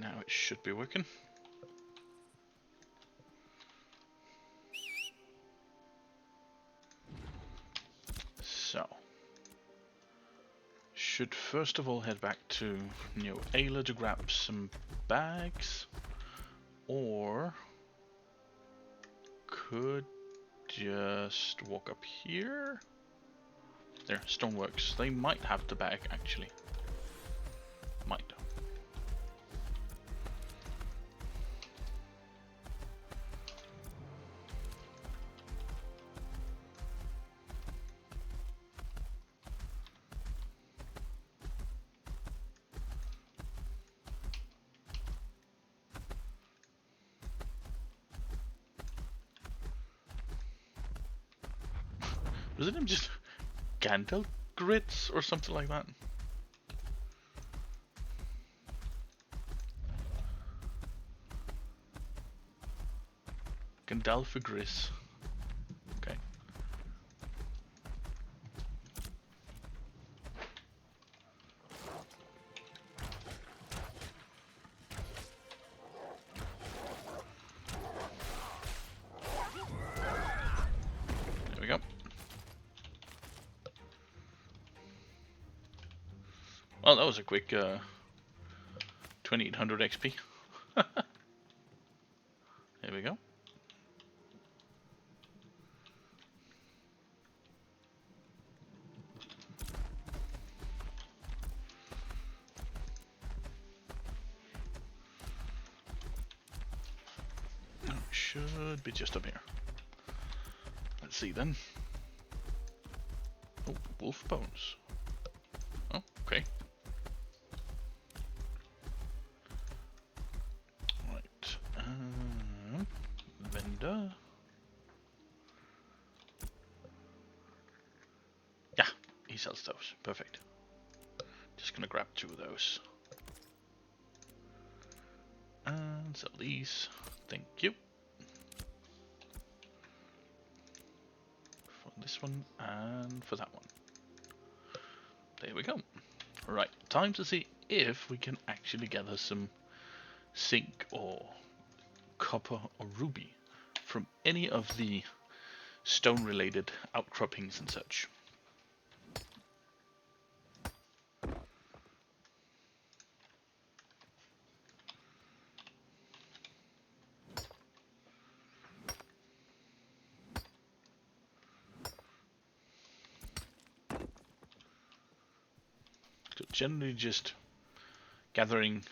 Now it should be working. So, should first of all head back to New Ayla to grab some bags, or could just walk up here. There, Stoneworks. They might have the bag actually. Might. Was it him just Gandalf grits or something like that? Gandalfagris. Okay. There we go. Well, that was a quick 2800 XP. There we go. Should be just up here. Let's see then. Oh, wolf bones. Oh, okay. Right. Vendor. Yeah, he sells those. Perfect. Just gonna grab 2 of those. And sell these. Thank you. For this one and for that one. There we go. Right, time to see if we can actually gather some zinc or copper or ruby from any of the stone related outcroppings and such. Generally just gathering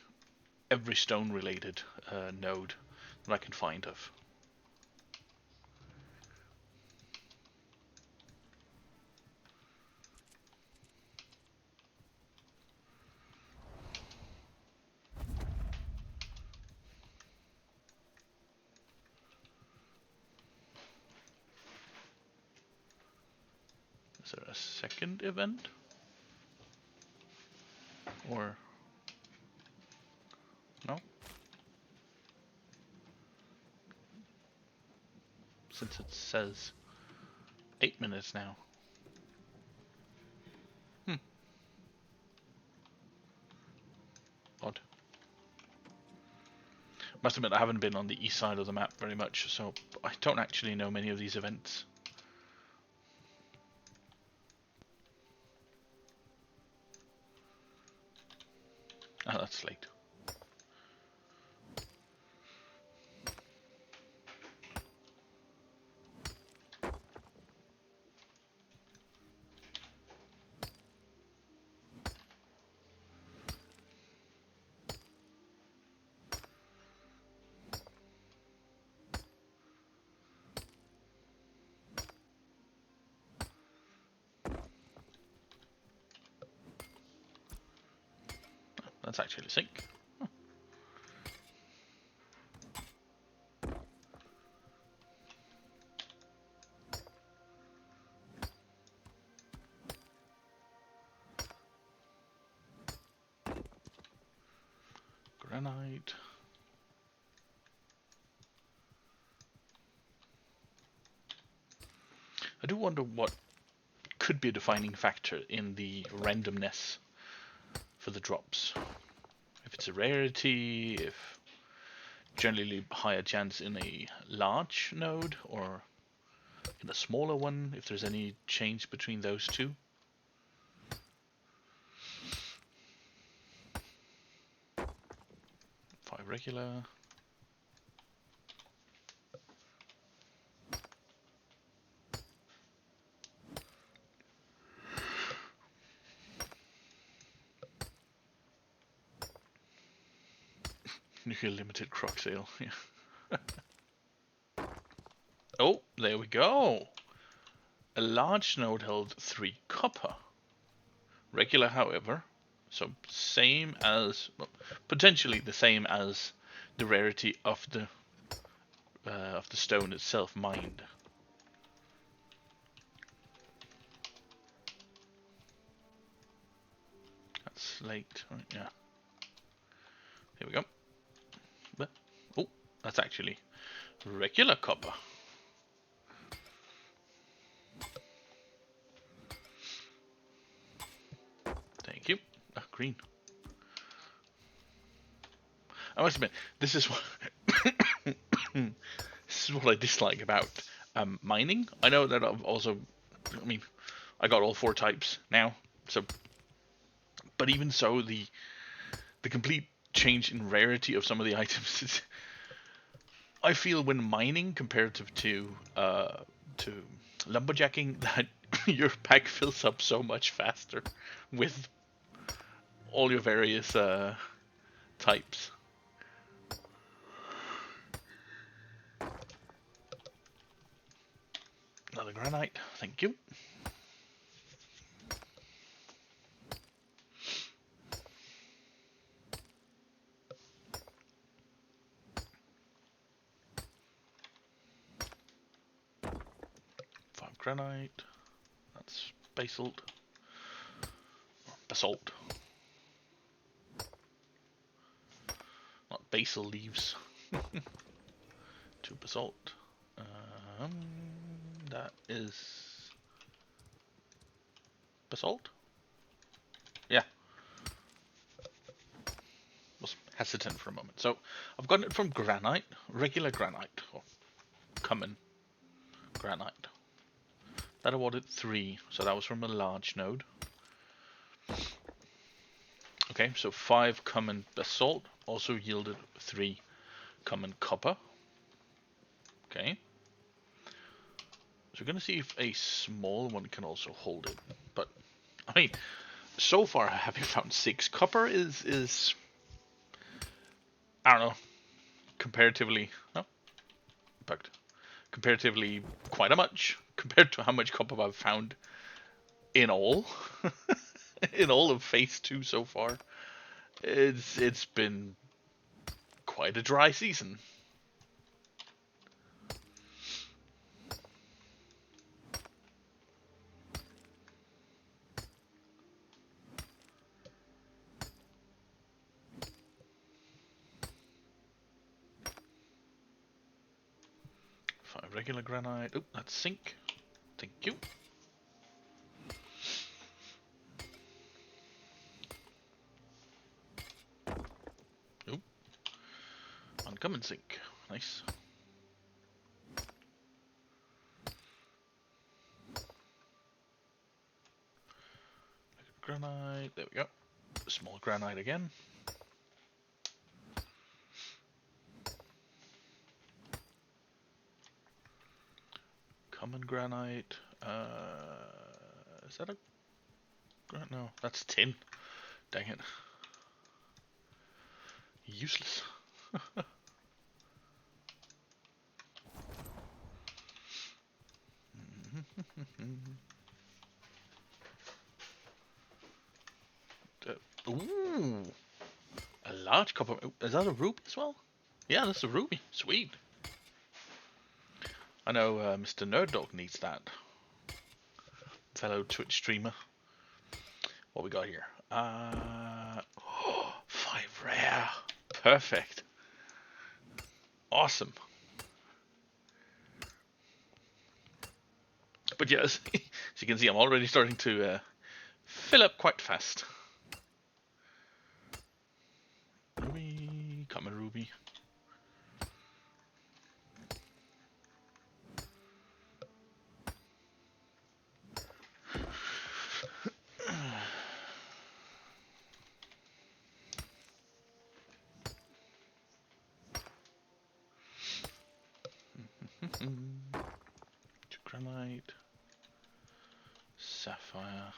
every stone related node that I can find of. Is there a second event? Or no? Since it says 8 minutes now. Odd. Must admit I haven't been on the east side of the map very much, so I don't actually know many of these events. Oh, that's late. That's actually zinc. Huh. Granite. I do wonder what could be a defining factor in the randomness for the drops. if it's a rarity, if generally higher chance in a large node or in a smaller one, if there's any change between those two. Five regular. Nuclear limited croc sale. Yeah. Oh, there we go. A large node held 3 copper. Regular, however, so same as, well, potentially the same as the rarity of the stone itself mined. That's slate, right? Yeah. Here we go. But, oh, that's actually regular copper. Thank you. Oh, green. I must admit, this is what this is what I dislike about mining. I know that I've also, I mean, I got all 4 types now, so, but even so, the complete change in rarity of some of the items is, I feel when mining comparative to lumberjacking, that your pack fills up so much faster with all your various types. Another granite, thank you. Five granite. That's basalt. Basalt. Not basal leaves. 2 basalt. That is basalt? Yeah. Was hesitant for a moment. So I've gotten it from granite, regular granite, or common granite. That awarded 3, so that was from a large node. Okay, so 5 common basalt also yielded 3 common copper. Okay. So we're gonna see if a small one can also hold it. But I mean, so far having found 6 copper is I don't know, comparatively, oh, bugged. Comparatively quite a much compared to how much copper I've found in all. In all of phase 2 so far. It's been quite a dry season. Regular granite. Oh, that's zinc. Thank you. Oh, uncommon zinc. Nice. Granite. There we go. Small granite again. Common granite. Is that a granite? No, that's tin. Dang it. Useless. Ooh, a large copper. Is that a ruby as well? Yeah, that's a ruby. Sweet. I know Mr. Nerd Dog needs that. Fellow Twitch streamer. What we got here? 5 rare. Perfect. Awesome. But yes, as you can see, I'm already starting to fill up quite fast. ruby. Granite, sapphire.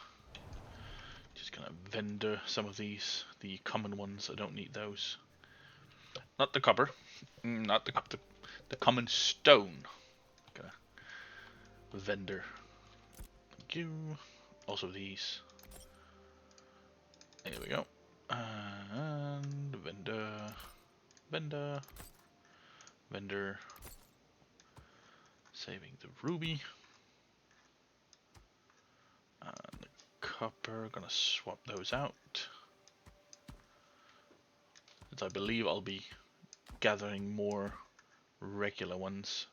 Just gonna vendor some of these, the common ones. I don't need those. Not the copper, not the copper. The common stone. Gonna vendor. Thank you. Also these. There we go. And vendor. Saving the ruby. And the copper, gonna swap those out. As I believe I'll be gathering more regular ones,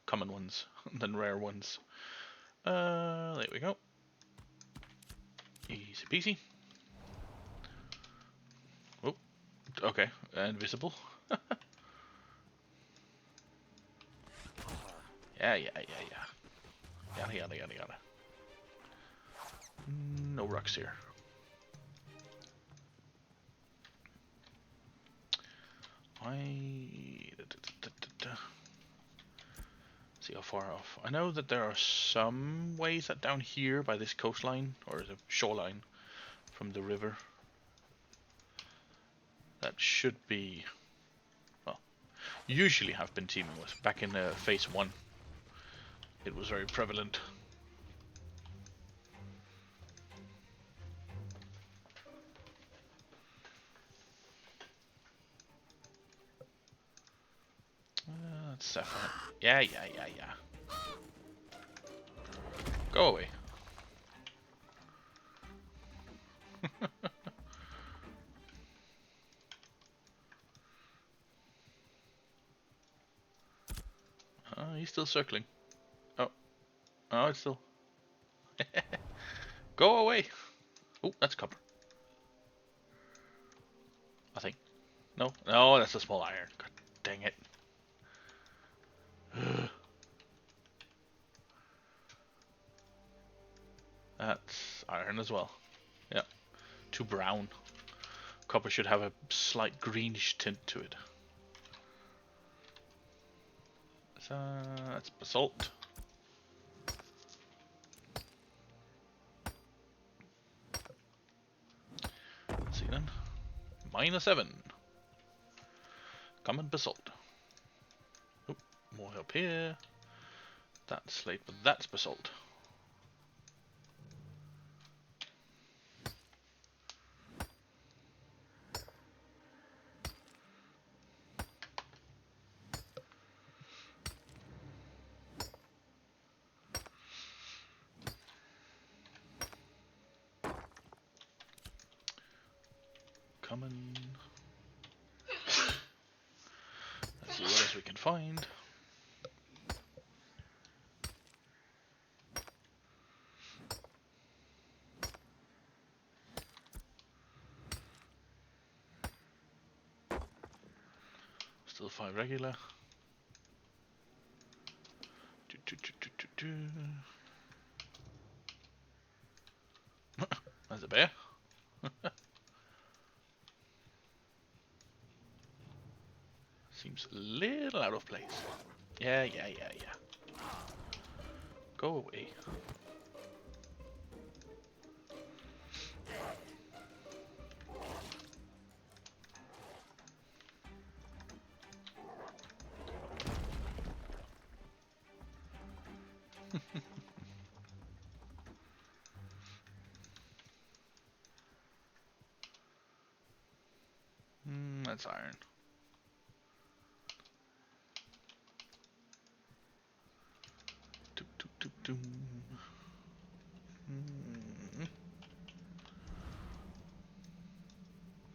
common ones, than rare ones. There we go. Easy peasy. Oh, okay, invisible. Yeah. Yada. No rocks here. See how far off. I know that there are some ways that down here by this coastline, or the shoreline from the river, that should be, well, usually have been teaming with. Back in phase 1, it was very prevalent. That's sapphire. Yeah. Go away. He's still circling. Oh, it's still. Go away. Oh, that's copper. I think. No, that's a small iron. God dang it. That's iron as well. Yeah, too brown. Copper should have a slight greenish tint to it. So that's basalt. Let's see then. -7. Common basalt. Oh, more up here. That's slate, but that's basalt. Common. Let's see what else we can find. Still 5 regular. There's a bear. Seems a little out of place. Yeah. Go away. That's iron.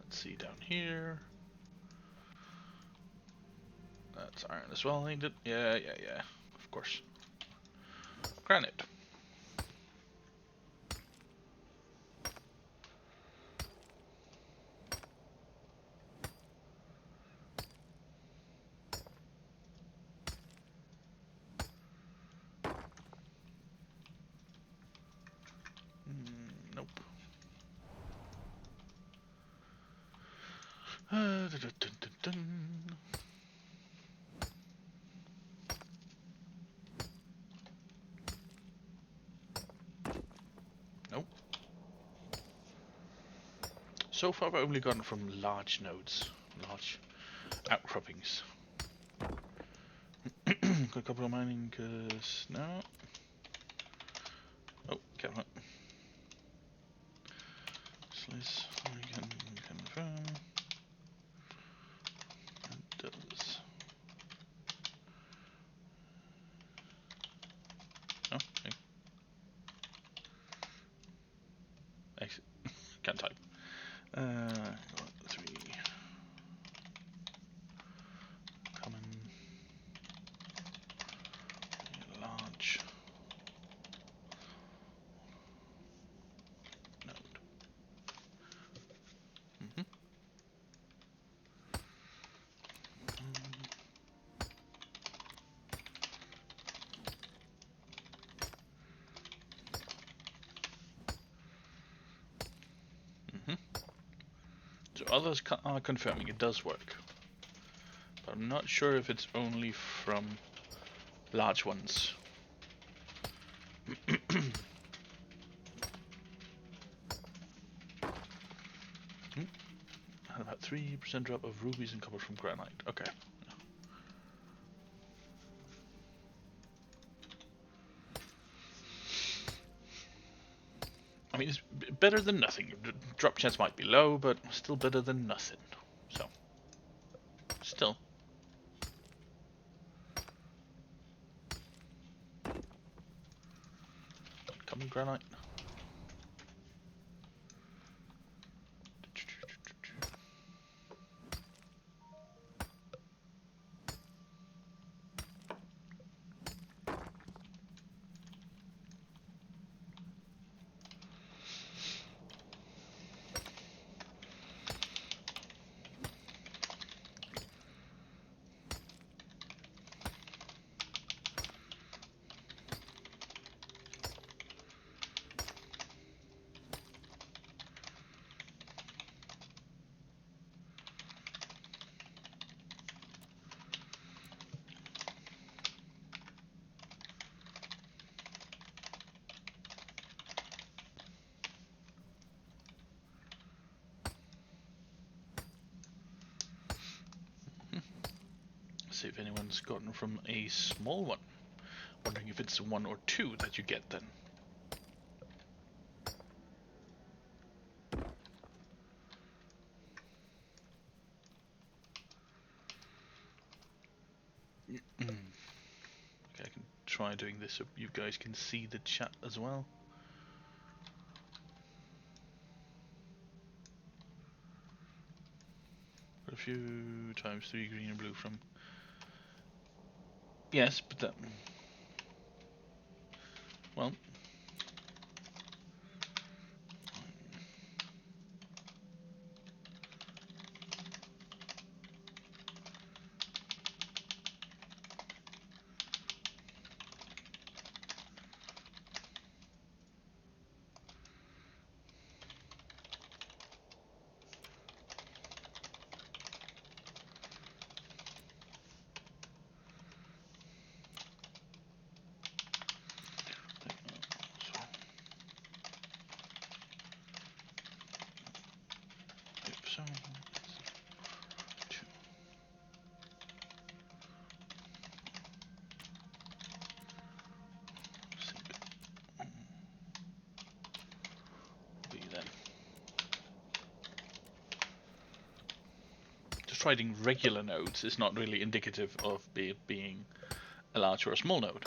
Let's see down here. That's iron as well, ain't it? Yeah. Of course. Granite. Nope. Dun, dun, dun, dun. Nope. So far I've only gotten from large nodes, large outcroppings. Got a couple of mining, cause no. Oh, camera. Slice, we can confirm. It does. Oh, okay. Exit. Can't type. 3. Common. Large. Node. Mm-hmm. Mm-hmm. So others are confirming it does work. But I'm not sure if it's only from large ones. And about 3% drop of rubies and copper from granite. Okay. I mean, it's better than nothing. Drop chance might be low, but still better than nothing. So, still. Coming granite. See if anyone's gotten from a small one. Wondering if it's 1 or 2 that you get then. Okay, I can try doing this so you guys can see the chat as well. Got a few times 3 green and blue from. Yes, but that. Well. So. Just writing regular nodes is not really indicative of it being a large or a small node.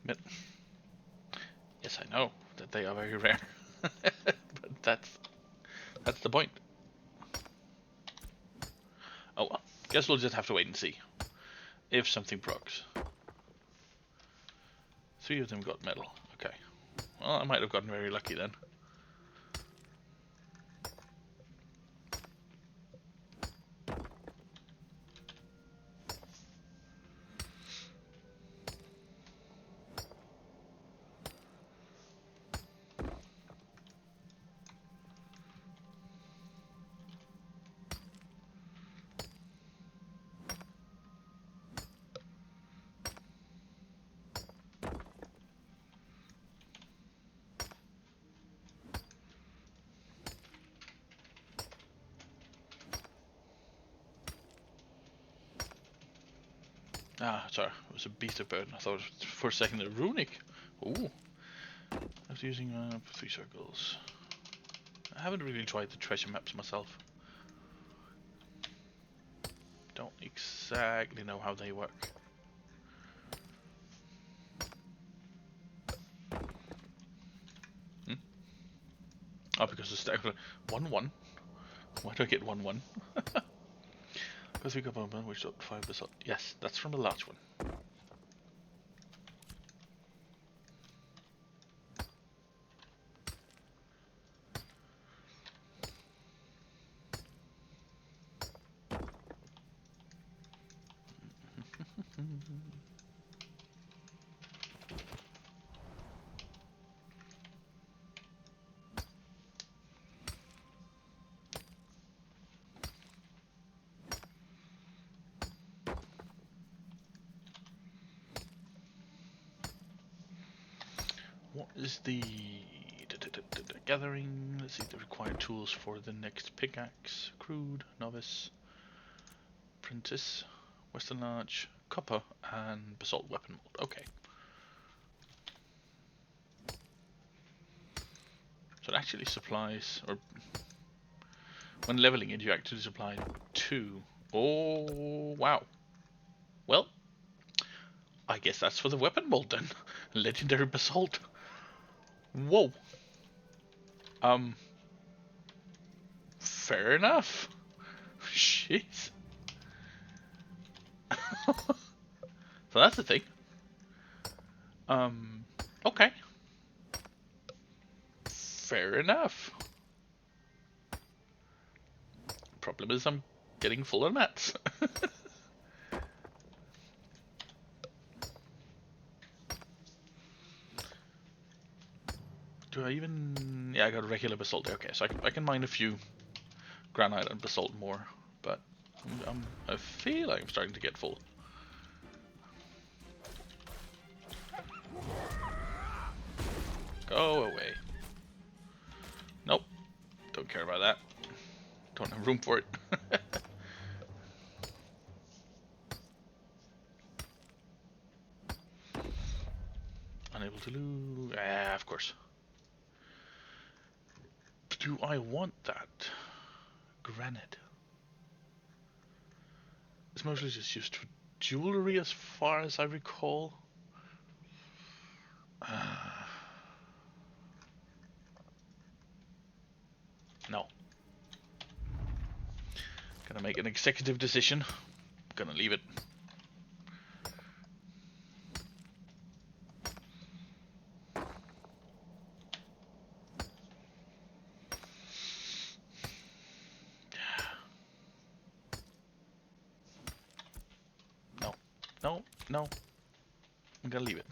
But yes, I know that they are very rare, but that's That's the point. Oh well. Guess we'll just have to wait and see if something procs. 3 of them got metal. Okay. Well, I might have gotten very lucky then. Ah, sorry, it was a beast of burden. I thought it was for a second a runic. Ooh. After using 3 circles. I haven't really tried the treasure maps myself. Don't exactly know how they work. Oh, because the stack 1-1. Why do I get 1-1? Because we got 1-1, which got 5%. Yes, that's from the large one. What is the gathering? Let's see the required tools for the next pickaxe. Crude, novice, apprentice, western large, copper, and basalt weapon mold. Okay. So it actually supplies, or when leveling it, you actually supply 2. Oh, wow. Well, I guess that's for the weapon mold then. Legendary basalt. Whoa. Fair enough. Jeez. So that's the thing. Okay. Fair enough. Problem is I'm getting full of mats. Do I even... Yeah, I got regular basalt. Okay, so I can mine a few granite and basalt more, but I feel like I'm starting to get full. Go away. Nope. Don't care about that. Don't have room for it. Unable to lose. Ah, of course. Do I want that? Granite. It's mostly just used for jewelry as far as I recall. No. Gonna make an executive decision. Gonna leave it. No. No. No. I'm gonna leave it.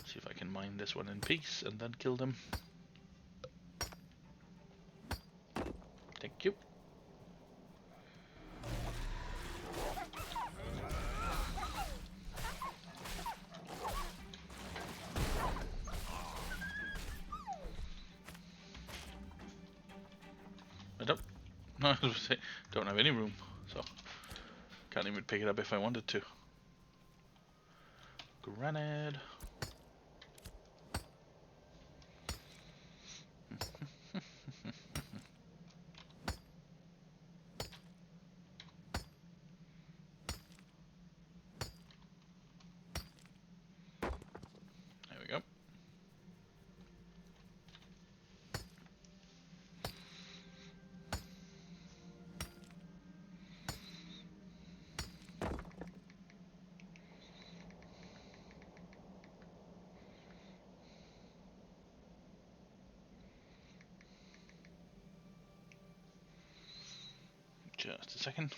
See if I can mine this one in peace and then kill them. Thank you. I don't have any room, so can't even pick it up if I wanted to. Granite. Just a second.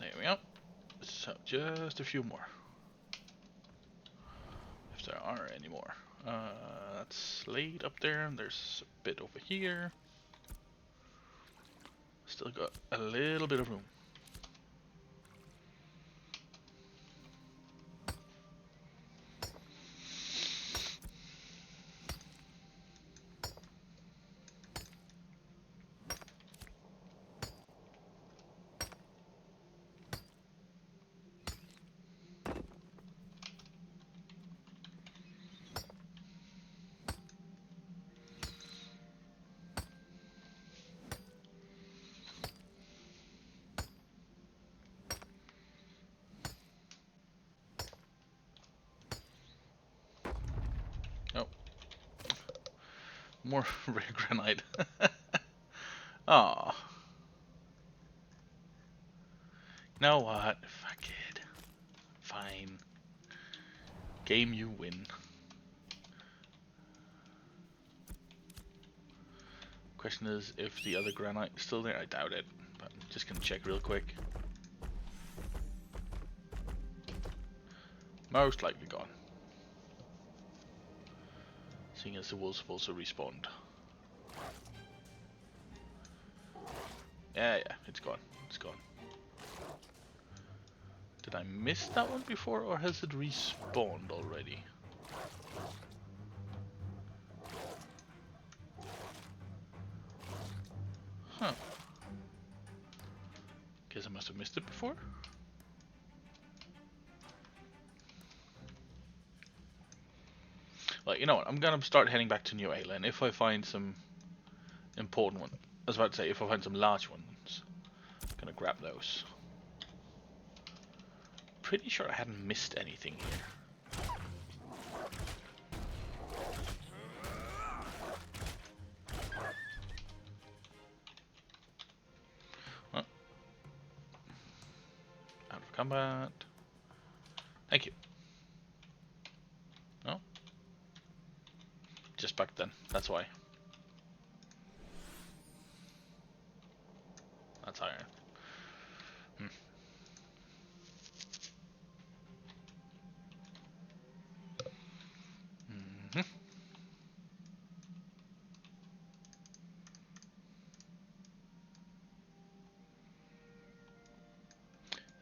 There we go. So just a few more. If there are any more. That's Slade up there, and there's a bit over here. Still got a little bit of room. Oh, more rare granite. Aw. You know what? Fuck it. Fine. Game, you win. Question is if the other granite is still there. I doubt it, but I'm just gonna check real quick. Most likely gone. Seeing as the wolves also respawned. Yeah, it's gone. It's gone. Did I miss that one before, or has it respawned already? Huh. Guess I must have missed it before. Well, you know what? I'm gonna start heading back to New Ayla, and if I find some important one, I was about to say, if I find some large ones, I'm gonna grab those. Pretty sure I hadn't missed anything here. Well, out of combat. Thank you. No? Just back then, that's why. That's iron.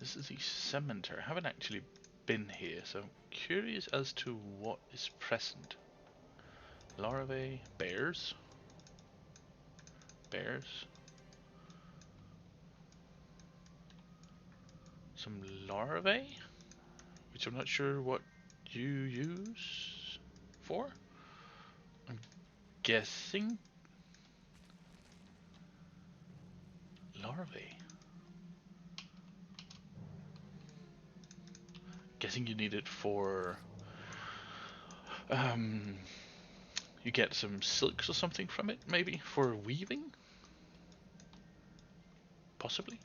This is the cemetery. I haven't actually been here, so I'm curious as to what is present. Larvae, bears. Bears. Some larvae, which I'm not sure what you use for. I'm guessing larvae. Guessing you need it for you get some silks or something from it, maybe for weaving, possibly.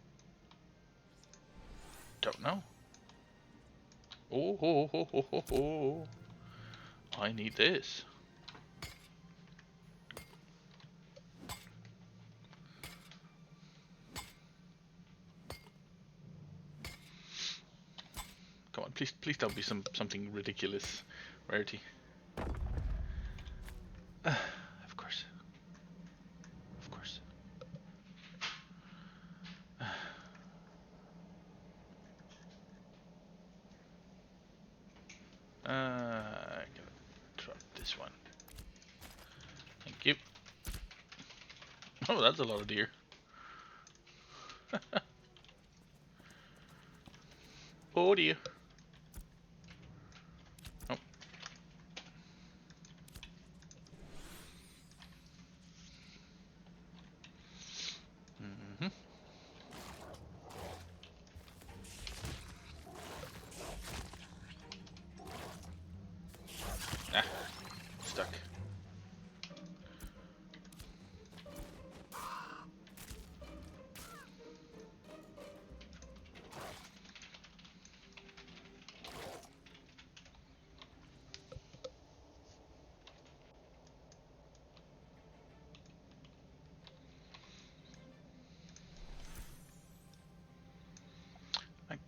Don't know. Oh, ho, ho, ho, ho, ho. I need this. Come on, please don't be something ridiculous rarity. Of course. Of course. I'm gonna drop this one. Thank you. Oh, that's a lot of deer. Oh dear. Oh.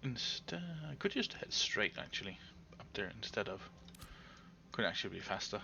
instead, I could just head straight actually up there instead of. Could actually be faster.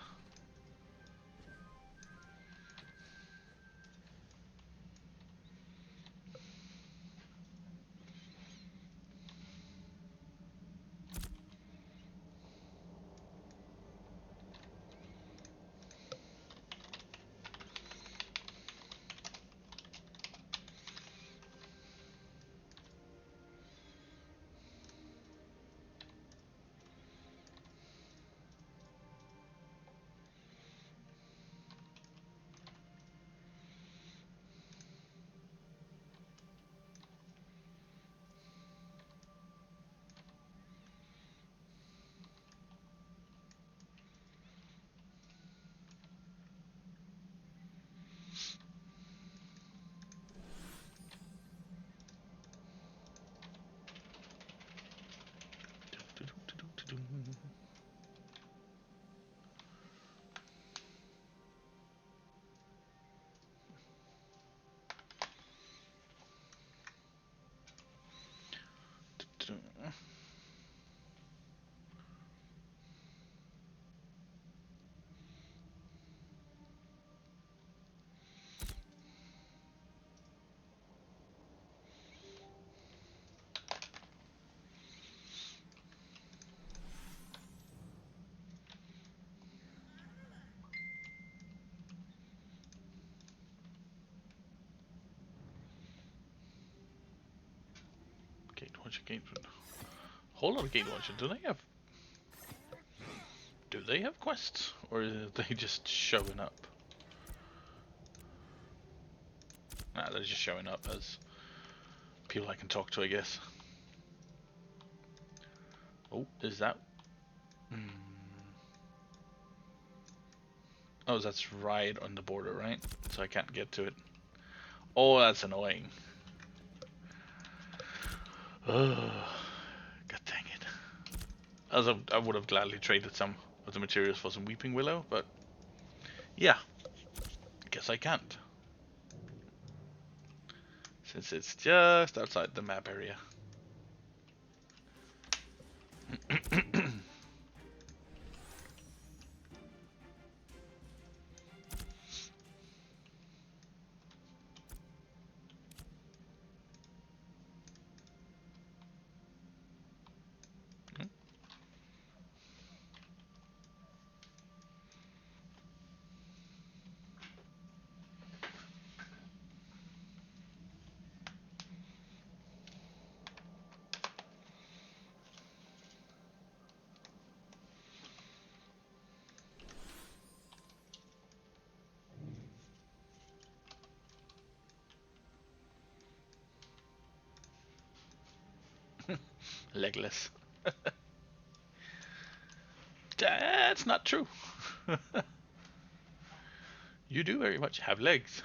Gatewatcher. Whole lot of Gatewatcher. Do they have quests, or are they just showing up? Nah, they're just showing up as people I can talk to, I guess. Oh, is that? Hmm. Oh, that's right on the border, right? So I can't get to it. Oh, that's annoying. Ugh. God dang it. As I would have gladly traded some of the materials for some Weeping Willow, but yeah, guess I can't. Since it's just outside the map area. Legless. That's not true. You do very much have legs.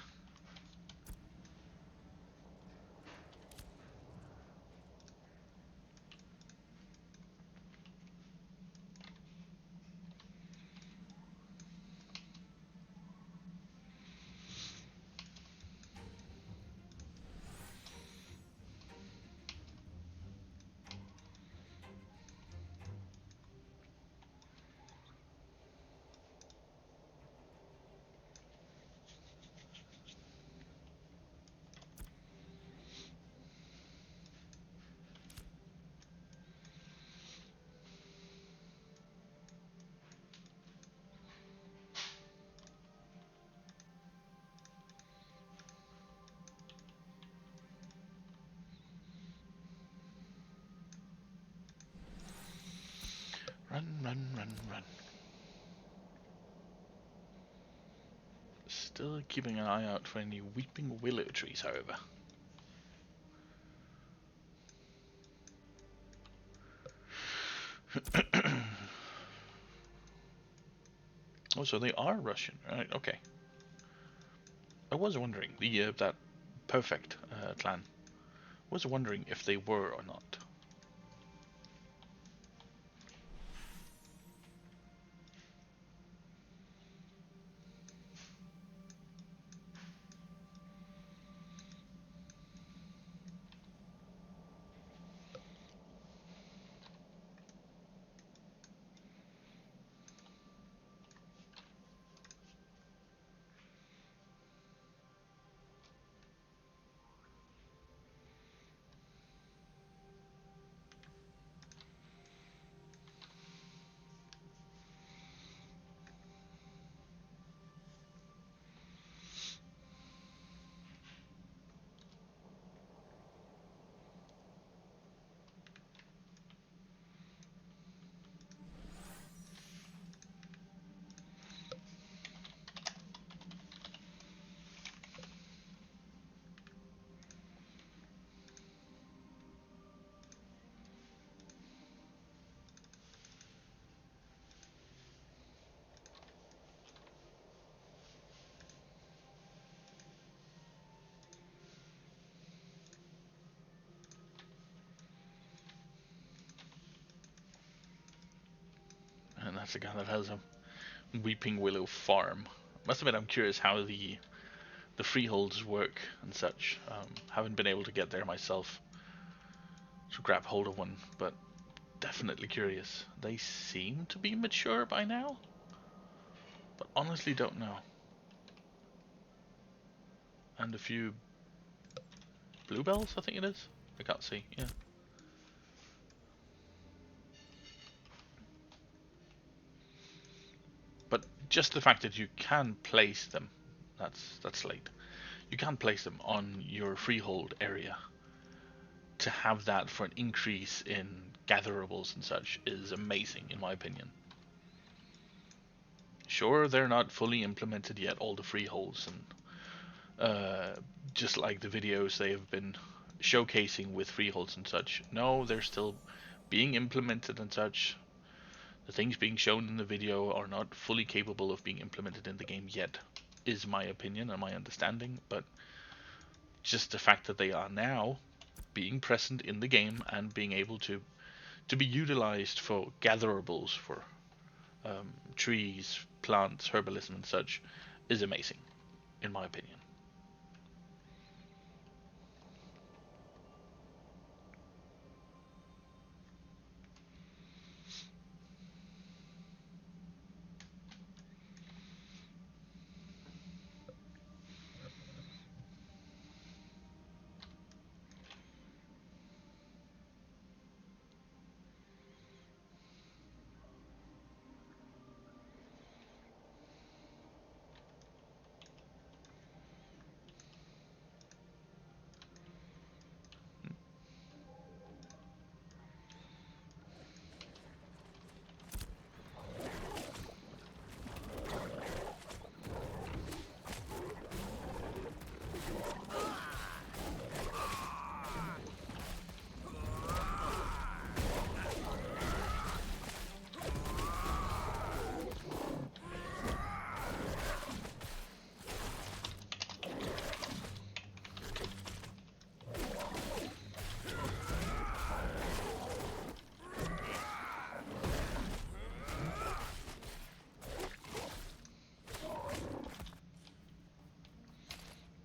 Run, run, run, run. Still keeping an eye out for any Weeping Willow trees, however. Oh, so they are Russian, right? Okay. I was wondering, that perfect clan. Was wondering if they were or not. that's the guy that has a Weeping Willow farm. Must admit, I'm curious how the freeholds work and such. Haven't been able to get there myself to grab hold of one, but definitely curious. They seem to be mature by now, but honestly don't know. And a few bluebells, I think it is. I can't see. Yeah. But just the fact that you can place them, that's late. You can place them on your freehold area. To have that for an increase in gatherables and such is amazing, in my opinion. Sure, they're not fully implemented yet, all the freeholds, and just like the videos they have been showcasing with freeholds and such. No, they're still being implemented and such. The things being shown in the video are not fully capable of being implemented in the game yet, is my opinion and my understanding, but just the fact that they are now being present in the game and being able to be utilized for gatherables, for trees, plants, herbalism and such, is amazing, in my opinion.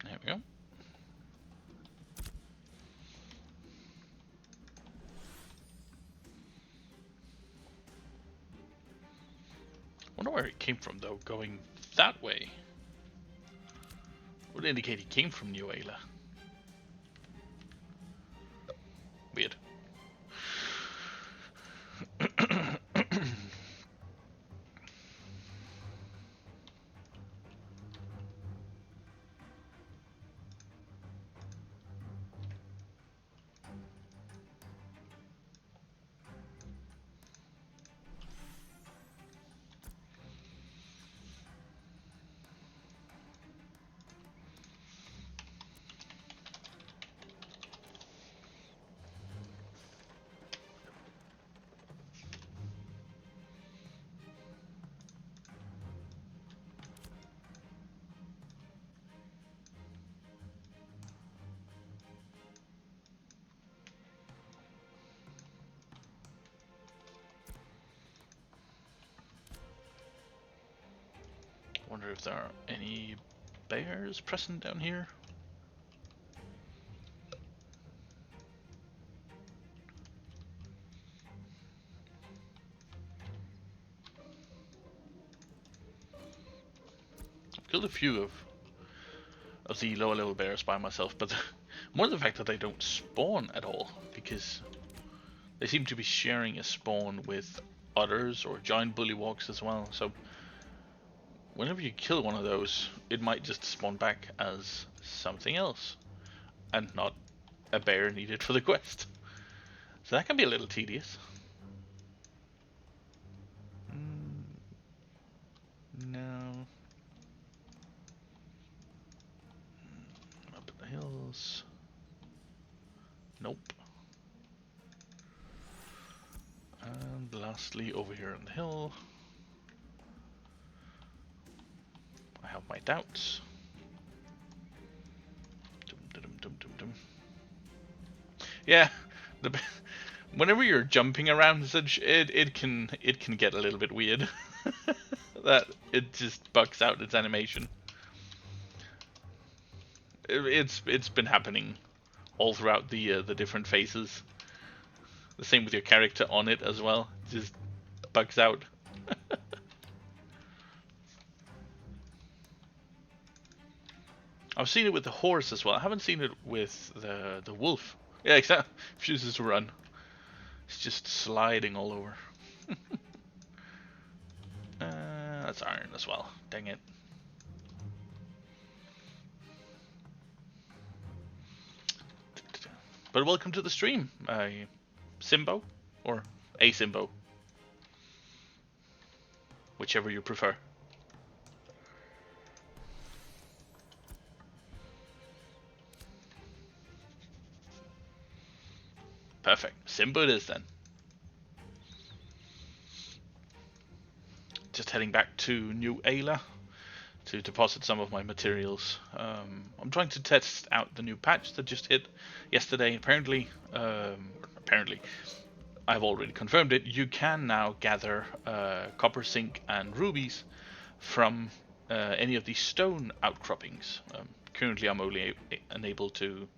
There we go. Wonder where it came from though, going that way. Would indicate he came from New Ayla. Weird. Wonder if there are any bears present down here. I've killed a few of the lower level bears by myself, but more the fact that they don't spawn at all, because they seem to be sharing a spawn with otters or giant bullywugs as well, so whenever you kill one of those, it might just spawn back as something else, and not a bear needed for the quest. So that can be a little tedious. No. Up in the hills. Nope. And lastly, over here on the hill, I have my doubts. Yeah, whenever you're jumping around and such, it can get a little bit weird. That it just bugs out its animation. It's been happening all throughout the different phases. The same with your character on it as well. Just bugs out. I've seen it with the horse as well. I haven't seen it with the wolf. Yeah, exactly. Refuses to run. It's just sliding all over. That's iron as well. Dang it. But welcome to the stream, Simbo, or a Simbo, whichever you prefer. Perfect. Simbo it is then. Just heading back to New Ayla to deposit some of my materials. I'm trying to test out the new patch that just hit yesterday. Apparently, I've already confirmed it. You can now gather copper, zinc, and rubies from any of these stone outcroppings. Currently, I'm only unable to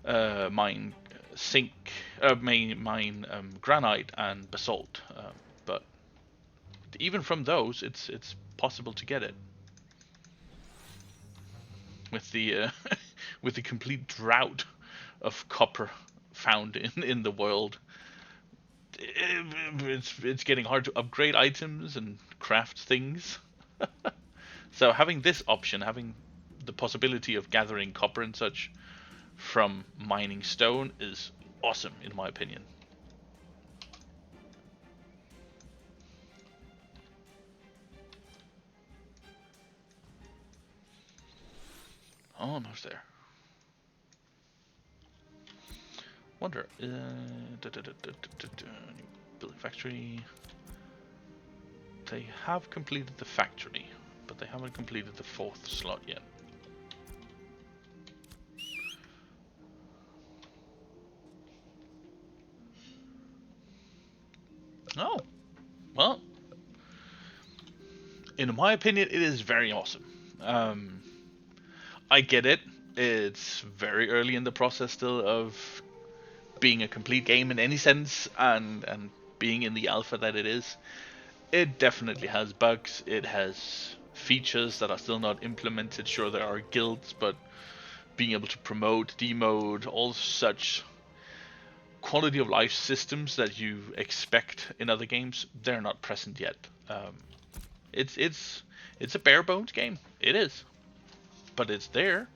mine zinc, mine granite and basalt, but even from those, it's possible to get it. With the with the complete drought of copper found in the world, it's getting hard to upgrade items and craft things. So having this option, having the possibility of gathering copper and such from mining stone is awesome in my opinion. Almost there. Wonder, building factory. They have completed the factory, but they haven't completed the 4th slot yet. Oh, well, in my opinion, it is very awesome. I get it. It's very early in the process still of being a complete game in any sense, and being in the alpha that it is. It definitely has bugs. It has features that are still not implemented. Sure, there are guilds, but being able to promote, demote, all such quality of life systems that you expect in other games, they're not present yet. It's a bare bones game. It is, but it's there.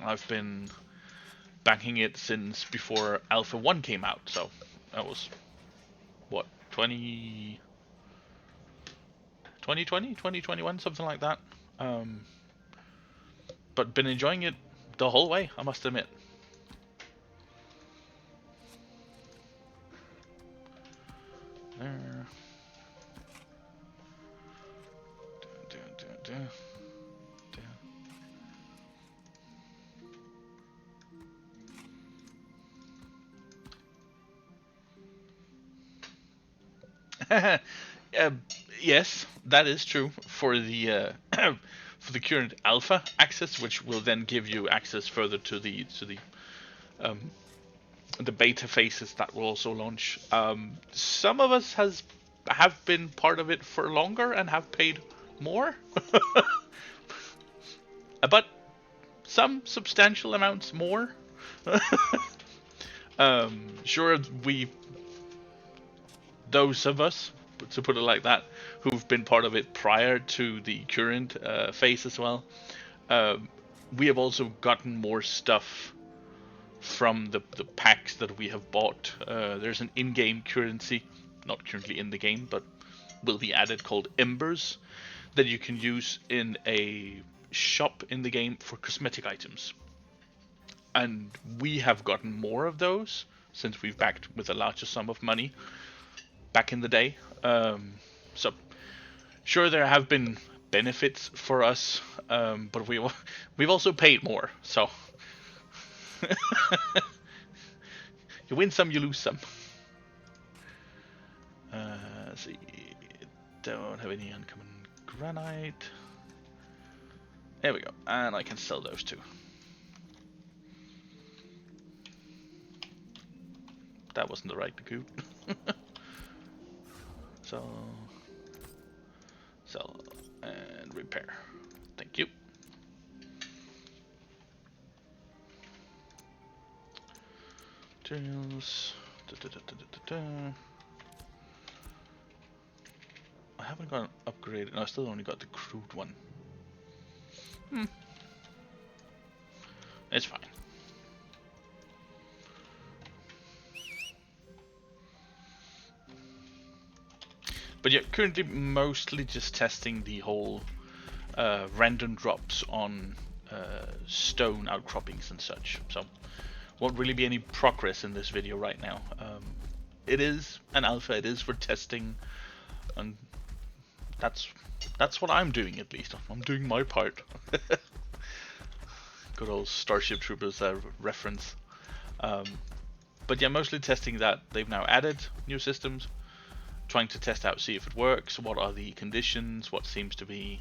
I've been backing it since before Alpha 1 came out, so that was what, 2020, 2021, something like that. But been enjoying it the whole way, I must admit. There. Yes, that is true for the for the current alpha access, which will then give you access further to the beta phases that will also launch. Some of us have been part of it for longer and have paid more, but some substantial amounts more. Sure, those of us, to put it like that, who've been part of it prior to the current phase as well, we have also gotten more stuff from the packs that we have bought. There's an in-game currency, not currently in the game, but will be added, called Embers, that you can use in a shop in the game for cosmetic items. And we have gotten more of those since we've backed with a larger sum of money back in the day. So sure, there have been benefits for us, but we've also paid more. So You win some, you lose some. Let's see. Don't have any uncommon granite. There we go. And I can sell those too. That wasn't the right coup. So, sell and repair. Thank you. Materials. I haven't got an upgrade. No, I still only got the crude one. It's fine. But yeah, currently mostly just testing the whole random drops on stone outcroppings and such. So won't really be any progress in this video right now. It is an alpha. It is for testing, and that's what I'm doing, at least. I'm doing my part. Good old Starship Troopers reference. But yeah, mostly testing that. They've now added new systems, trying to test out, see if it works, what are the conditions, what seems to be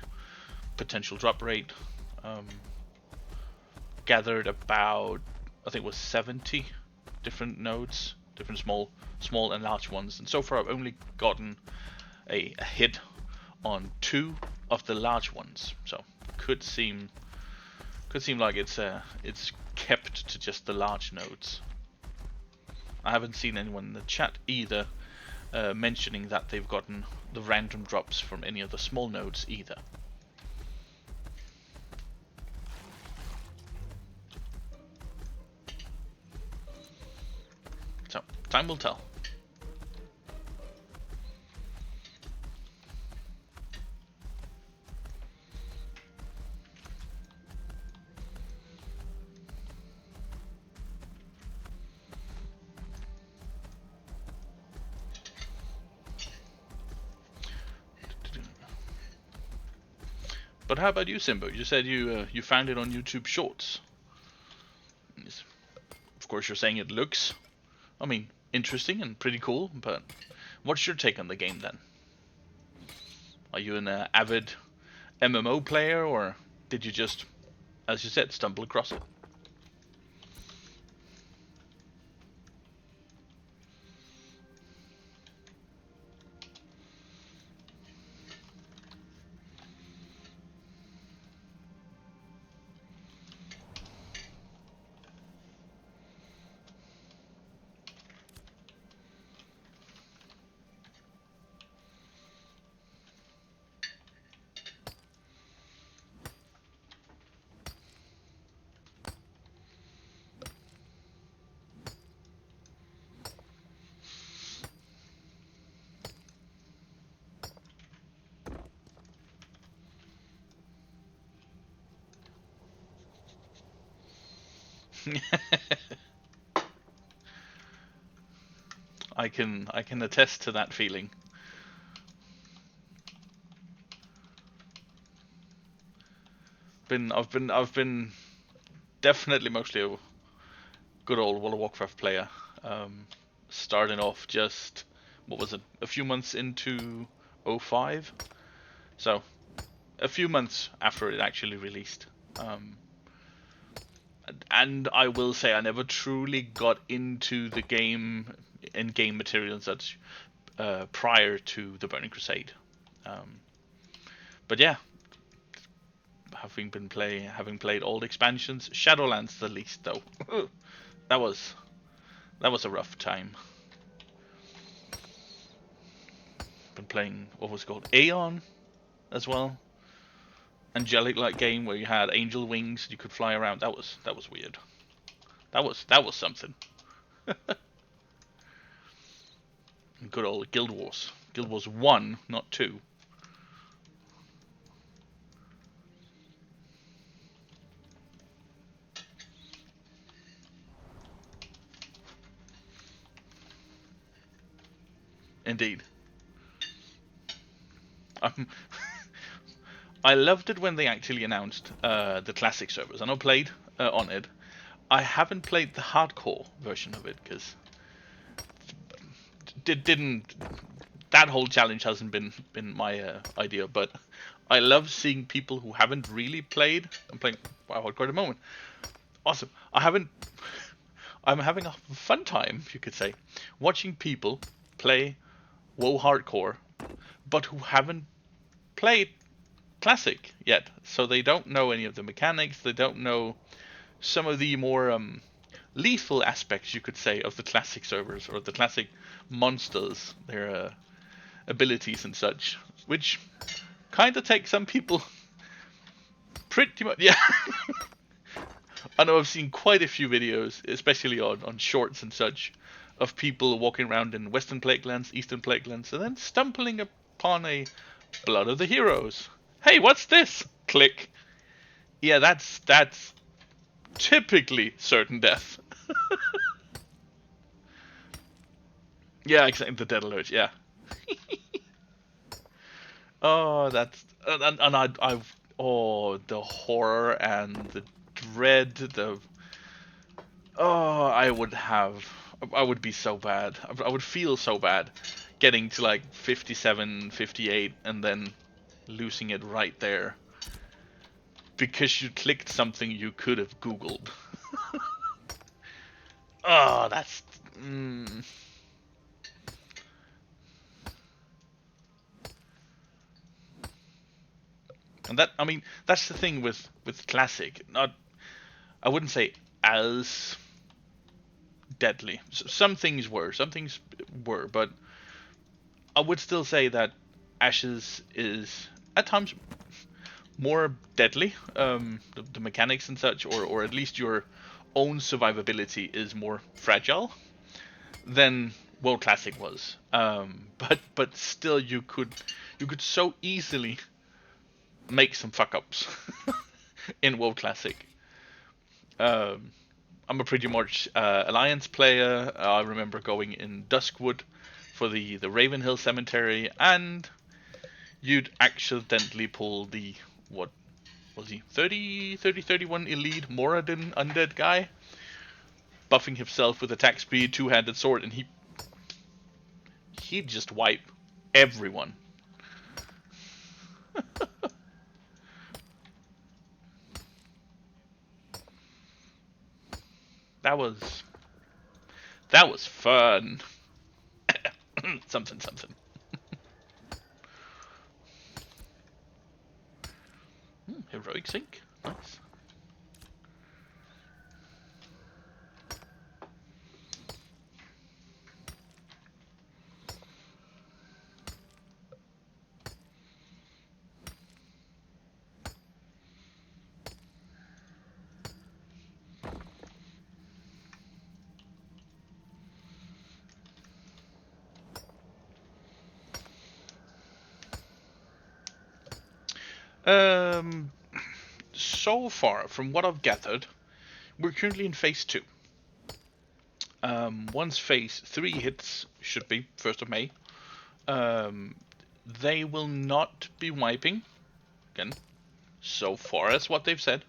potential drop rate. Gathered about, I think it was 70 different nodes, different small and large ones, and so far I've only gotten a hit on 2 of the large ones, so could seem like it's kept to just the large nodes. I haven't seen anyone in the chat either mentioning that they've gotten the random drops from any of the small nodes either. So, time will tell. But how about you, Simbo? You said you found it on YouTube Shorts. Of course, you're saying it looks, I mean, interesting and pretty cool, but what's your take on the game then? Are you an avid MMO player, or did you just, as you said, stumble across it? I can attest to that feeling. I've been definitely mostly a good old World of Warcraft player. Starting off just, what was it, a few months into 05, so a few months after it actually released. And I will say I never truly got into the game and game material and such prior to the Burning Crusade. But yeah, having played all the expansions, Shadowlands the least though. that was a rough time. Been playing what was it called, Aeon as well. Angelic like game where you had angel wings, you could fly around. That was weird. That was something. Good old Guild Wars. Guild Wars 1, not 2. Indeed. I loved it when they actually announced the classic servers. I know played on it. I haven't played the hardcore version of it because didn't that whole challenge hasn't been my idea. But I love seeing people who haven't really played. I'm playing WoW hardcore at the moment. Awesome. I'm having a fun time, you could say, watching people play WoW hardcore, but who haven't played classic yet. So they don't know any of the mechanics. They don't know some of the more lethal aspects, you could say, of the classic servers or the classic monsters, their abilities and such, which kind of take some people pretty much. Yeah, I know I've seen quite a few videos, especially on shorts and such, of people walking around in Western Plaguelands, Eastern Plaguelands, and then stumbling upon a Blood of the Heroes. Hey, what's this? Click. Yeah, that's typically certain death. Yeah, exactly. The dead alert. Yeah. Oh, that's and I've the horror and the dread. I would be so bad. I would feel so bad getting to like 57, 58, and then losing it right there because you clicked something you could have Googled. Oh, that's. Mm. And I mean, that's the thing with classic. Not, I wouldn't say as deadly. Some things were, but I would still say that Ashes is at times more deadly. The mechanics and such, or at least your own survivability is more fragile than World Classic was. But still, you could so easily make some fuck ups in World Classic. Um, I'm a pretty much Alliance player. I remember going in Duskwood for the Ravenhill Cemetery, and you'd accidentally pull the, what was he, 31 elite Moradin undead guy, buffing himself with attack speed, two-handed sword, and he'd just wipe everyone. That was fun. Something something. Heroic sync, nice. Um, so far, from what I've gathered, we're currently in phase 2. Once phase 3 hits, should be 1st of May, um, they will not be wiping. Again, so far as what they've said,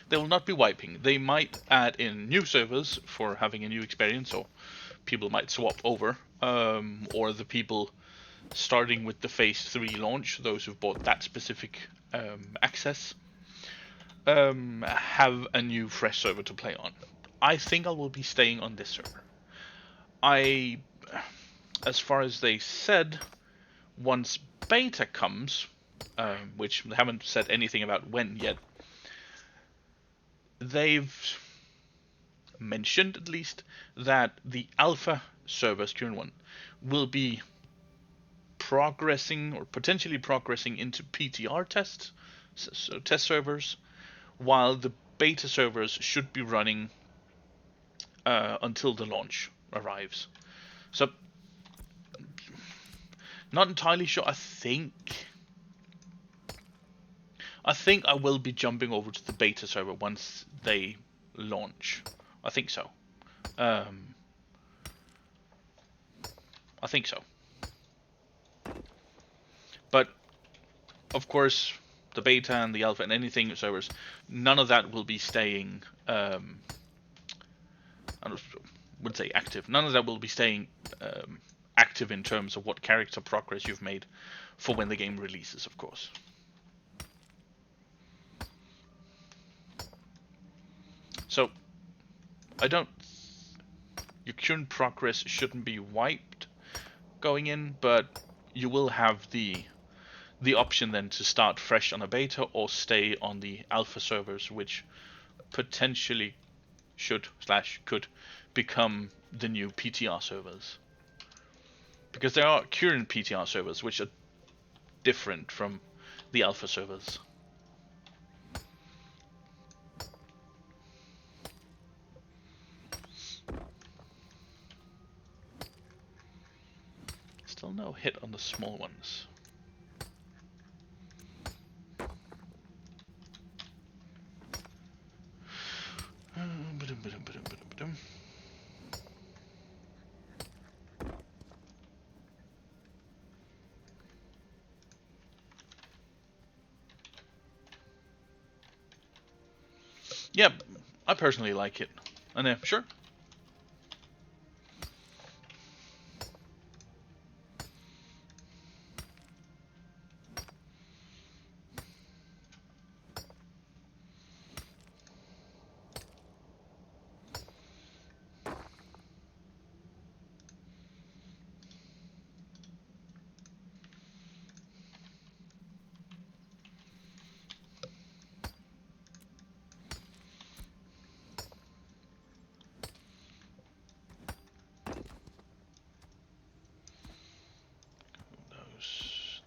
they will not be wiping. They might add in new servers for having a new experience, or people might swap over, or the people starting with the phase 3 launch, those who've bought that specific access, have a new fresh server to play on. I think I will be staying on this server. As far as they said, once beta comes, which they haven't said anything about when yet, they've mentioned at least that the alpha servers, current one, will be progressing or potentially progressing into PTR tests, so test servers, while the beta servers should be running until the launch arrives. So, not entirely sure. I think I will be jumping over to the beta server once they launch. I think so. I think so. But of course, the beta and the alpha and anything servers, none of that will be staying I would say active. None of that will be staying active in terms of what character progress you've made for when the game releases, of course. So, your current progress shouldn't be wiped going in, but you will have the option then to start fresh on a beta or stay on the alpha servers, which potentially could become the new PTR servers. Because there are current PTR servers which are different from the alpha servers. Still no hit on the small ones. Yeah, I personally like it. And sure.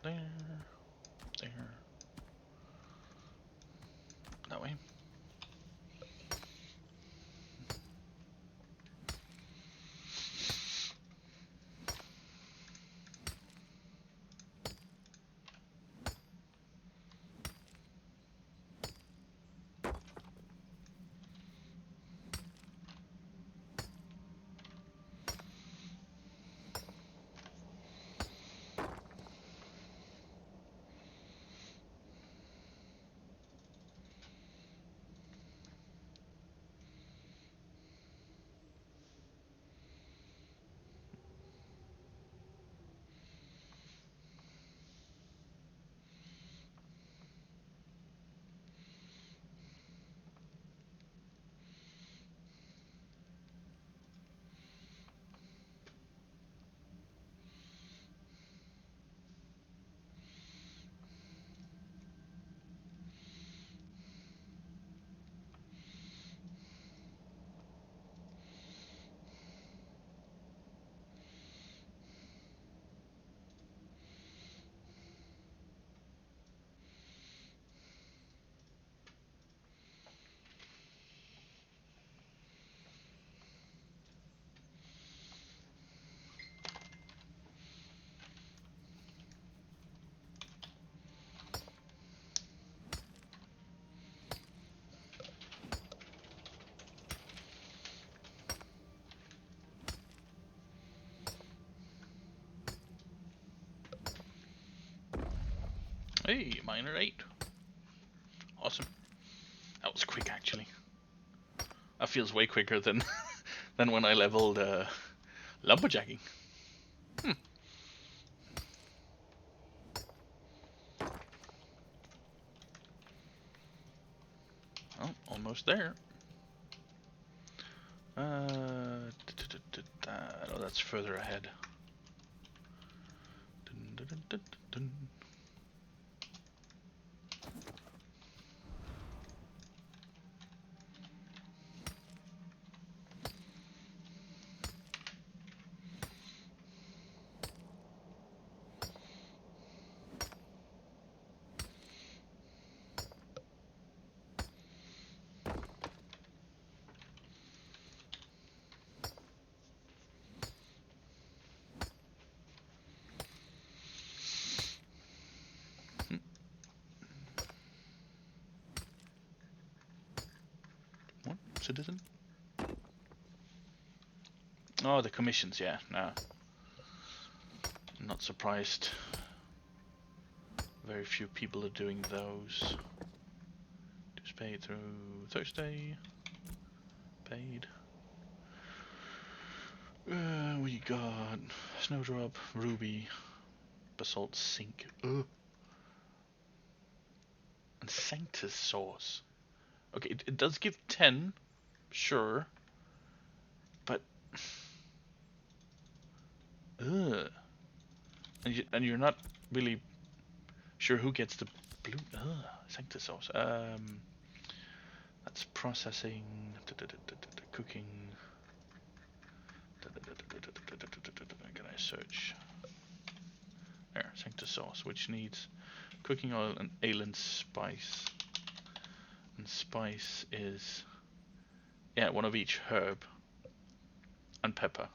There. That way. Hey, minor 8. Awesome. That was quick, actually. That feels way quicker than than when I leveled lumberjacking. Oh, almost there. Oh, that's further ahead. What? Citizen? Oh, the commissions, yeah. No. Not surprised. Very few people are doing those. Just paid through Thursday. Paid. got Snowdrop, Ruby, Basalt Sink, and Sanctus Sauce. Okay, it does give 10, sure, but and you're not really sure who gets the blue. Sanctus Sauce. That's processing, cooking. Can I search? There, Sanctus Sauce, which needs cooking oil and alien spice. And spice is, yeah, one of each herb and pepper.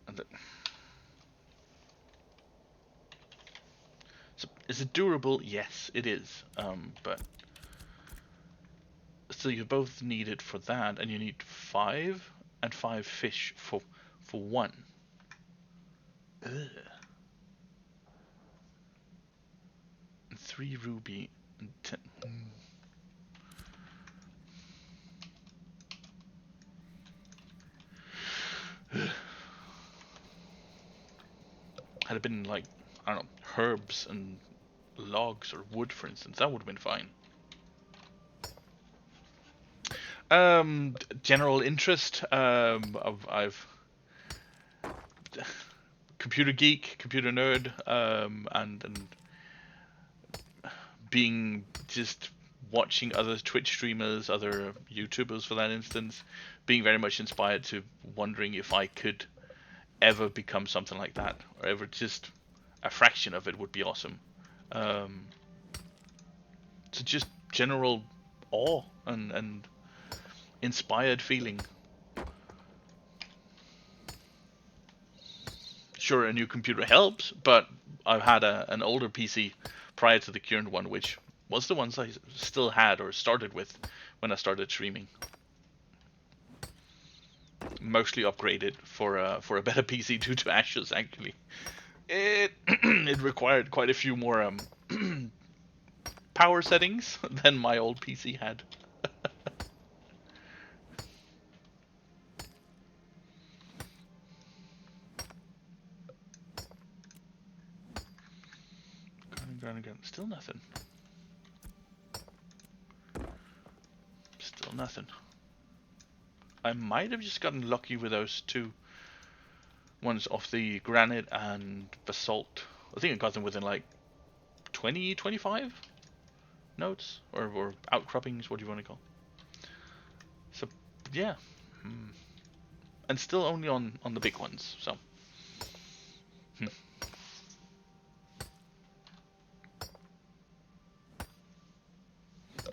And so is it durable? Yes, it is. But so you both need it for that, and you need 5 and 5 fish for 1. Ugh. And 3 ruby and 10. Had it been like, I don't know, herbs and logs or wood, for instance, that would have been fine. General interest. I've computer geek, computer nerd, and being just watching other Twitch streamers, other YouTubers for that instance, being very much inspired to wondering if I could ever become something like that, or ever just a fraction of it would be awesome. So just general awe and inspired feeling. Sure, a new computer helps, but I've had an older PC prior to the current one, which was the ones I still had or started with when I started streaming. Mostly upgraded for a better PC due to Ashes. Actually, it it required quite a few more power settings than my old PC had. Still nothing. Still nothing. I might have just gotten lucky with those 2 ones off the granite and basalt. I think I got them within like 20, 25 notes or outcroppings, what do you want to call? So yeah, and still only on the big ones. So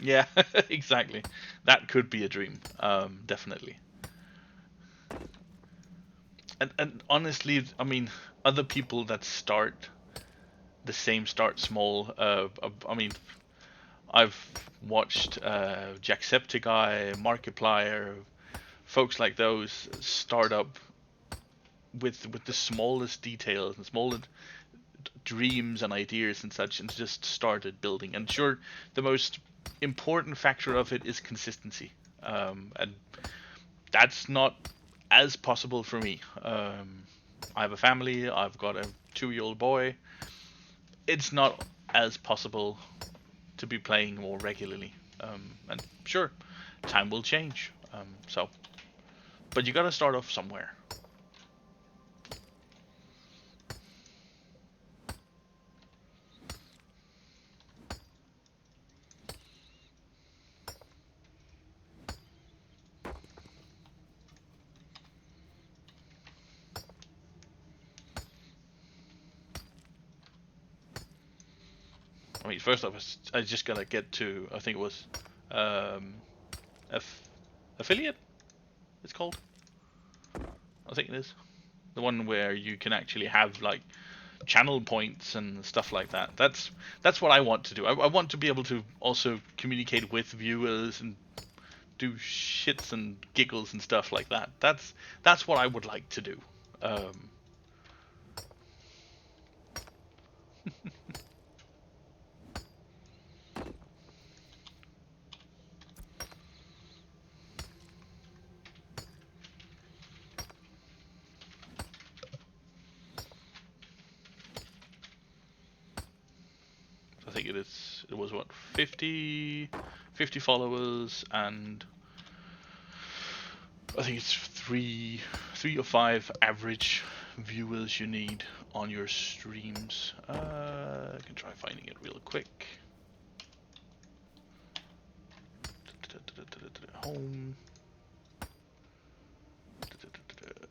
yeah, exactly. That could be a dream. Definitely. And honestly, I mean, other people that start the same start small. I mean, I've watched Jacksepticeye, Markiplier, folks like those start up with the smallest details and smallest dreams and ideas and such, and just started building. And sure, the most important factor of it is consistency, and that's not as possible for me. I have a family. I've got a 2-year-old boy. It's not as possible to be playing more regularly. And sure, time will change. But you gotta start off somewhere. I mean, first off, I just gotta get to. I think it was um, affiliate. It's called. I think it is the one where you can actually have like channel points and stuff like that. That's what I want to do. I want to be able to also communicate with viewers and do shits and giggles and stuff like that. That's what I would like to do. Um, think it was what, 50 followers, and I think it's three or five average viewers you need on your streams. I can try finding it real quick. Home.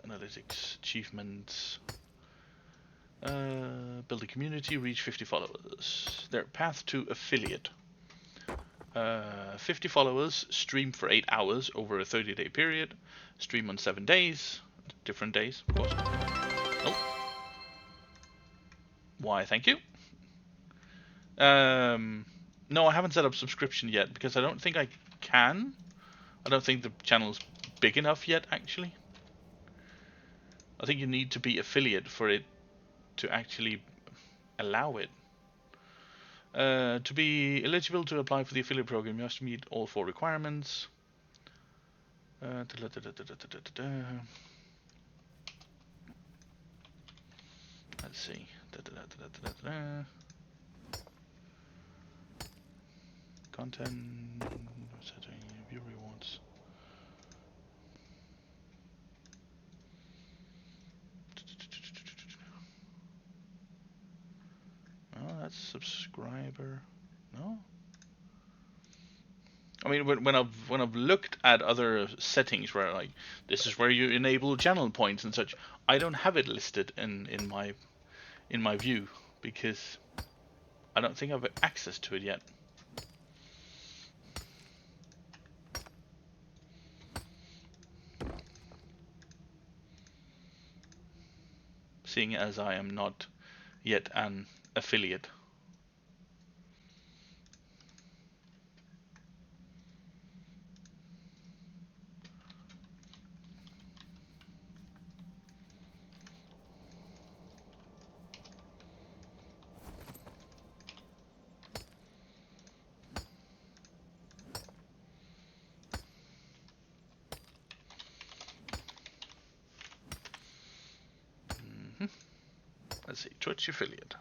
Analytics, achievements. Build a community, reach 50 followers. Their path to affiliate. 50 followers, stream for 8 hours over a 30-day period. Stream on 7 days. Different days, of course. Nope. Why, thank you. No, I haven't set up subscription yet because I don't think I can. I don't think the channel's big enough yet, actually. I think you need to be affiliate for it to actually allow it. To be eligible to apply for the affiliate program, you must meet all 4 requirements. Let's see. Content, setting, view rewards. Oh, that's subscriber. No. I mean, when I've looked at other settings where like this is where you enable channel points and such, I don't have it listed in my view because I don't think I've access to it yet. Seeing as I am not yet an affiliate. Let's see, Twitch affiliate.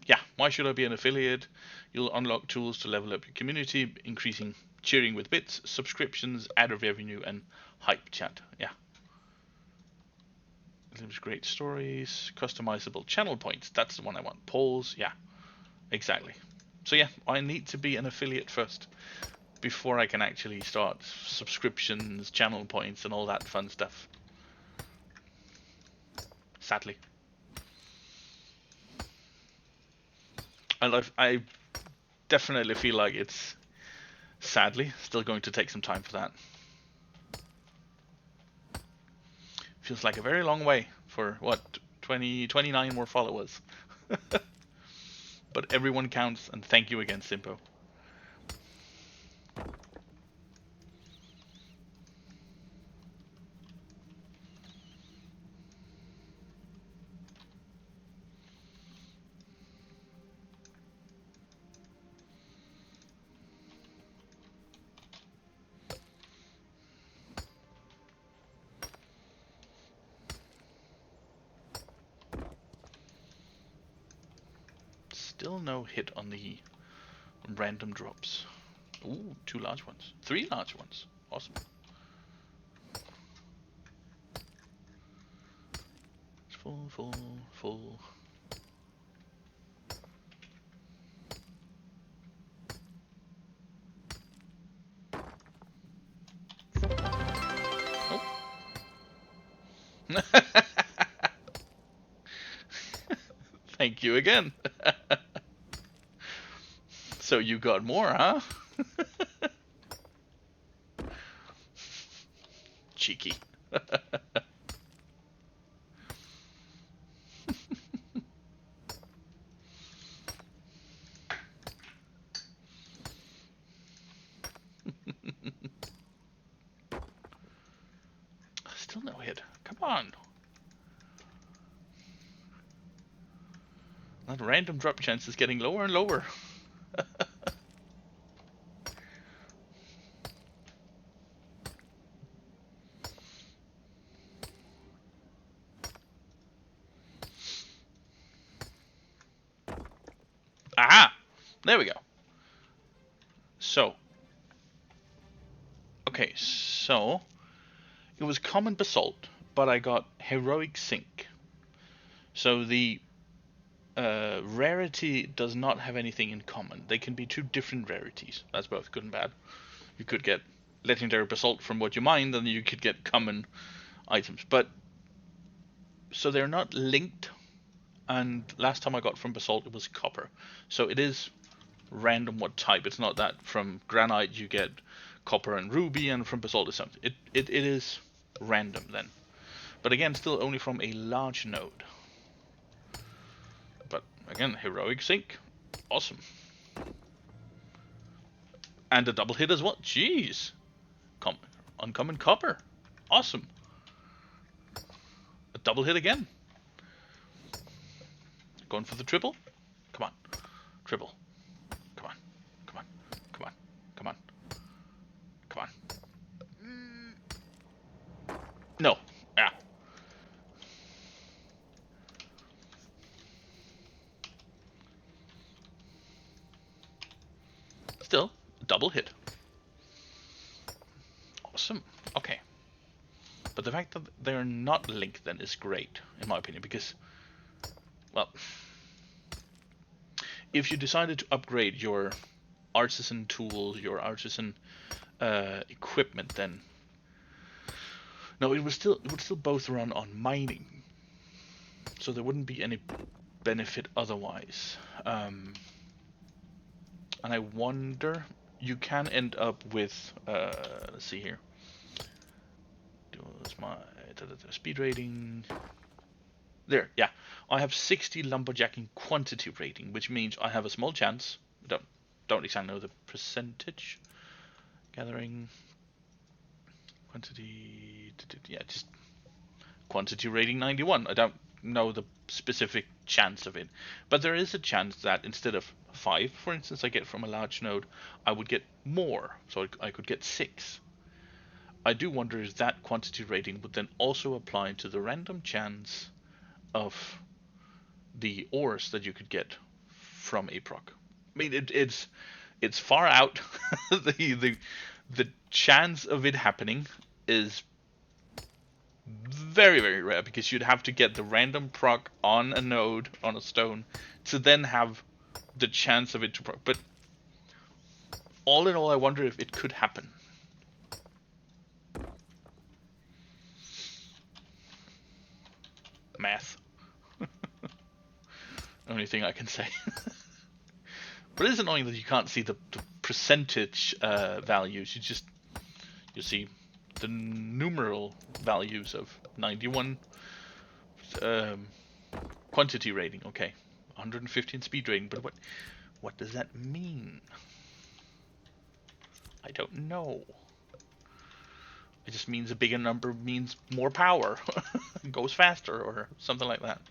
Yeah, why should I be an affiliate? You'll unlock tools to level up your community, increasing cheering with bits, subscriptions, ad revenue, and hype chat. Yeah. There's great stories, customizable channel points. That's the one I want. Polls, yeah, exactly. So yeah, I need to be an affiliate first before I can actually start subscriptions, channel points, and all that fun stuff. Sadly. I definitely feel like it's, sadly, still going to take some time for that. Feels like a very long way for, what, 29 more followers. But everyone counts, and thank you again, Simpo. Still no hit on the random drops. Ooh, 2 large ones. 3 large ones. Awesome. It's full. Oh. Thank you again. So you got more, huh? Cheeky. Still no hit. Come on. That random drop chance is getting lower and lower. There we go. So, okay, so it was common basalt, but I got heroic zinc. So the rarity does not have anything in common. They can be two different rarities. That's both good and bad. You could get legendary basalt from what you mine, and you could get common items. But so they're not linked. And last time I got from basalt, it was copper. So it is random what type. It's not that from granite you get copper and ruby, and from basalt is something. It is random then. But again, still only from a large node. But again, heroic zinc, awesome. And a double hit as well. Jeez, uncommon copper, awesome. A double hit again. Going for the triple. Come on, triple. Come on, come on, come on, come on, come on. No, yeah. Still, double hit. Awesome. Okay. But the fact that they're not linked then is great, in my opinion, because, well, if you decided to upgrade your artisan tools, your artisan equipment, then no, it would still both run on mining, so there wouldn't be any benefit otherwise. And I wonder, you can end up with let's see here. What's my speed rating? There, yeah. I have 60 lumberjacking quantity rating, which means I have a small chance. Don't exactly know the percentage. Gathering quantity, yeah, just quantity rating 91. I don't know the specific chance of it, but there is a chance that instead of 5, for instance, I get from a large node, I would get more, so I could get 6. I do wonder if that quantity rating would then also apply to the random chance of the ores that you could get from a proc. I mean, it's far out. the chance of it happening is very, very rare, because you'd have to get the random proc on a node, on a stone, to then have the chance of it to proc. But all in all, I wonder if it could happen. Math. Only thing I can say. But it is annoying that you can't see the percentage values. You see the numeral values of 91 quantity rating. Okay, 115 speed rating. But what does that mean? I don't know. It just means a bigger number means more power, goes faster, or something like that.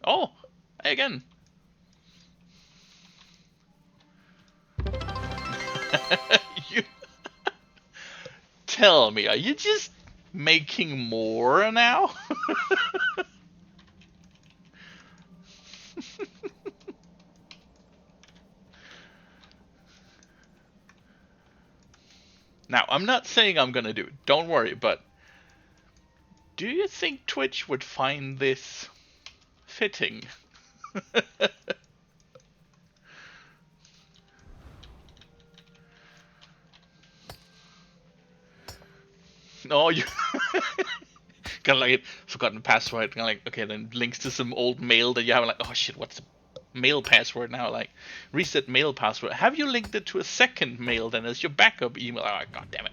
Oh, hey again. You tell me, are you just making more now? Now, I'm not saying I'm gonna do it, don't worry, but do you think Twitch would find this fitting? No, you kind of like forgotten password, kind of like, okay, then links to some old mail that you have, like, oh shit, what's the mail password now? Like, reset mail password. Have you linked it to a second mail then as your backup email? Oh, god damn it.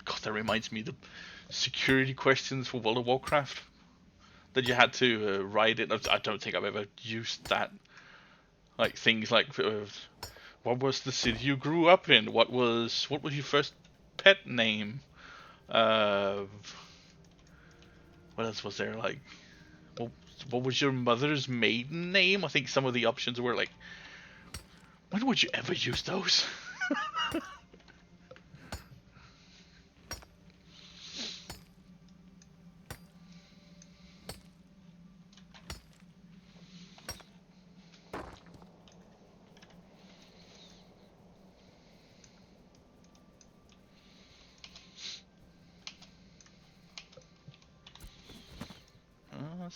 God, that reminds me, the security questions for World of Warcraft that you had to write it. I don't think I've ever used that. Like things like, what was the city you grew up in? What was your first pet name? What else was there? Like, what was your mother's maiden name? I think some of the options were like, when would you ever use those?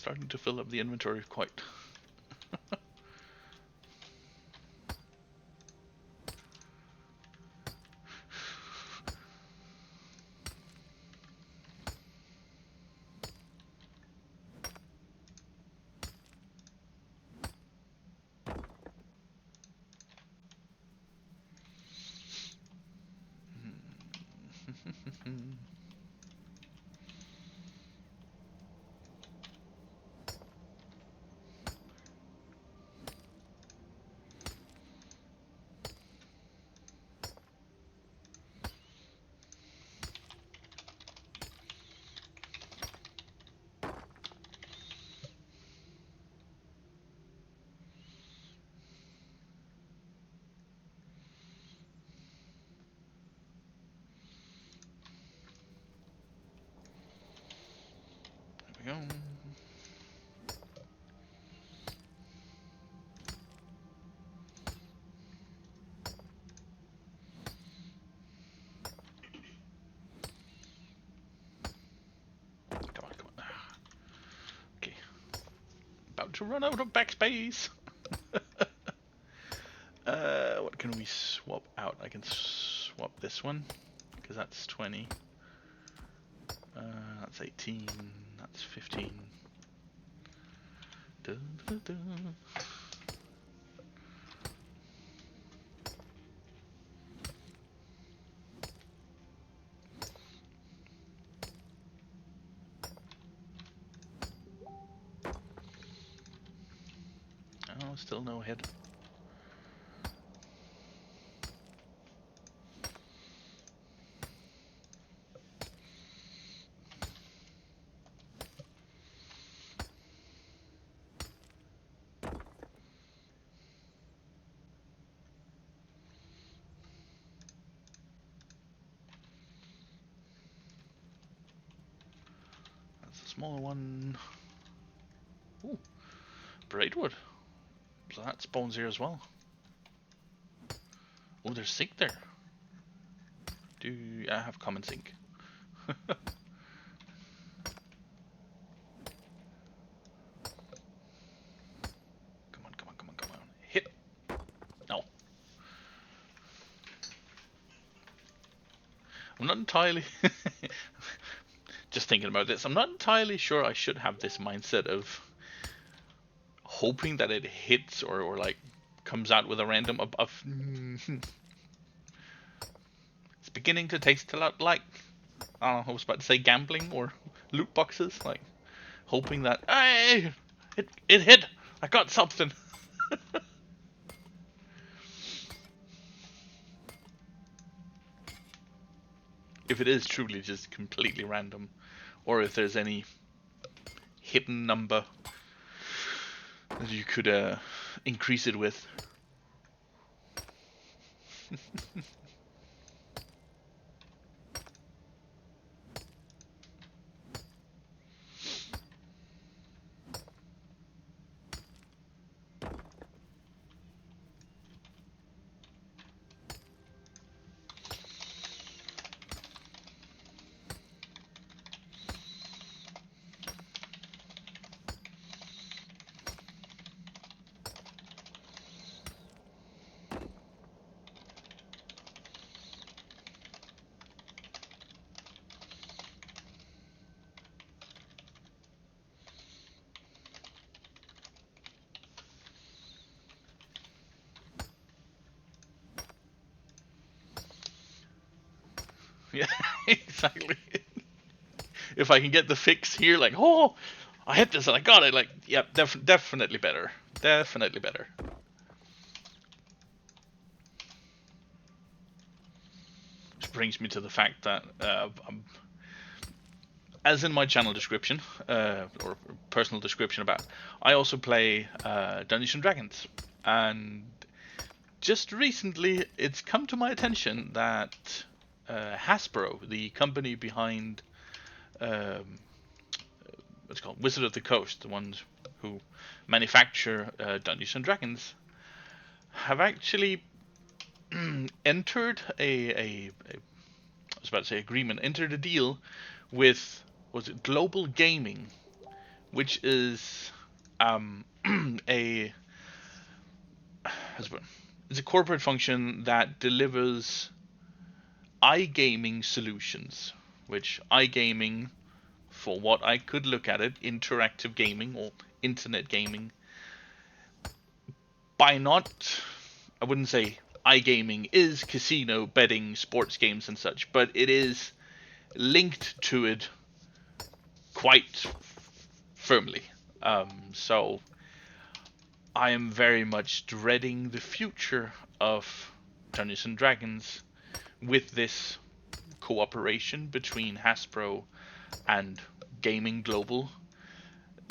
starting to fill up the inventory quite. There we go. Come on, come on. Okay. About to run out of backspace. What can we swap out? I can swap this one, because that's 20. That's 18. That's 15. Da, da, da. Oh, still no hit. That's a smaller one. Ooh, Braidwood. So that spawns here as well. Oh, there's zinc there. Do I have common zinc? Come on, come on, come on, come on. Hit! No. I'm not entirely... Just thinking about this, I'm not entirely sure I should have this mindset of hoping that it hits or like comes out with a random of it's beginning to taste a lot like, I don't know, I was about to say gambling or loot boxes, like hoping that, hey, it hit, I got something. If it is truly just completely random, or if there's any hidden number that you could increase it with. Yeah, exactly. If I can get the fix here, like, oh, I hit this and I got it, like, yeah, definitely better. Definitely better. Which brings me to the fact that, as in my channel description, or personal description about, I also play Dungeons and Dragons. And just recently, it's come to my attention that Hasbro, the company behind what's it called, Wizard of the Coast, the ones who manufacture Dungeons and Dragons, have actually entered I was about to say agreement, entered a deal with, was it Global Gaming, which is a it's a corporate function that delivers iGaming solutions, which iGaming, for what I could look at it, interactive gaming or internet gaming, by not, I wouldn't say iGaming is casino, betting, sports games and such, but it is linked to it quite firmly. So I am very much dreading the future of Dungeons and Dragons with this cooperation between Hasbro and Gaming Global,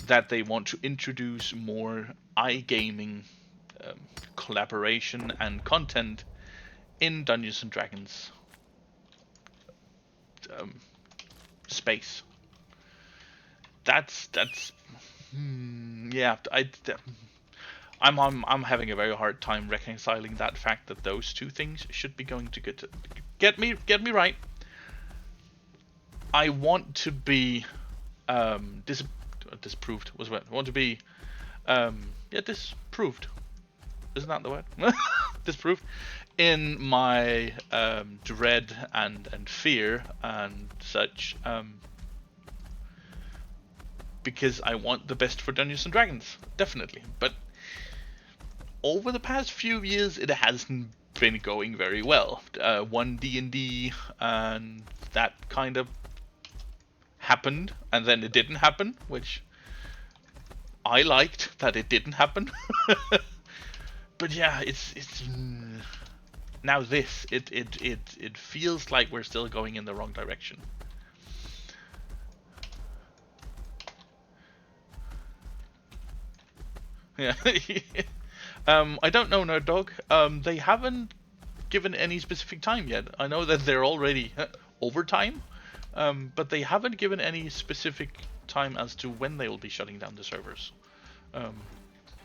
that they want to introduce more iGaming collaboration and content in Dungeons and Dragons space. That's yeah. I'm having a very hard time reconciling that fact that those two things should be going to get me right. I want to be disproved was what I want to be disproved. Isn't that the word? Disproved in my dread and fear and such, because I want the best for Dungeons and Dragons, definitely. But over the past few years, it hasn't been going very well. One D&D and that kind of happened, and then it didn't happen, which I liked that it didn't happen. But yeah, it's now this it feels like we're still going in the wrong direction. Yeah. I don't know, Nerd Dog. They haven't given any specific time yet. I know that they're already over time, but they haven't given any specific time as to when they will be shutting down the servers.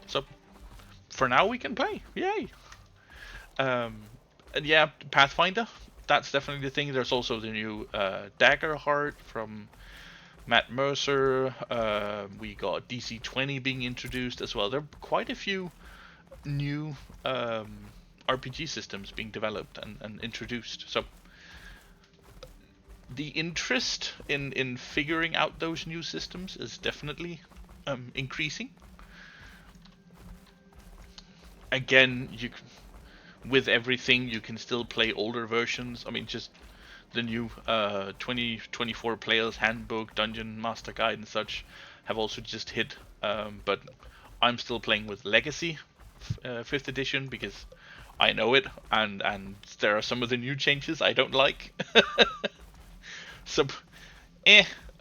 So for now, we can play. Yay! And yeah, Pathfinder. That's definitely the thing. There's also the new Daggerheart from Matt Mercer. We got DC-20 being introduced as well. There are quite a few new RPG systems being developed and introduced. So the interest in figuring out those new systems is definitely increasing. Again, with everything, you can still play older versions. I mean, just the new 2024 Player's Handbook, Dungeon Master Guide, and such have also just hit. But I'm still playing with Legacy 5th edition because I know it, and there are some of the new changes I don't like. So,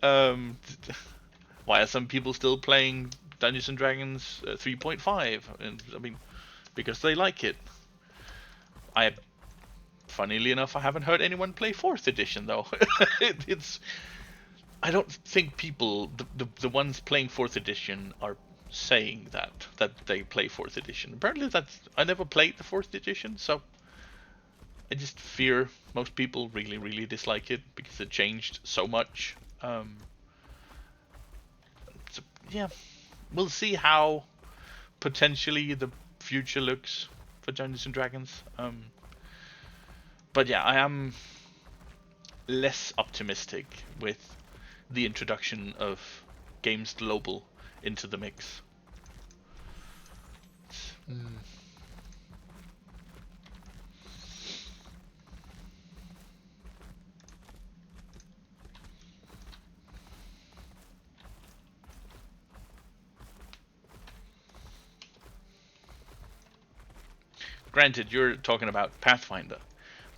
why are some people still playing Dungeons and Dragons 3.5? And I mean, because they like it. Funnily enough, I haven't heard anyone play 4th edition though. It's I don't think people, the ones playing 4th edition, are saying that they play 4th edition. Apparently, I never played the 4th edition, so I just fear most people really dislike it because it changed so much. So yeah, we'll see how potentially the future looks for Dungeons and Dragons. But yeah, I am less optimistic with the introduction of Games Global into the mix. Granted, you're talking about Pathfinder.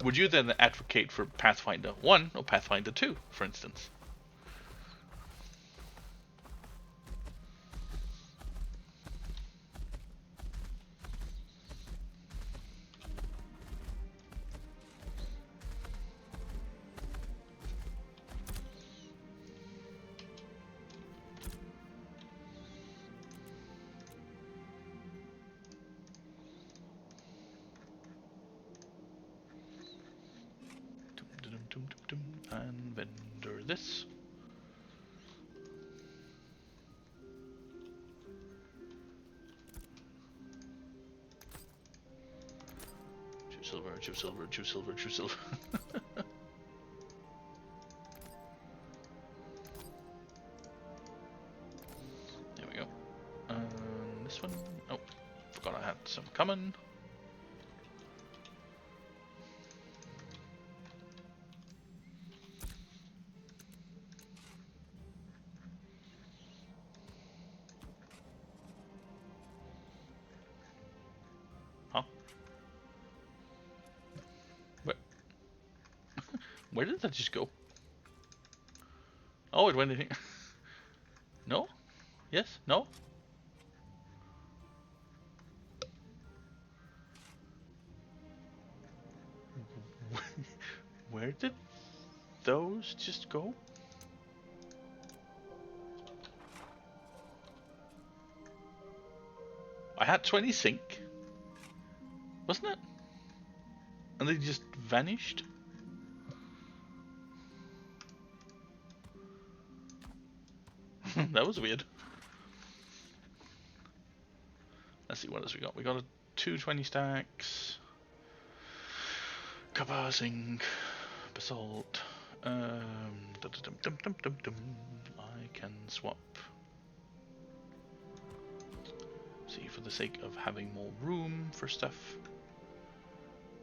Would you then advocate for Pathfinder 1 or Pathfinder 2, for instance? And vendor this. silver, two silver, two silver, two silver. There we go. This one. Oh, forgot I had some coming. Huh? Where did that just go? Oh, it went in here. No? Yes? No? Where did those just go? I had 20 sync, wasn't it? And they just vanished? That was weird. Let's see what else we got. We got a 220 stacks. Copper, zinc, basalt. I can swap. See, for the sake of having more room for stuff,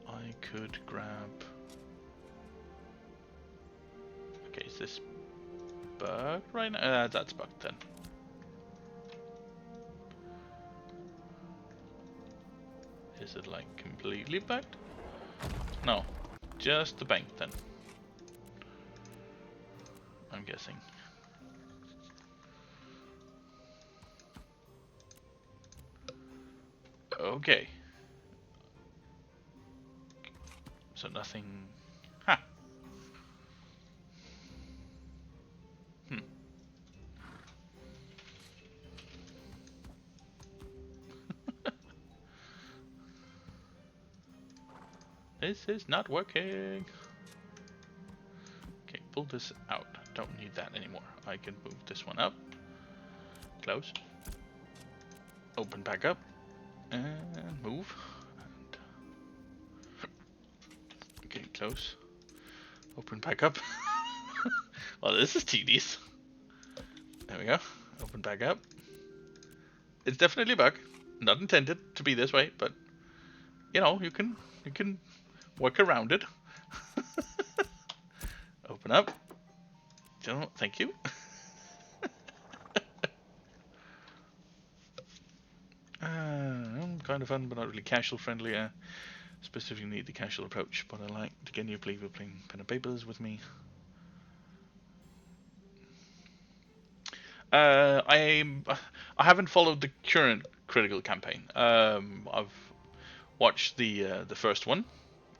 I could grab. Okay, is this bugged right now? That's bugged then. Is it like completely bugged? No, just the bank then. I'm guessing. Okay. So nothing. Ha. Hmm. This is not working. Okay, pull this out. Don't need that anymore. I can move this one up. Close. Open back up. And move. And okay, close. Open back up. Well, this is tedious. There we go. Open back up. It's definitely a bug. Not intended to be this way, but you know, you can work around it. Open up. Thank you. Kind of fun, but not really casual friendly. Specifically need the casual approach, but I like to get you playing pen and papers with me. I haven't followed the current critical campaign. I've watched the first one,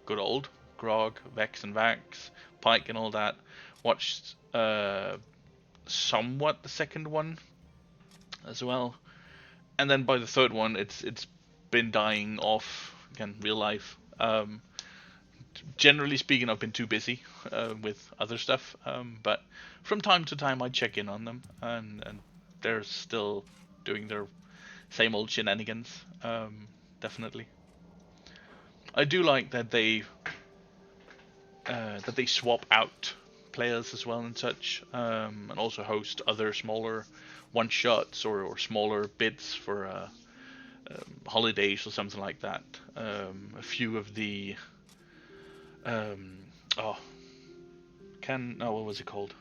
good old Grog, Vex and Vax, Pike and all that. Watched somewhat the second one as well, and then by the third one, it's been dying off again, real life. Generally speaking, I've been too busy with other stuff, but from time to time I check in on them, and they're still doing their same old shenanigans. Definitely, I do like that they swap out players as well and such, and also host other smaller one shots or smaller bids for holidays or something like that. A few of the what was it called?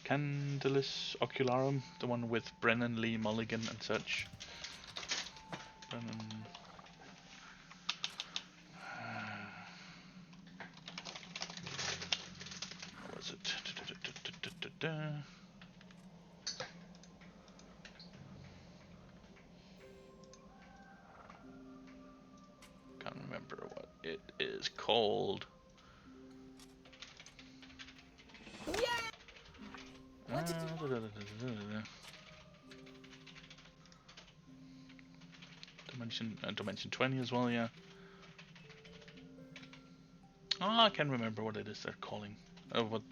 Candylus Ocularum, the one with Brennan Lee Mulligan and such. Brennan. What was it? Can't remember what it is called. Dimension 20 as well, yeah. Oh, I can't remember what it is they're calling. What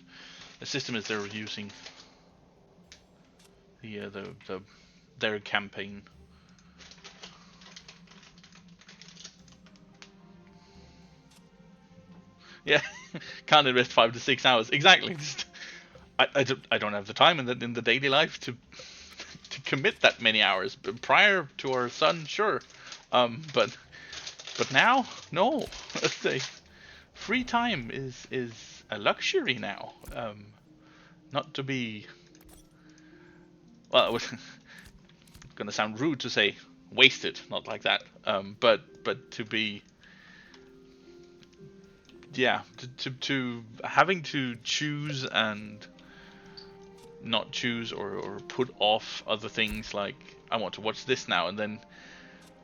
the system is they're using. Their campaign. Yeah, can't invest 5 to 6 hours. Exactly. Just, I don't have the time in the daily life to commit that many hours. But prior to our son, sure. But now, no. Free time is a luxury now. Not to be, well, it was gonna sound rude to say wasted, not like that. But to be, yeah, to having to choose and not choose or put off other things, like I want to watch this now, and then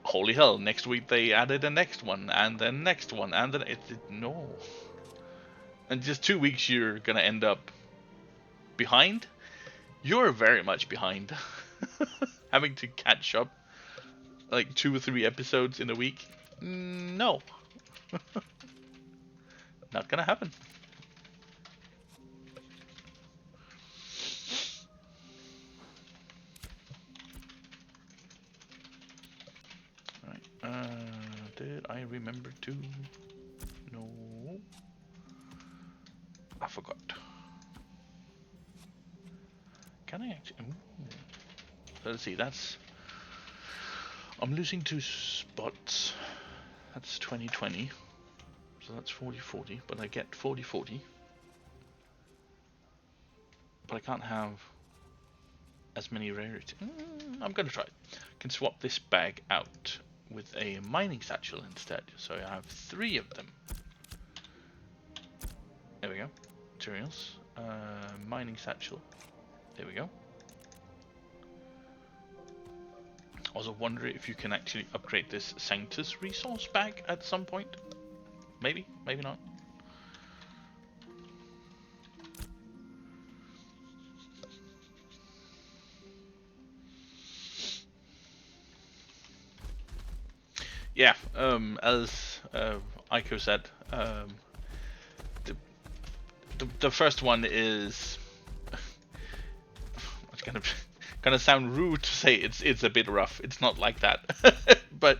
holy hell, next week they added the next one and then next one and then no. And just 2 weeks you're gonna end up behind. You're very much behind. Having to catch up like 2 or 3 episodes in a week. No. Not gonna happen. Alright. Did I remember to? No. I forgot. Can I actually? Ooh. Let's see. I'm losing 2 spots. That's 20-20. So that's 40-40. But I get 40-40. But I can't have as many rarities. I'm gonna try it. Can swap this bag out with a mining satchel instead. So I have 3 of them. There we go. Materials. Mining satchel. There we go. Also wonder if you can actually upgrade this Sanctus resource bag at some point. Maybe, maybe not. Yeah, as Aiko said, the first one is it's gonna sound rude to say it's a bit rough. It's not like that, but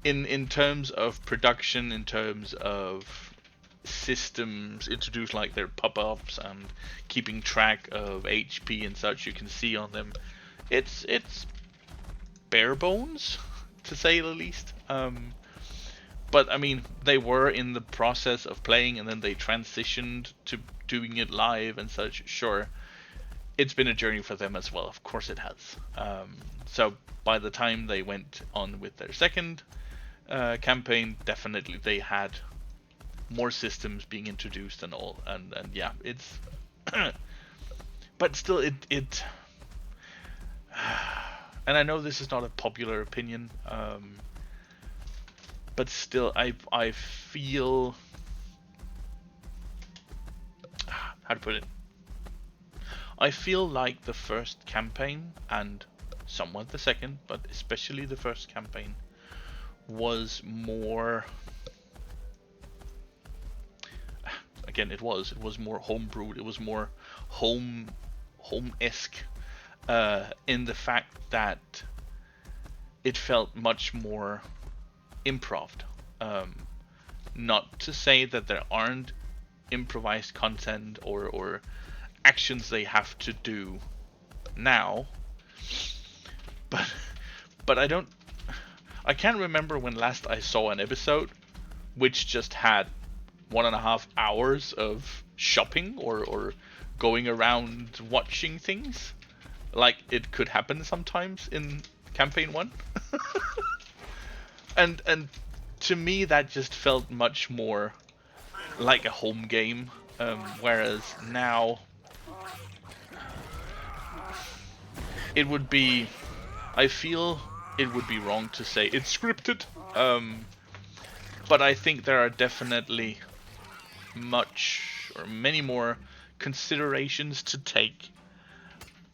in terms of production, in terms of systems introduced, like their pop-ups and keeping track of HP and such, you can see on them, it's bare bones, to say the least. But I mean, they were in the process of playing and then they transitioned to doing it live and such. Sure, it's been a journey for them as well. Of course it has. So by the time they went on with their second campaign, definitely they had more systems being introduced and all. And yeah, it's... but still, it and I know this is not a popular opinion, but still, I feel, how to put it, I feel like the first campaign, and somewhat the second, but especially the first campaign, was more, again, it was more homebrewed, it was more home-esque, in the fact that it felt much more improved. Not to say that there aren't improvised content or actions they have to do now, but I can't remember when last I saw an episode which just had 1.5 hours of shopping or going around watching things, like it could happen sometimes in campaign 1. and to me that just felt much more like a home game, whereas now it would be, I feel it would be wrong to say it's scripted, but I think there are definitely many more considerations to take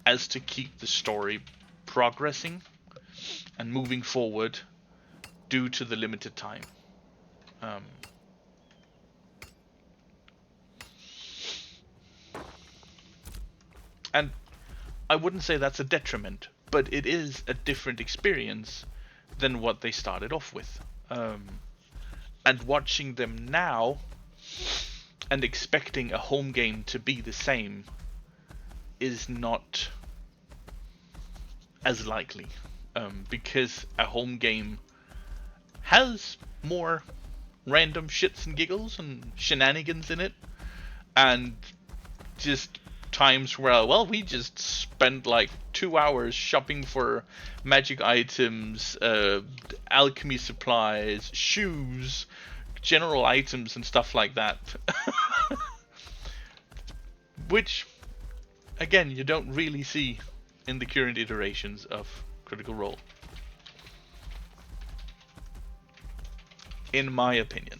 as to keep the story progressing and moving forward due to the limited time. And I wouldn't say that's a detriment, but it is a different experience than what they started off with. And watching them now, And expecting a home game to be the same is not as likely, because a home game has more random shits and giggles and shenanigans in it, and just times where, well, we just spent like 2 hours shopping for magic items, alchemy supplies, shoes, general items and stuff like that. Which, again, you don't really see in the current iterations of Critical Role, in my opinion.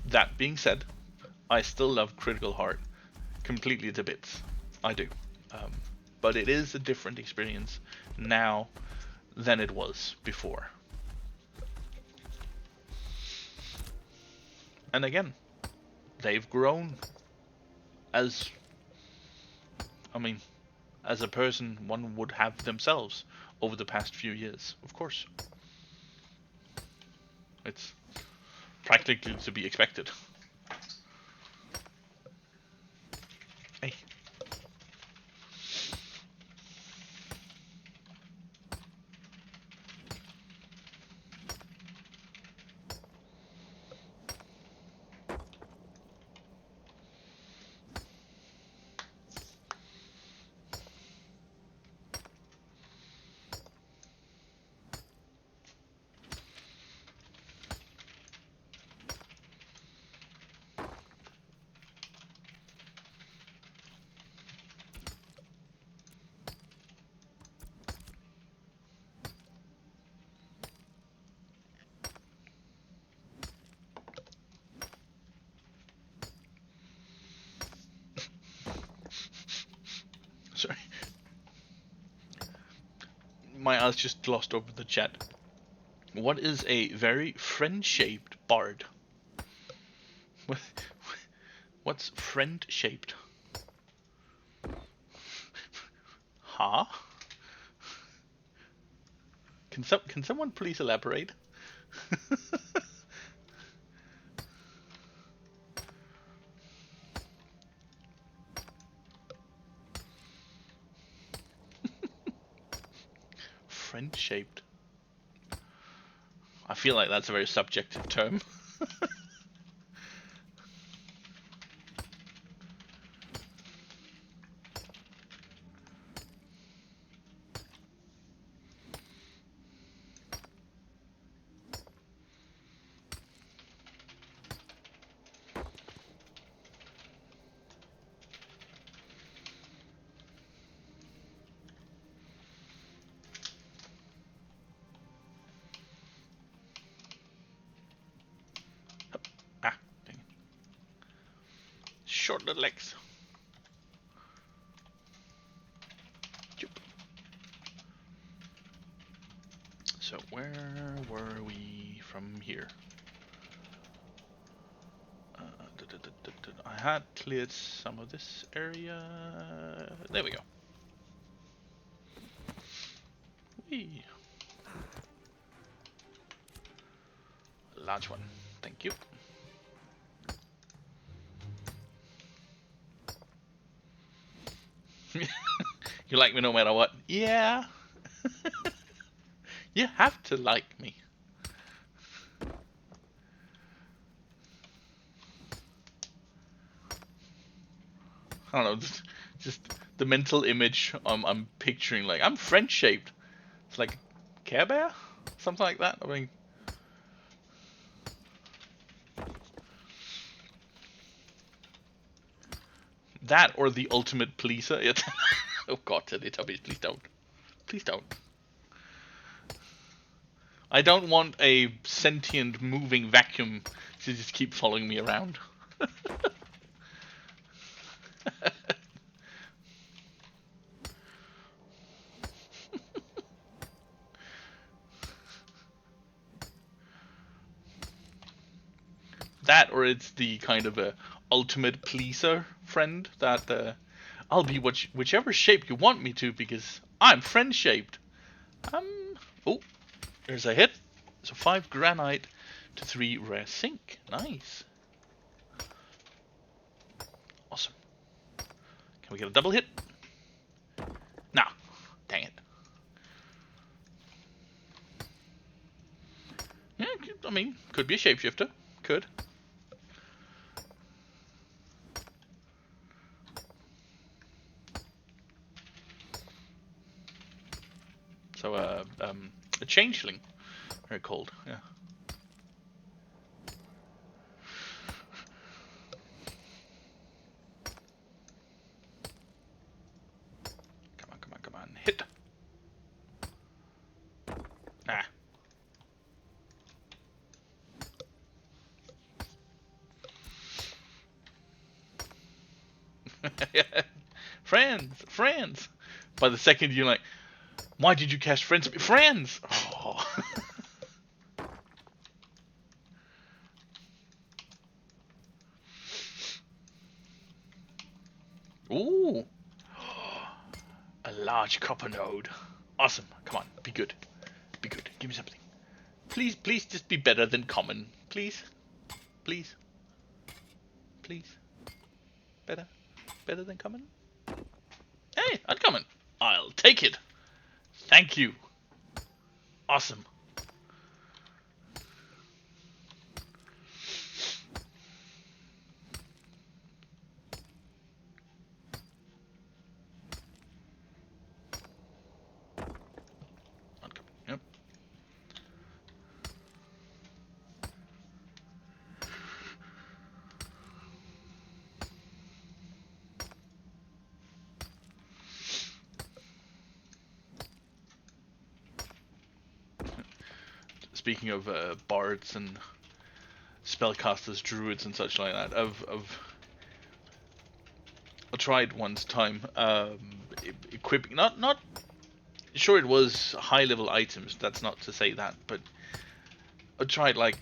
That being said, I still love Critical Heart completely to bits. I do. But it is a different experience now than it was before. And again, they've grown as, I mean, as a person one would have themselves over the past few years, of course. It's practically to be expected. Hey. Sorry. My eyes just glossed over the chat. What is a very friend-shaped bard? What's friend-shaped? Huh? Can someone please elaborate? Friend-shaped. I feel like that's a very subjective term. Ah, dang. Short little legs. So where were we from here? I had cleared some of this area. There we go. Whee. Large one. Thank you. You like me no matter what? Yeah. You have to like me. I don't know, just the mental image I'm picturing, like, I'm French-shaped. It's like Care Bear? Something like that. I mean, that or the ultimate pleaser. Oh god, Teletubbies, please don't. Please don't. I don't want a sentient moving vacuum to just keep following me around. That or it's the kind of a ultimate pleaser friend, that I'll be whichever shape you want me to, because I'm friend shaped. Oh, there's a hit. So 5 granite to 3 rare zinc. Nice. Awesome. Can we get a double hit? Nah. Dang it. Yeah, I mean, could be a shapeshifter. Could. So, a changeling, they're called. Yeah. Come on, come on, come on. Hit. Ah. Friends, friends. By the second you're like, why did you cast friends? Friends. Oh. Ooh. A large copper node. Awesome. Come on, be good. Be good. Give me something. Please, please just be better than common. Please. Please. Please. Better. Better than common? Hey, uncommon. I'll take it. Thank you. Awesome. Uncommon. Yep. Speaking of bards and spellcasters, druids, and such like that, I tried once time equipping not sure it was high level items. That's not to say that, but I tried like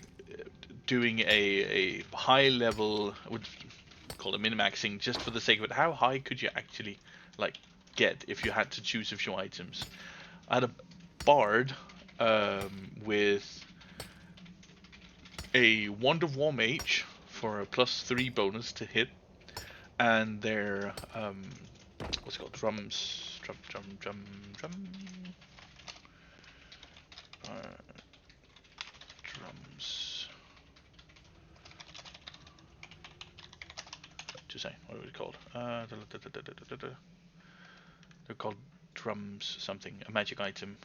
doing a high level, I would call it min-maxing, just for the sake of it. How high could you actually like get if you had to choose a few items? I had a bard with a Wand of War Mage for a +3 bonus to hit, and their what's it called, drums. To say, what are they called? They're called drums something, a magic item.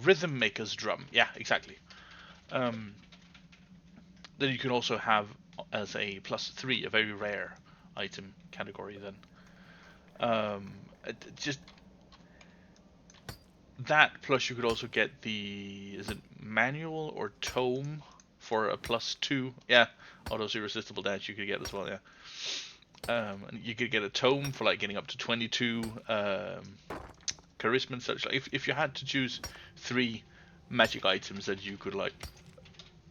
Rhythm Maker's Drum. Yeah, exactly. Then you can also have as a +3 a very rare item category. Then just that, plus you could also get the, is it manual or tome for a +2? Yeah, autos irresistible dash you could get as well. Yeah. And you could get a tome for like getting up to 22 charisma and such. Like if you had to choose 3 magic items that you could like,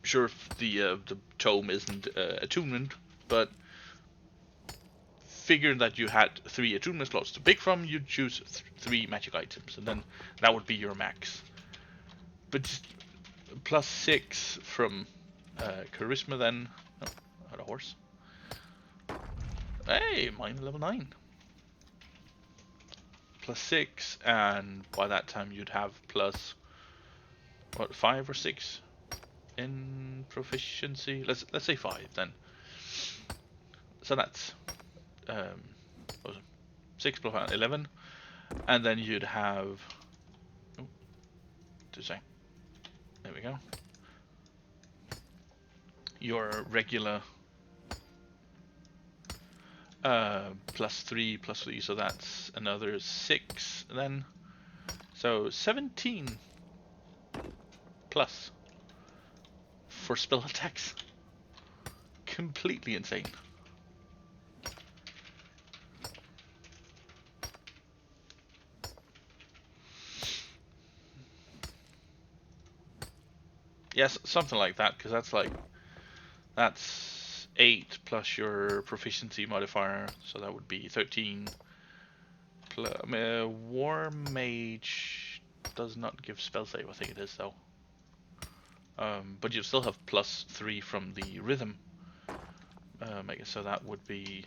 sure, the tome isn't attunement, but figure that you had 3 attunement slots to pick from, you'd choose 3 magic items, and then that would be your max. But just +6 from charisma then. Oh, I had a horse. Hey, mine level 9. +6, and by that time you'd have plus what, 5 or 6 in proficiency. Let's say 5 then. So that's what was it? 6 plus 5, 11, and then you'd have. Oh, to say. There we go. Your regular +3, so that's another 6 then. So 17 plus for spell attacks. Completely insane. Yes, something like that, because that's 8 plus your proficiency modifier, so that would be 13. War Mage does not give spell save, I think it is though. But you still have +3 from the rhythm. So that would be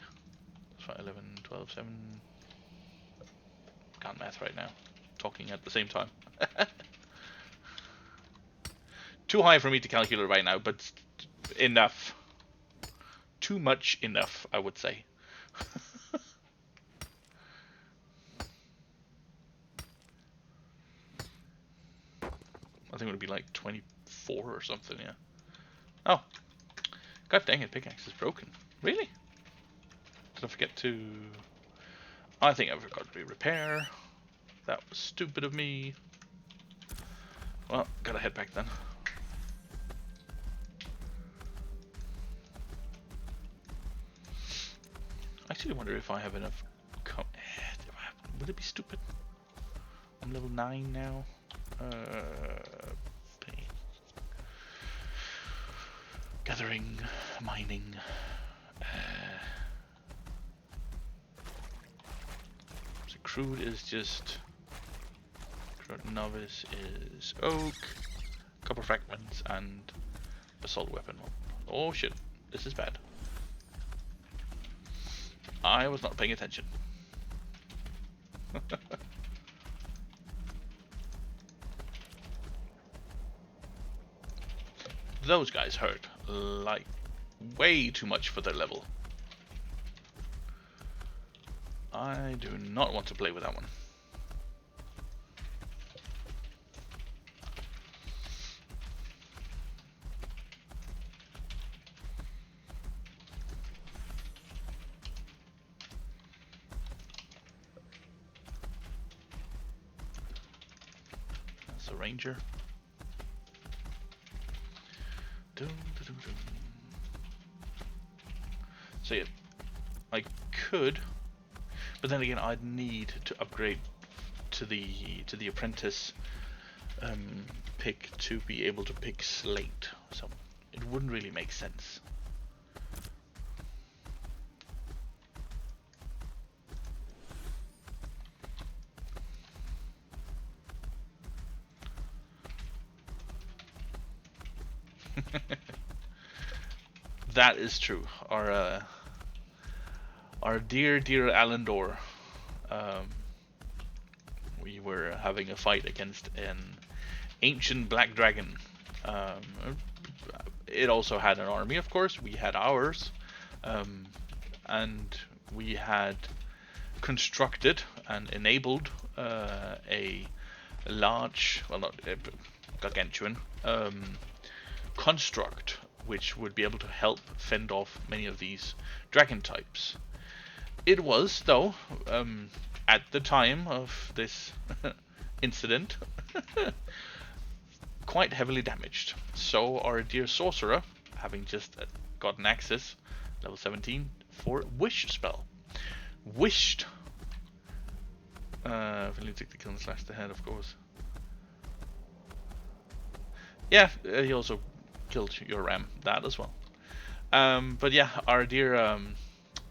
11, 12, 7. Can't math right now. Talking at the same time. Too high for me to calculate right now, but enough. Too much enough, I would say. I think it would be like 24 or something, yeah. Oh. God dang it, pickaxe is broken. Really? Did I forget to... I think I forgot to repair. That was stupid of me. Well, gotta head back then. I actually wonder if I have enough... Would it be stupid? I'm level 9 now. Gathering, mining. So crude is just... Novice is oak, copper fragments, and assault weapon. Oh shit, this is bad. I was not paying attention. Those guys hurt like way too much for their level. I do not want to play with that one. That's a ranger. So yeah, I could, but then again, I'd need to upgrade to the apprentice pick to be able to pick slate. So it wouldn't really make sense. That is true. Our dear Alandor, we were having a fight against an ancient black dragon. It also had an army, of course. We had ours, and we had constructed and enabled a large, well, not gargantuan, construct which would be able to help fend off many of these dragon types. It was, though, at the time of this incident, quite heavily damaged. So our dear sorcerer, having just gotten access, level 17, for Wish spell. Wished. If you take the kill and slash the head, of course. Yeah, he also killed your ram, that as well. But yeah, our dear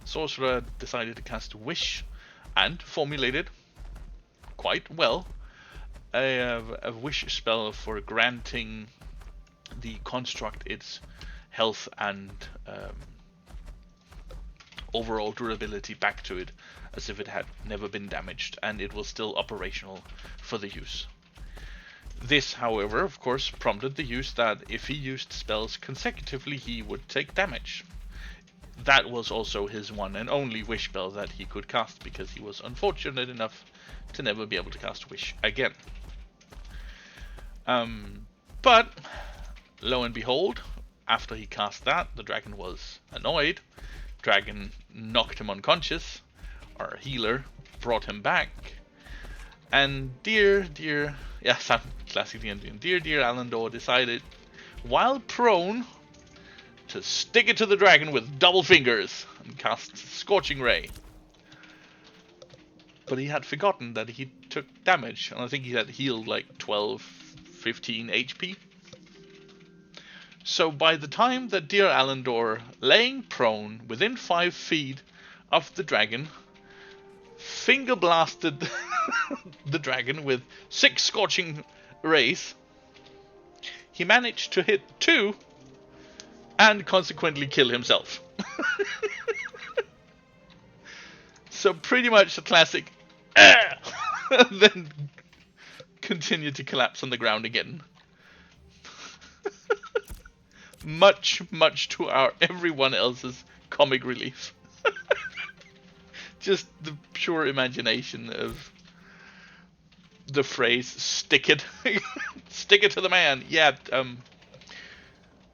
sorcerer decided to cast Wish and formulated quite well a wish spell for granting the construct its health and overall durability back to it as if it had never been damaged, and it was still operational for the use. This, however, of course, prompted the use that if he used spells consecutively, he would take damage. That was also his one and only wish spell that he could cast, because he was unfortunate enough to never be able to cast Wish again. But, lo and behold, after he cast that, the dragon was annoyed. Dragon knocked him unconscious. Our healer brought him back. And dear, yeah, classically Indian, dear Alandor decided, while prone, to stick it to the dragon with double fingers and cast Scorching Ray. But he had forgotten that he took damage, and I think he had healed like 12, 15 HP. So by the time that dear Alandor, laying prone within 5 feet of the dragon, finger blasted the dragon with 6 scorching rays, he managed to hit 2 and consequently kill himself. So pretty much a classic then continue to collapse on the ground again. Much to our everyone else's comic relief. Just the pure imagination of the phrase "stick it," stick it to the man. Yeah,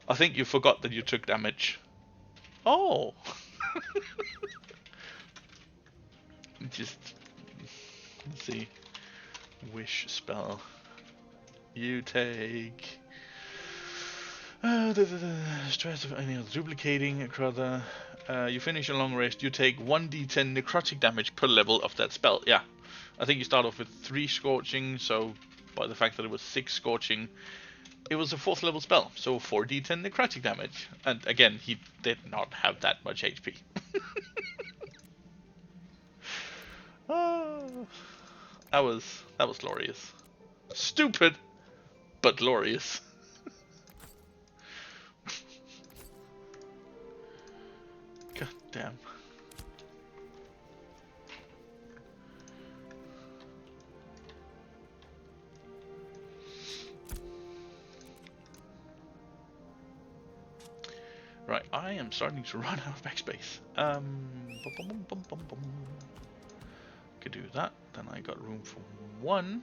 I think you forgot that you took damage. Oh, just let's see. Wish spell. You take stress of any other duplicating rather. You finish a long rest. You take 1d10 necrotic damage per level of that spell. Yeah, I think you start off with 3 scorching. So by the fact that it was 6 scorching, it was a 4th level spell. So 4d10 necrotic damage. And again, he did not have that much HP. Oh, that was glorious. Stupid, but glorious. God damn. Right, I am starting to run out of backspace. Could do that. Then I got room for 1.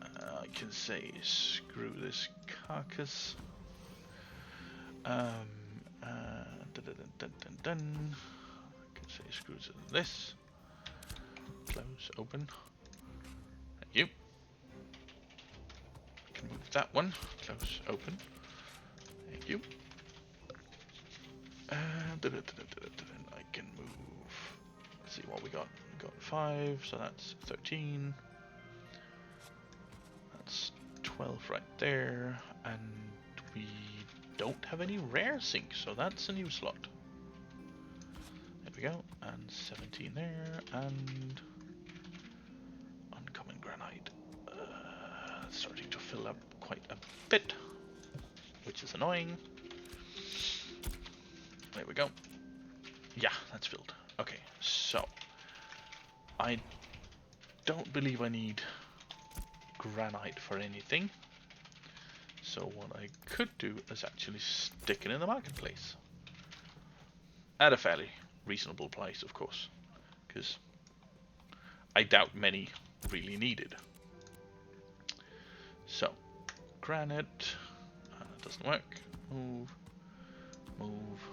I can say screw this carcass. I can say screw to this. Close, open. Thank you. I can move that one. Close, open. Thank you. I can move. Let's see what we got. We got 5, so that's 13. That's 12 right there, and we don't have any rare sync, so that's a new slot. There we go, and 17 there, and uncommon granite. Starting to fill up quite a bit, which is annoying. There we go. Yeah, that's filled. Okay, so I don't believe I need granite for anything. So what I could do is actually stick it in the marketplace. At a fairly reasonable price, of course. Because I doubt many really need it. So, granite. Doesn't work. Move. Move.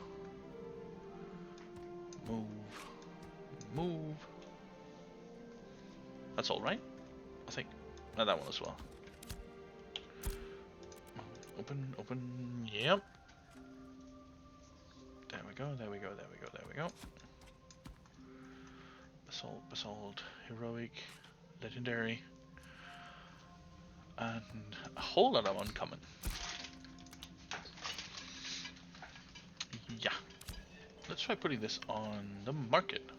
Move. Move. That's alright, I think. And that one as well. Open, open, yep. There we go, there we go, there we go, there we go. Basalt, basalt, heroic, legendary. And a whole lot of uncommon. Yeah. Let's try putting this on the market.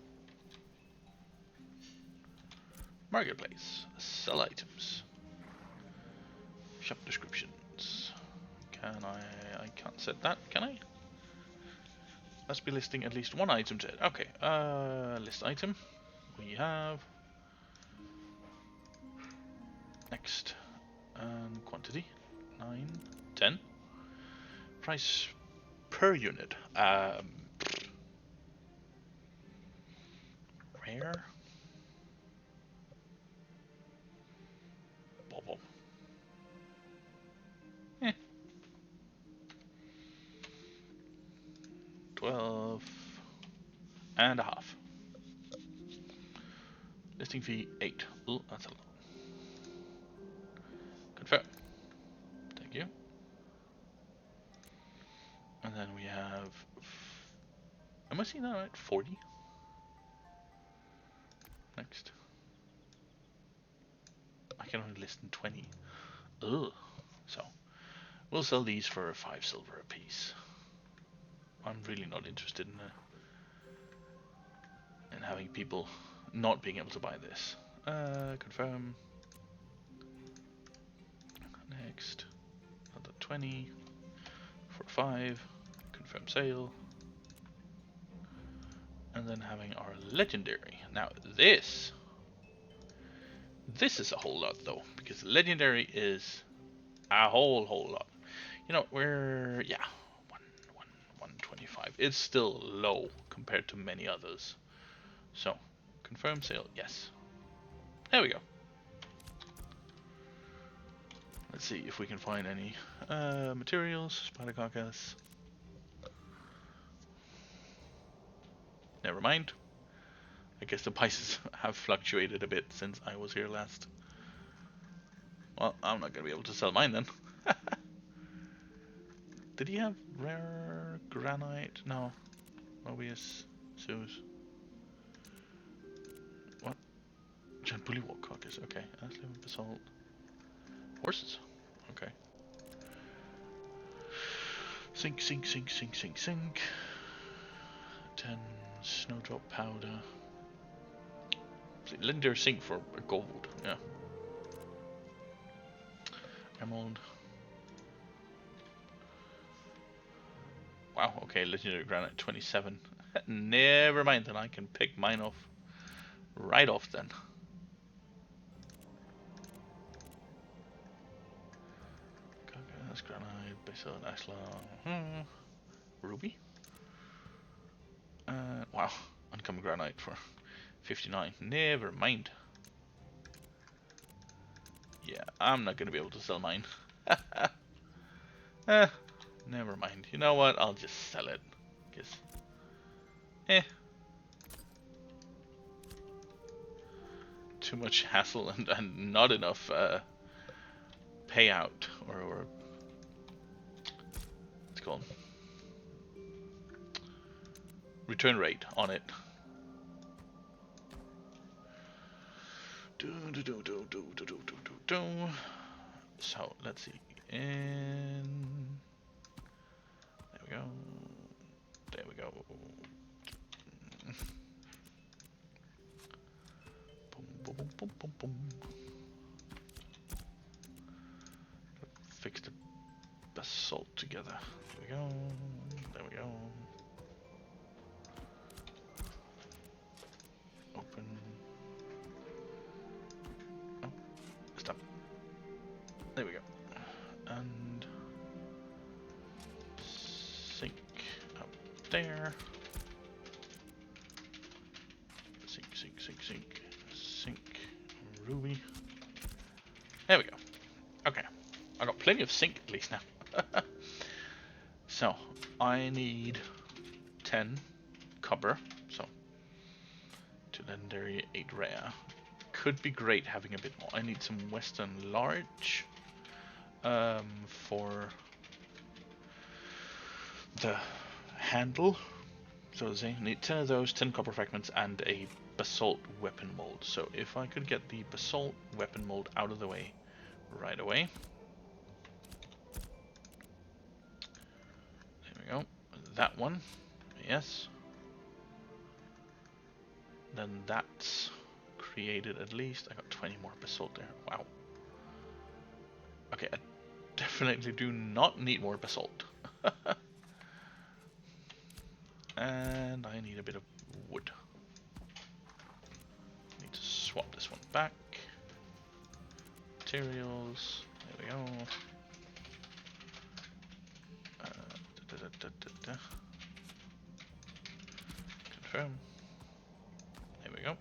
Marketplace. Sell items. Shop descriptions. Can I can't set that, can I? Must be listing at least 1 item to it. Okay, list item. We have next and quantity 9, 10. Price per unit. Rare. Bubble. 12 and a half. Listing fee 8. Ooh, that's a lot. Confirm. Thank you. And then we have. Am I seeing that right? 40. Next. I can only list in 20. Ugh. So we'll sell these for 5 silver a piece. I'm really not interested in having people not being able to buy this. Confirm. Next. Another 20 for 5. Confirm sale. And then having our legendary. Now this is a whole lot though, because legendary is a whole lot. You know, we're 125. It's still low compared to many others. So confirm sale, yes. There we go. Let's see if we can find any materials. Spider carcass. Never mind. I guess the prices have fluctuated a bit since I was here last. Well, I'm not going to be able to sell mine then. Did he have rare granite? No. Mobius. Zeus. What? Giant bullywog carcass. Okay. Aslim, basalt. Horses. Okay. Sink. 10 snowdrop powder. Legendary sink for gold. Yeah. Emerald. Wow, okay, legendary granite 27. Never mind, then I can pick mine off right off then. That's granite, basalt, ashlar, ruby. Wow, uncommon granite for 59. Never mind. Yeah, I'm not gonna be able to sell mine. Never mind. You know what? I'll just sell it. Cause, too much hassle and not enough payout or what's it called? Return rate on it. So let's see. And there we go. There we go. Boom, boom, boom, boom, boom. Fix the basalt together. There we go. There we go. Open. Oh, stop. There we go. And sink up there. Sink. Ruby. There we go. Okay. I got plenty of sink at least now. So, I need 10 copper. So, 2 legendary, 8 rare. Could be great having a bit more. I need some western large. For the handle. So let's say I need 10 of those, 10 copper fragments, and a basalt weapon mold. So if I could get the basalt weapon mold out of the way right away. There we go. That one. Yes. Then that's created at least. I got 20 more basalt there. Wow. Okay, I definitely do not need more basalt. And I need a bit of wood. Need to swap this one back. Materials. There we go. Confirm. There we go.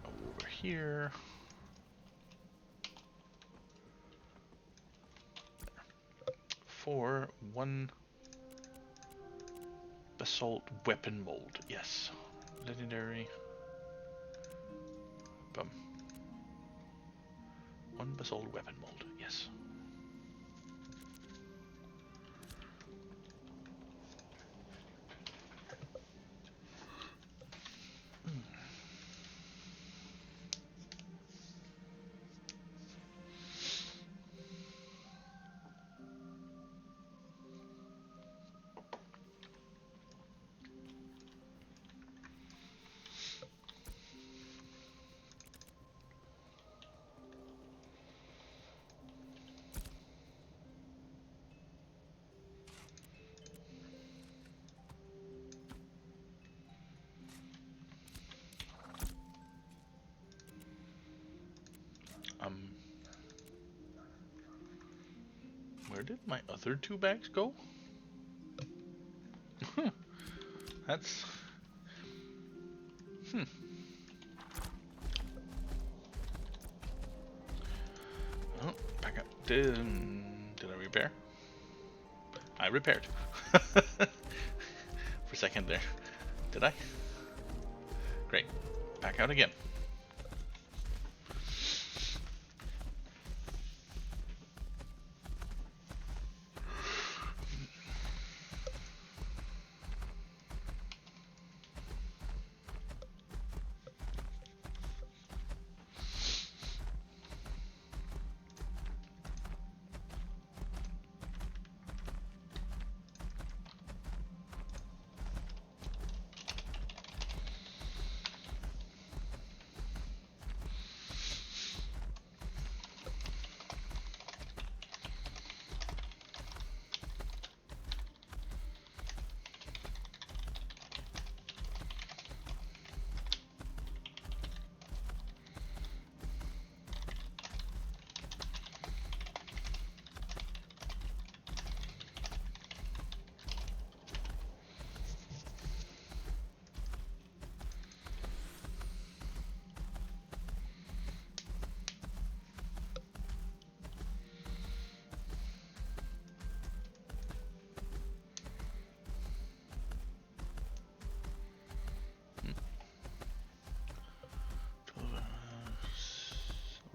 Over here. For 1 basalt weapon mold. Yes. Legendary. Boom. 1 basalt weapon mold. Yes. Um, where did my other 2 bags go? That's... Oh, back up. Did I repair? I repaired. For a second there. Did I? Great. Back out again.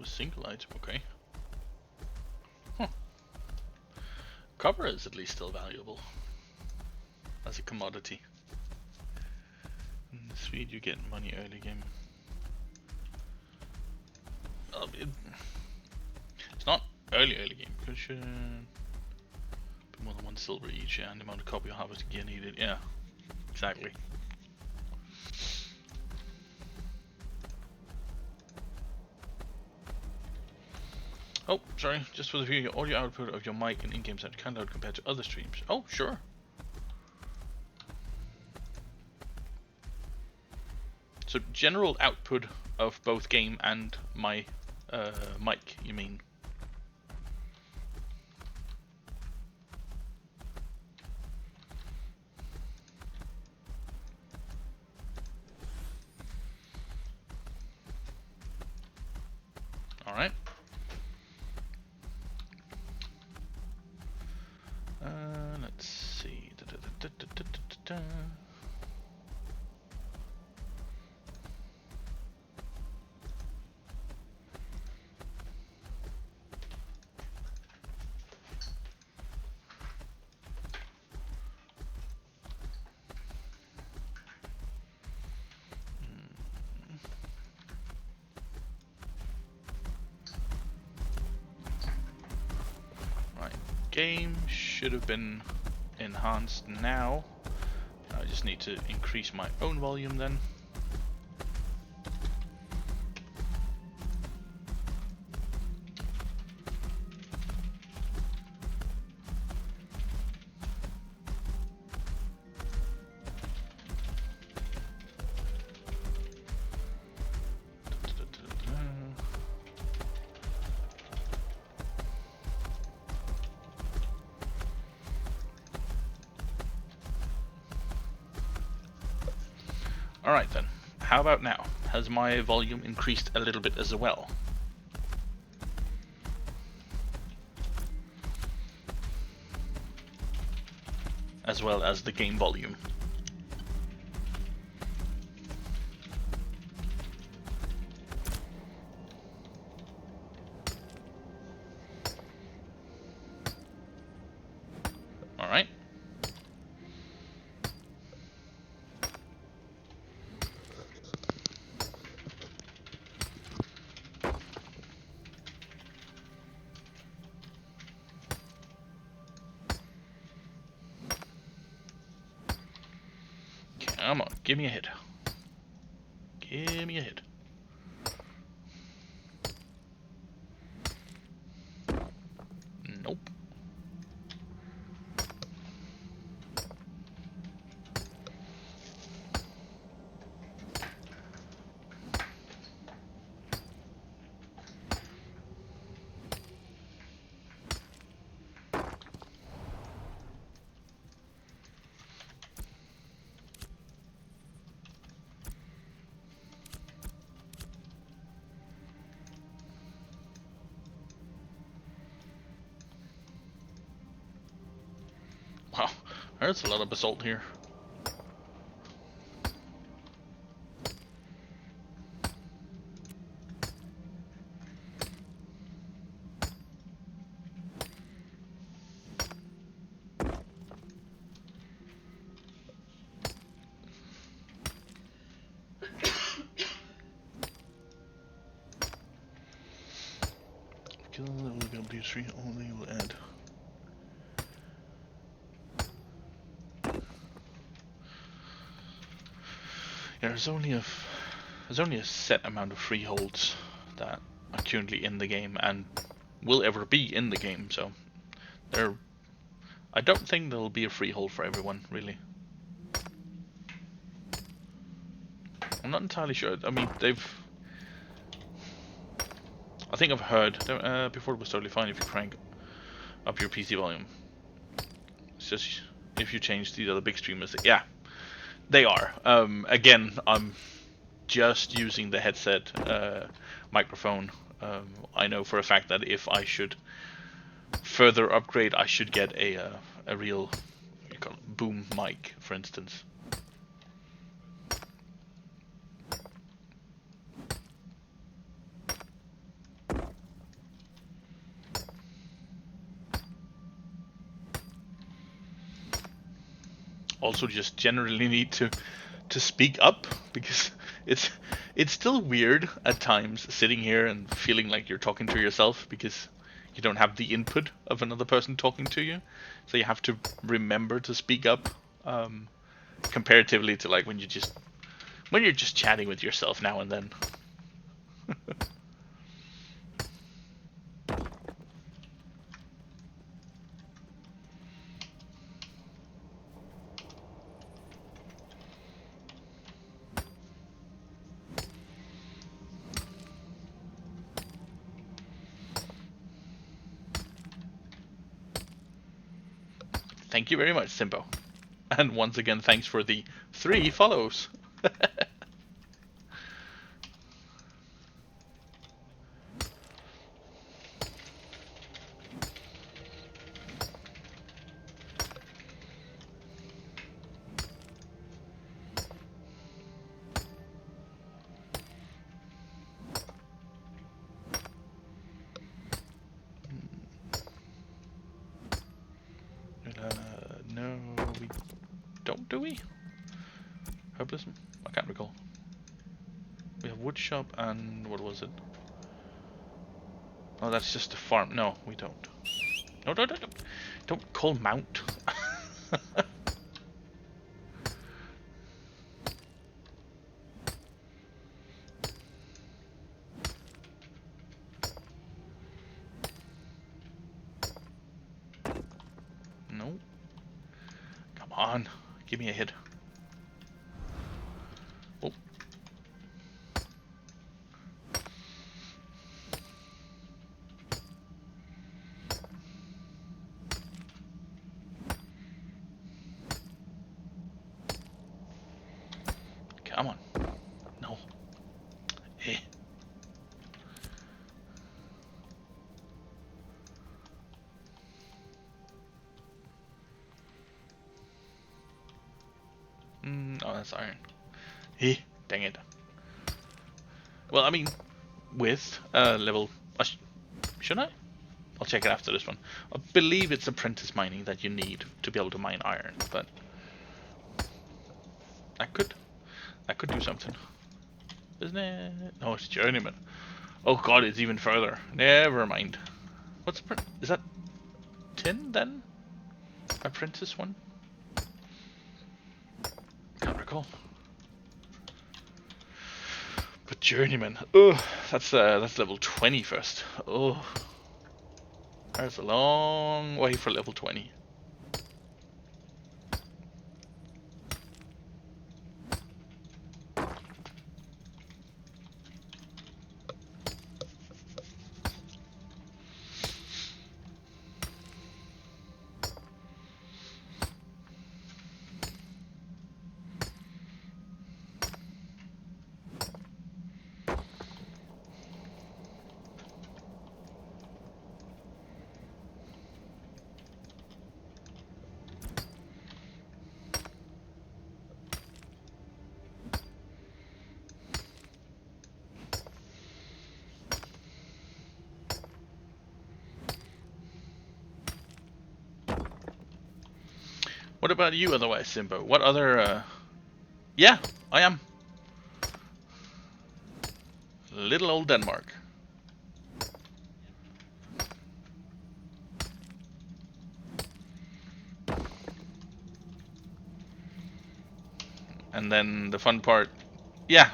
Single item, okay. Huh. Copper is at least still valuable as a commodity. In the Swede, you get money early game. It's not early game because more than 1 silver each, and the amount of copper you have is again needed. Yeah, exactly. Oh, sorry, just for the view, your audio output of your mic and in-game sound can loud compared to other streams. Oh, sure. So general output of both game and my mic, you mean? All right. Let's see. Right. Game should have been enhanced now. I just need to increase my own volume then. Alright then, how about now? Has my volume increased a little bit as well? As well as the game volume. Alright. Come on, give me a hit. Give me a hit. Nope. There's a lot of basalt here. Kill level W3 only will add. Yeah, there's only a set amount of freeholds that are currently in the game and will ever be in the game, so I don't think there'll be a freehold for everyone, really. I'm not entirely sure. I mean, I think I've heard before it was totally fine if you crank up your PC volume. It's just if you change these other big streamers, yeah, they are. Again, I'm just using the headset microphone. I know for a fact that if I should further upgrade, I should get a real, what do you call it, boom mic, for instance. Also, just generally need to speak up, because it's still weird at times sitting here and feeling like you're talking to yourself because you don't have the input of another person talking to you, so you have to remember to speak up, comparatively to like when you're just chatting with yourself now and then. Thank you very much, Simbo. And once again, thanks for the 3 follows. No, we don't, do we? Herbalism? I can't recall. We have wood shop and what was it? Oh, that's just a farm. No, we don't. No, don't call Mount. No. Come on, give me a hit. Oh. Come on. No. Hey. Oh, that's iron. Hey, dang it. Well, I mean, with level... should I? I'll check it after this one. I believe it's apprentice mining that you need to be able to mine iron, but... That could do something. Isn't it? No, it's journeyman. Oh god, it's even further. Never mind. Is that tin then? Apprentice one? Can't recall. But journeyman. Oh, that's level 20 first. Oh, there's a long way for level 20. What about you otherwise, Simbo? What other... Yeah, I am. Little old Denmark. And then the fun part, yeah,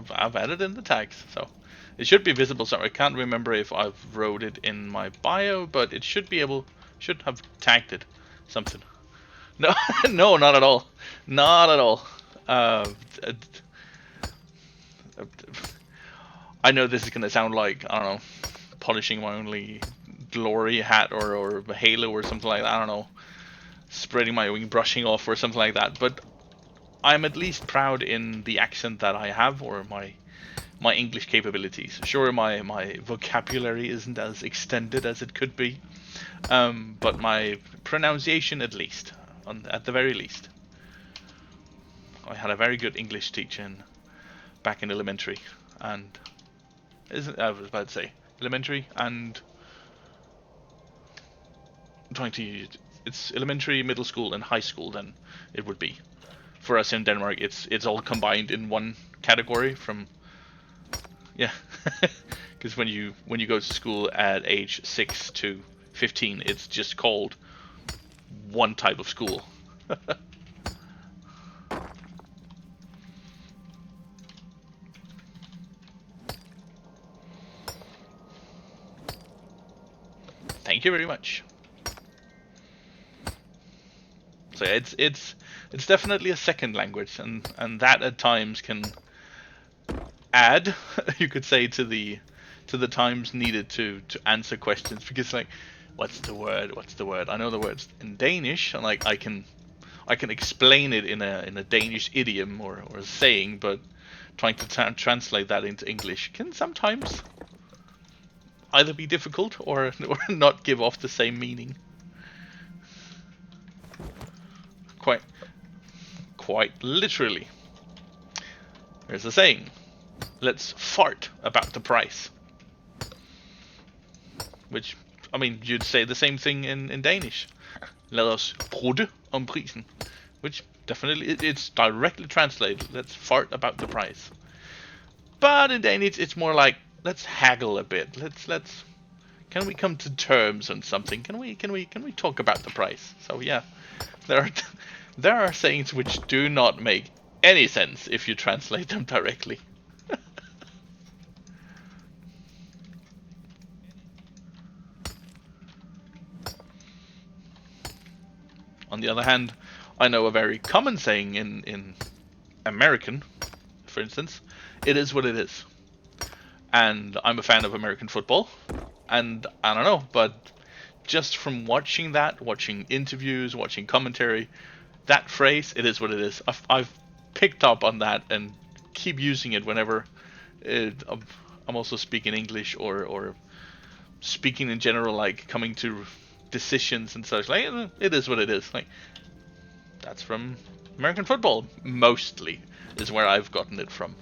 I've added in the tags, so it should be visible somewhere. I can't remember if I've wrote it in my bio, but it should have tagged it something. No, no, not at all, not at all. I know this is gonna sound like, I don't know, polishing my only glory hat or a halo or something like that. I don't know, spreading my wing, brushing off or something like that. But I'm at least proud in the accent that I have, or my English capabilities. Sure, my vocabulary isn't as extended as it could be, but my pronunciation at least, at the very least. I had a very good English teacher back in elementary, and I was about to say elementary and I'm trying to use it's elementary, middle school, and high school. Then it would be. For us in Denmark, it's all combined in one category from, yeah, because when you go to school at age 6 to 15, it's just called one type of school. Thank you very much. So it's definitely a second language, and that at times can add, you could say, to the times needed to answer questions, because like, what's the word? I know the words in Danish, and like I can explain it in a Danish idiom or a saying, but trying to translate that into English can sometimes either be difficult or not give off the same meaning. Quite literally. There's a saying, let's fart about the price. Which, I mean, you'd say the same thing in Danish. Lad os prutte om prisen. Which definitely, it's directly translated, let's fart about the price. But in Danish, it's more like, let's haggle a bit. Can we come to terms on something? Can we talk about the price? So yeah, there are sayings which do not make any sense if you translate them directly. On the other hand, I know a very common saying in American, for instance, it is what it is. And I'm a fan of American football, and I don't know, but just from watching interviews, watching commentary, that phrase, it is what it is. I've picked up on that and keep using it whenever I'm also speaking English or speaking in general, like coming to decisions and such. Like, it is what it is. Like, that's from American football, mostly, is where I've gotten it from.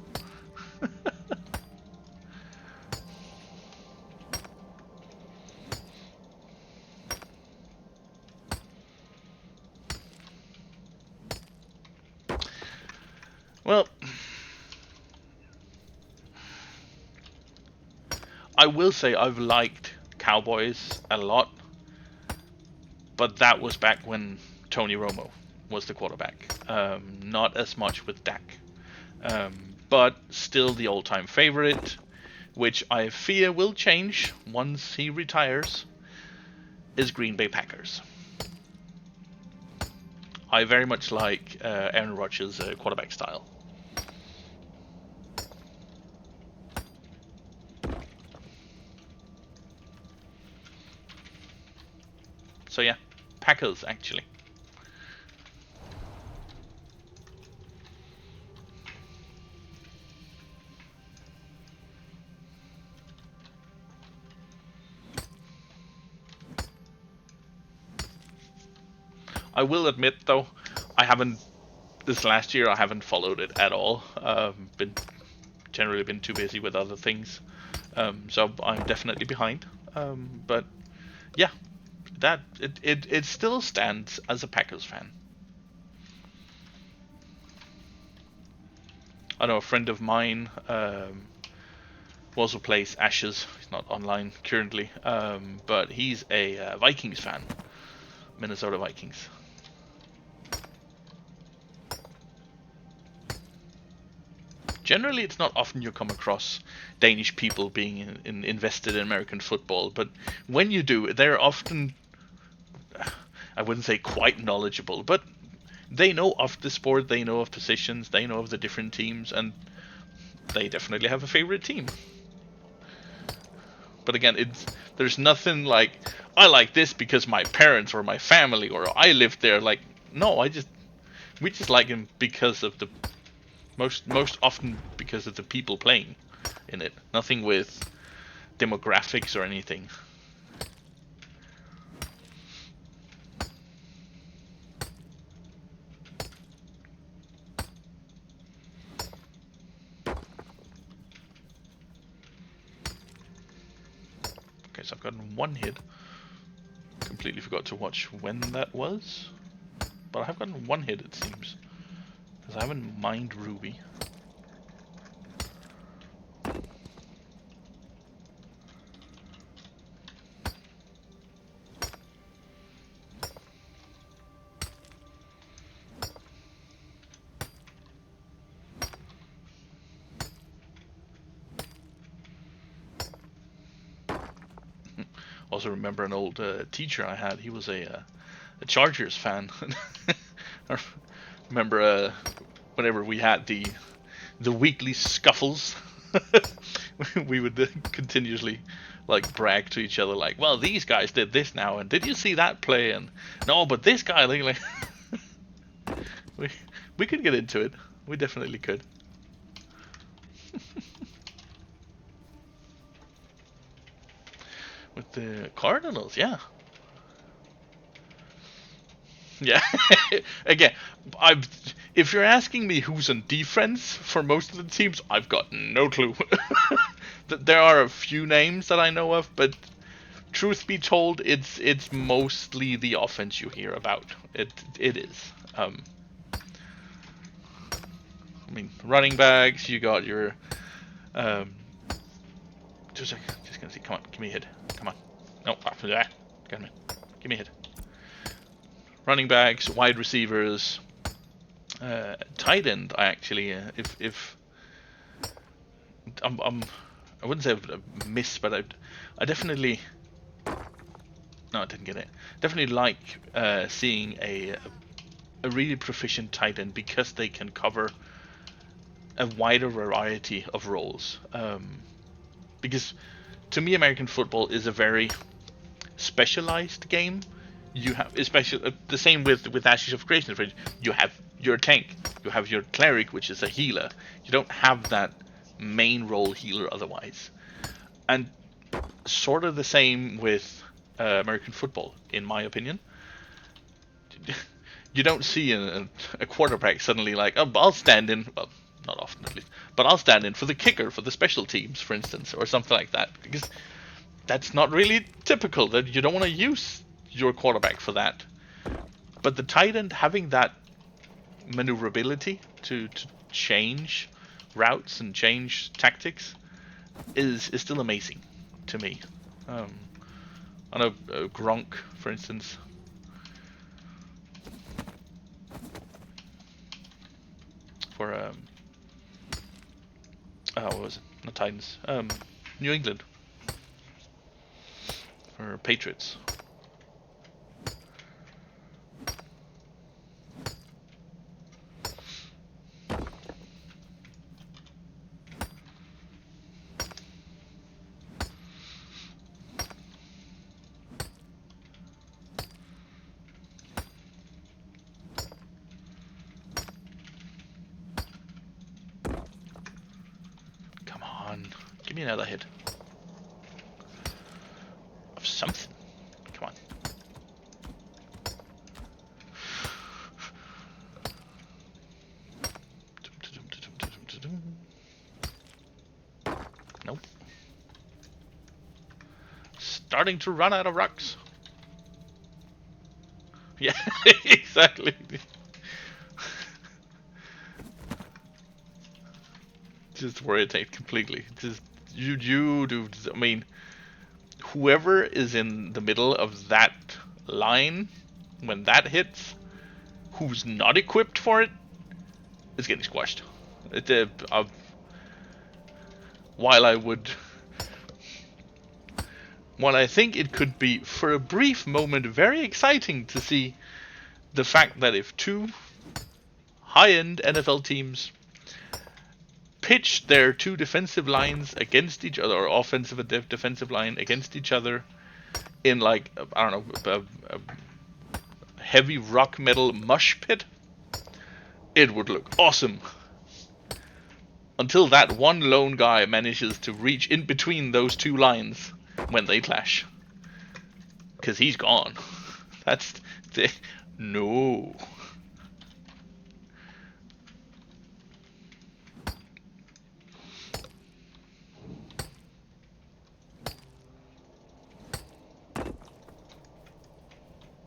Well, I will say I've liked Cowboys a lot, but that was back when Tony Romo was the quarterback. Not as much with Dak. But still the all-time favorite, which I fear will change once he retires, is Green Bay Packers. I very much like Aaron Rodgers' quarterback style. So yeah, Packers actually. I will admit though, this last year I haven't followed it at all. Generally been too busy with other things, so I'm definitely behind. But yeah, it still stands as a Packers fan. I know a friend of mine also plays Ashes. He's not online currently, but he's a Vikings fan, Minnesota Vikings. Generally, it's not often you come across Danish people being invested in American football, but when you do, they're often, I wouldn't say quite knowledgeable, but they know of the sport, they know of positions, they know of the different teams, and they definitely have a favorite team. But again, there's nothing like, I like this because my parents or my family or I lived there. Like, no, we just like him because of the most often because of the people playing in it. Nothing with demographics or anything. Okay, so I've gotten one hit. Completely forgot to watch when that was. But I have gotten one hit, it seems. Because I haven't mined Ruby. Also remember an old teacher I had. He was a Chargers fan. I remember whenever we had the weekly scuffles, we would continuously like brag to each other, like, "Well, these guys did this now, and did you see that play?" And no, but this guy, like we could get into it. We definitely could. With the Cardinals, yeah. Yeah. Again, if you're asking me who's on defense for most of the teams, I've got no clue. There are a few names that I know of, but truth be told, it's mostly the offense you hear about. It is. I mean, running backs. You got your. Just gonna see. Come on, give me a hit. Come on. No, after that, give me a hit. Running backs, wide receivers, tight end. I actually, if I wouldn't say a miss, but I definitely. No, I didn't get it. Definitely like seeing a really proficient tight end because they can cover a wider variety of roles. Because to me, American football is a very specialized game. You have, especially the same with Ashes of Creation. You have your tank, you have your cleric, which is a healer. You don't have that main role healer otherwise. And sort of the same with American football, in my opinion. You don't see a quarterback suddenly like, oh, I'll stand in. Well, not often at least, but I'll stand in for the kicker for the special teams, for instance, or something like that, because that's not really typical. That you don't want to use your quarterback for that. But the tight end having that maneuverability to change routes and change tactics is still amazing to me. I know Gronk, for instance. For what was it? Not Titans. New England. For Patriots. Come on, give me another hit of something. Come on. Nope. Starting to run out of rocks. Yeah, exactly. just rotate completely. Just you do. I mean, whoever is in the middle of that line when that hits, who's not equipped for it, is getting squashed. While I would, while I think it could be for a brief moment very exciting to see the fact that if two high-end NFL teams pitch their two defensive lines against each other, or offensive and defensive line against each other in like, I don't know, a heavy rock metal mush pit, it would look awesome. Until that one lone guy manages to reach in between those two lines when they clash. Because he's gone. That's the... No.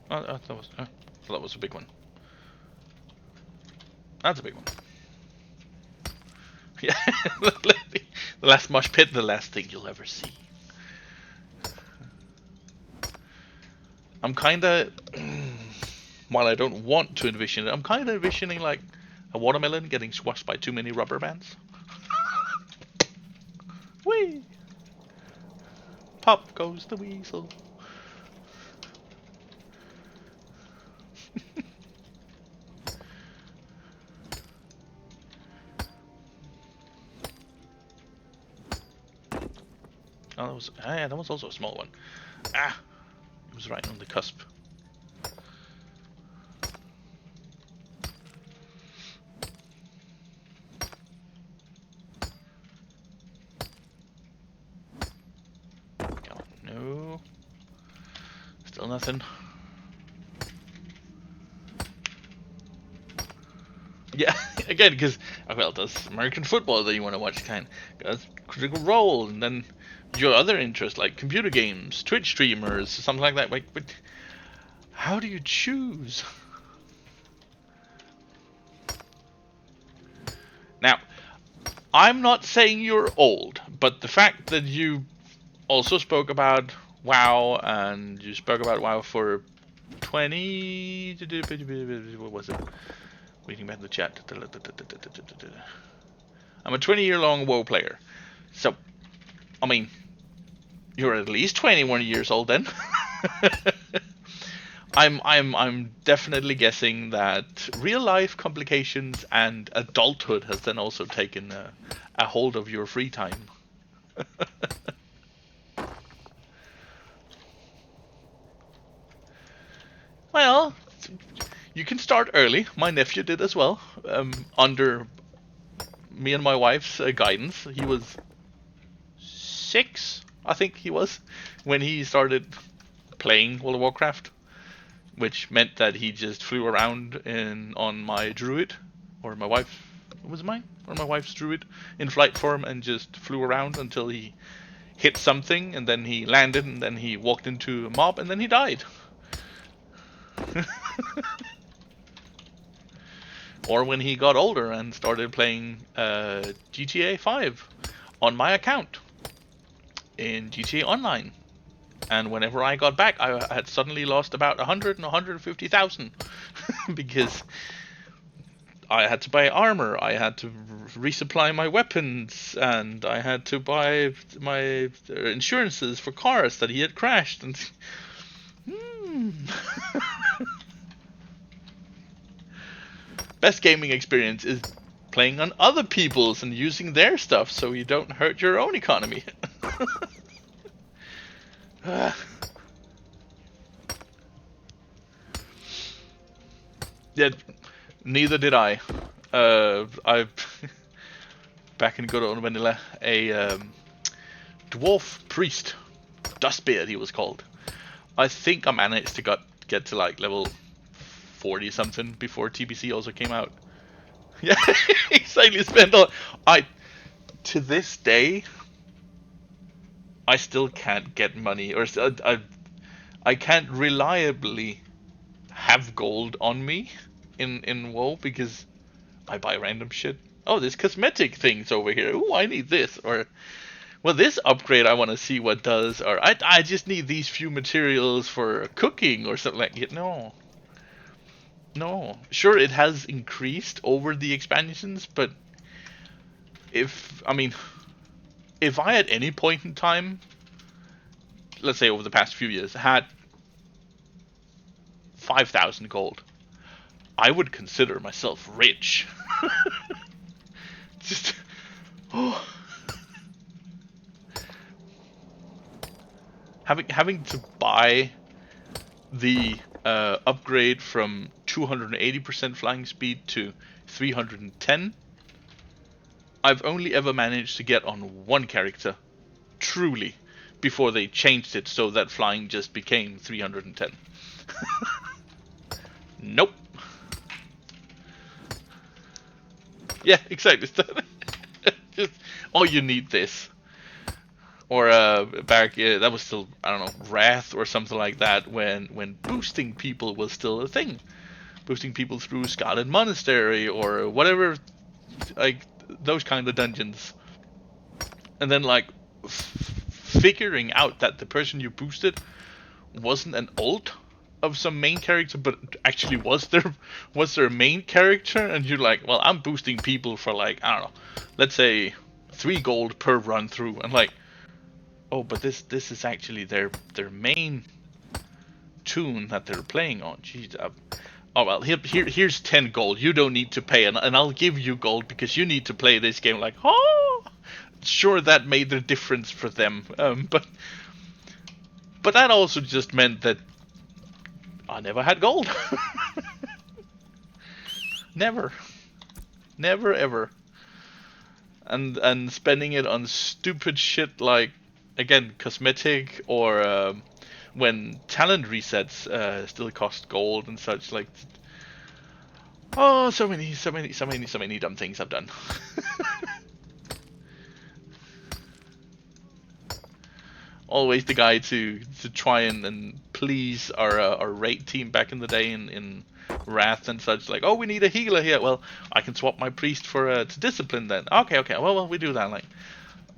That was a big one. That's a big one. Yeah, the last mosh pit, the last thing you'll ever see. I'm kinda, while I don't want to envision it, I'm kinda envisioning like a watermelon getting squashed by too many rubber bands. Whee! Pop goes the weasel. Oh, that was also a small one. Ah, it was right on the cusp. Come on, no. Still nothing. Yeah, again, because, well, that's American football that you want to watch, kind of. Critical Role, and then your other interests, like computer games, Twitch streamers, something like that. Like, but how do you choose? Now, I'm not saying you're old, but the fact that you also spoke about WoW, and you spoke about WoW for 20... What was it? Reading back the chat. I'm a 20-year-long WoW player. So, I mean, you're at least 21 years old then. I'm definitely guessing that real life complications and adulthood has then also taken a hold of your free time. Well, you can start early. My nephew did as well. Under me and my wife's guidance. He was 6, I think he was, when he started playing World of Warcraft, which meant that he just flew around on my druid, or my wife, was it mine? Or my wife's druid, in flight form, and just flew around until he hit something, and then he landed, and then he walked into a mob, and then he died. Or when he got older and started playing GTA 5 on my account in GTA Online. And whenever I got back, I had suddenly lost about 100 and 150,000 because I had to buy armor, I had to resupply my weapons, and I had to buy my insurances for cars that he had crashed. And best gaming experience is playing on other people's and using their stuff so you don't hurt your own economy. Yeah, neither did I. I back in good old vanilla, a dwarf priest, Dustbeard he was called. I think I managed to get to like level 40 something before TBC also came out. Yeah, exactly. Spent all to this day, I still can't get money, or I can't reliably have gold on me in WoW because I buy random shit. oh, there's cosmetic things over here. Ooh, I need this. Or, well, this upgrade I want to see what does. Or, I just need these few materials for cooking or something like that. No. No. Sure, it has increased over the expansions, but I mean, if I at any point in time, let's say over the past few years, had 5,000 gold, I would consider myself rich. Just, oh. Having to buy the upgrade from 280% flying speed to 310, I've only ever managed to get on one character, truly, before they changed it so that flying just became 310. Nope. Yeah, exactly. Just, oh, you need this. Or back, that was still, I don't know, Wrath or something like that, when boosting people was still a thing. Boosting people through Scarlet Monastery or whatever, like those kind of dungeons. And then like figuring out that the person you boosted wasn't an ult of some main character, but actually was their main character, and you're like, well, I'm boosting people for like, I don't know, let's say 3 gold per run through, and like, oh, but this is actually their main tune that they're playing on. Jeez, oh well, here's 10 gold. You don't need to pay, and I'll give you gold because you need to play this game. Like, oh, sure, that made the difference for them, but that also just meant that I never had gold. Never ever. And spending it on stupid shit like, again, cosmetic, or when talent resets still cost gold and such, like, oh, so many dumb things I've done. Always the guy to try and please our raid team back in the day in Wrath and such, like, oh, we need a healer here. Well, I can swap my priest for to discipline then. Okay, well, we do that, like.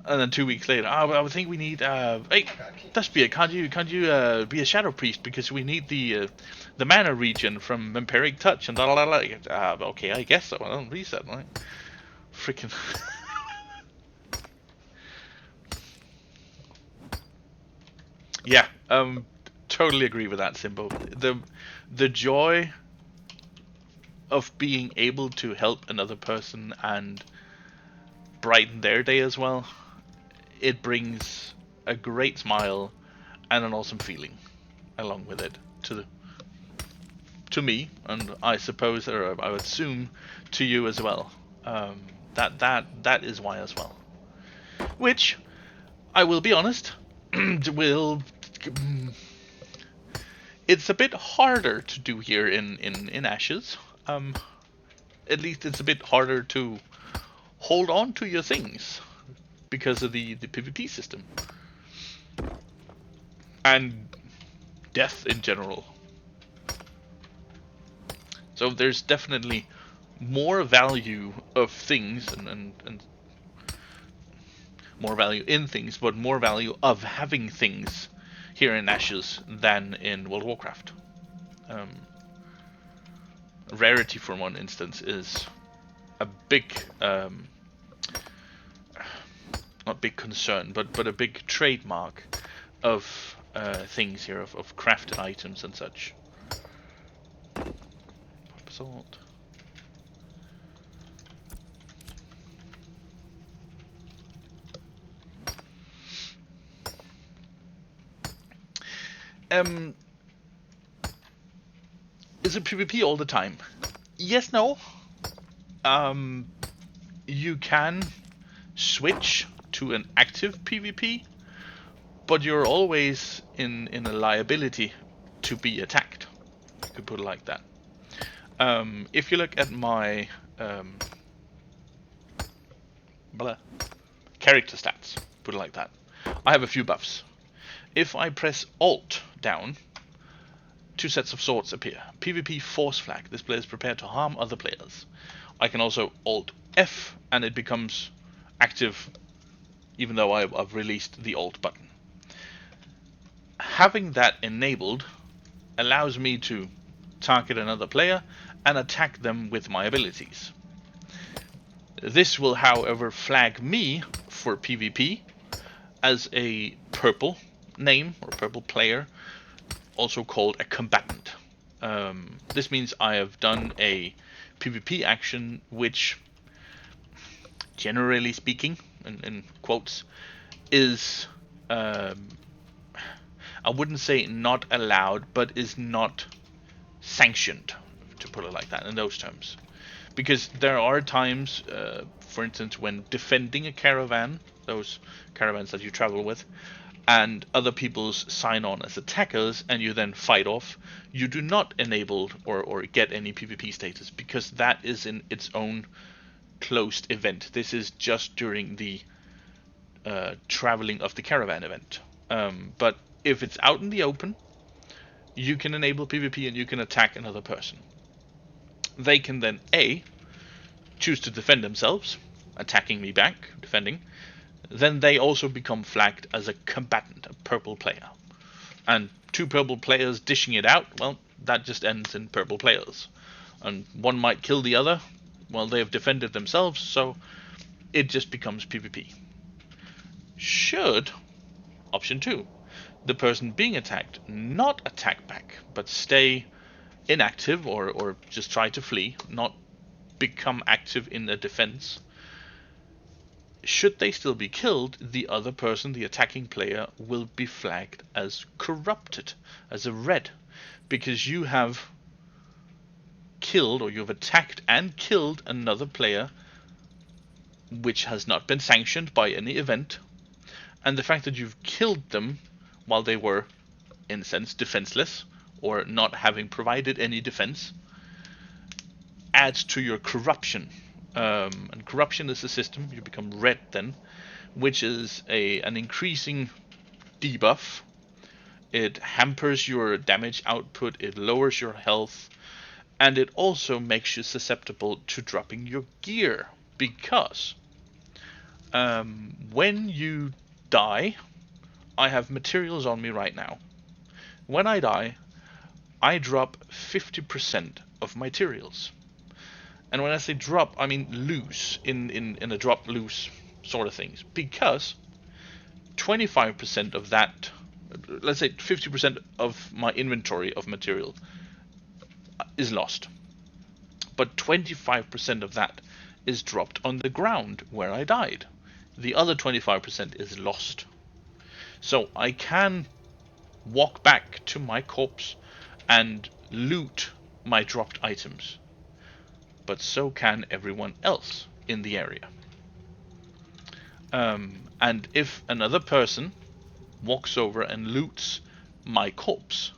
And then 2 weeks later, I would think we need hey, Thespian, can't you be a shadow priest because we need the mana region from Vampiric Touch and da da da. Okay, I guess so. I don't reset, like, freaking. Yeah, totally agree with that, Simbo. The joy of being able to help another person and brighten their day as well, it brings a great smile and an awesome feeling along with it to me, and I suppose, or I would assume, to you as well. That is why as well. Which, I will be honest, it's a bit harder to do here in Ashes. At least it's a bit harder to hold on to your things because of the PvP system and death in general. So there's definitely more value of things and more value in things, but more value of having things here in Ashes than in World of Warcraft. Rarity, for one instance, is a big, not big concern, but a big trademark of things here, of crafted items and such. Salt. Is it PvP all the time? Yes, no. You can switch to an active PvP, but you're always in a liability to be attacked. You could put it like that. If you look at my character stats, put it like that, I have a few buffs. If I press Alt down, 2 sets of swords appear. PvP force flag. This player is prepared to harm other players. I can also Alt F and it becomes active even though I've released the Alt button. Having that enabled allows me to target another player and attack them with my abilities. This will, however, flag me for PvP as a purple name or purple player, also called a combatant. This means I have done a PvP action which, generally speaking, in quotes, is I wouldn't say not allowed, but is not sanctioned, to put it like that, in those terms. Because there are times, for instance, when defending a caravan, those caravans that you travel with, and other people's sign on as attackers, and you then fight off, you do not enable or get any PvP status, because that is in its own closed event. This is just during the traveling of the caravan event. But if it's out in the open, you can enable PvP and you can attack another person. They can then A, choose to defend themselves, attacking me back, defending. Then they also become flagged as a combatant, a purple player. And two purple players dishing it out, well, that just ends in purple players. And one might kill the other, well, they have defended themselves, so it just becomes PvP. Should, option 2, the person being attacked not attack back, but stay inactive or just try to flee, not become active in a defense, should they still be killed, the other person, the attacking player, will be flagged as corrupted, as a red, because you have killed or you've attacked and killed another player which has not been sanctioned by any event, and the fact that you've killed them while they were, in a sense, defenseless or not having provided any defense adds to your corruption. And corruption is a system, you become red then, which is an increasing debuff. It hampers your damage output, it lowers your health, and it also makes you susceptible to dropping your gear, because when you die, I have materials on me right now. When I die, I drop 50% of materials. And when I say drop, I mean lose, in a drop lose sort of things. Because 25% of that, let's say 50% of my inventory of material is lost. But 25% of that is dropped on the ground where I died. The other 25% is lost. So I can walk back to my corpse and loot my dropped items. But so can everyone else in the area. And if another person walks over and loots my corpse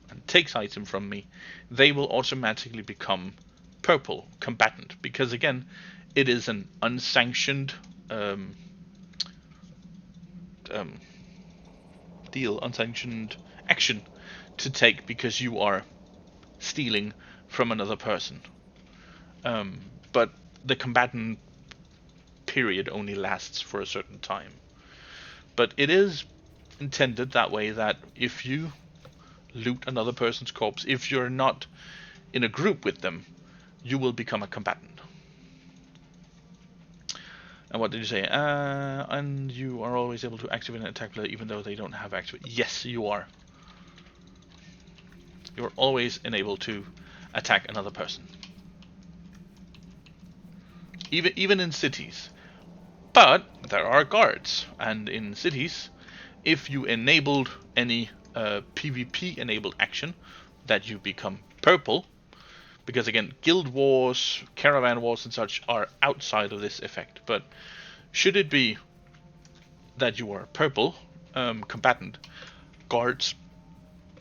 and takes item from me, they will automatically become purple combatant, because again, it is an unsanctioned unsanctioned action to take because you are stealing from another person. But the combatant period only lasts for a certain time. But it is intended that way, that if you loot another person's corpse, if you're not in a group with them, you will become a combatant. And what did you say? And you are always able to activate an attack player even though they don't have activate. Yes, you are. You're always enabled to attack another person. Even in cities. But there are guards, and in cities, if you enabled any PvP enabled action, that you become purple, because again, guild wars, caravan wars and such are outside of this effect. But should it be that you are purple combatant, guards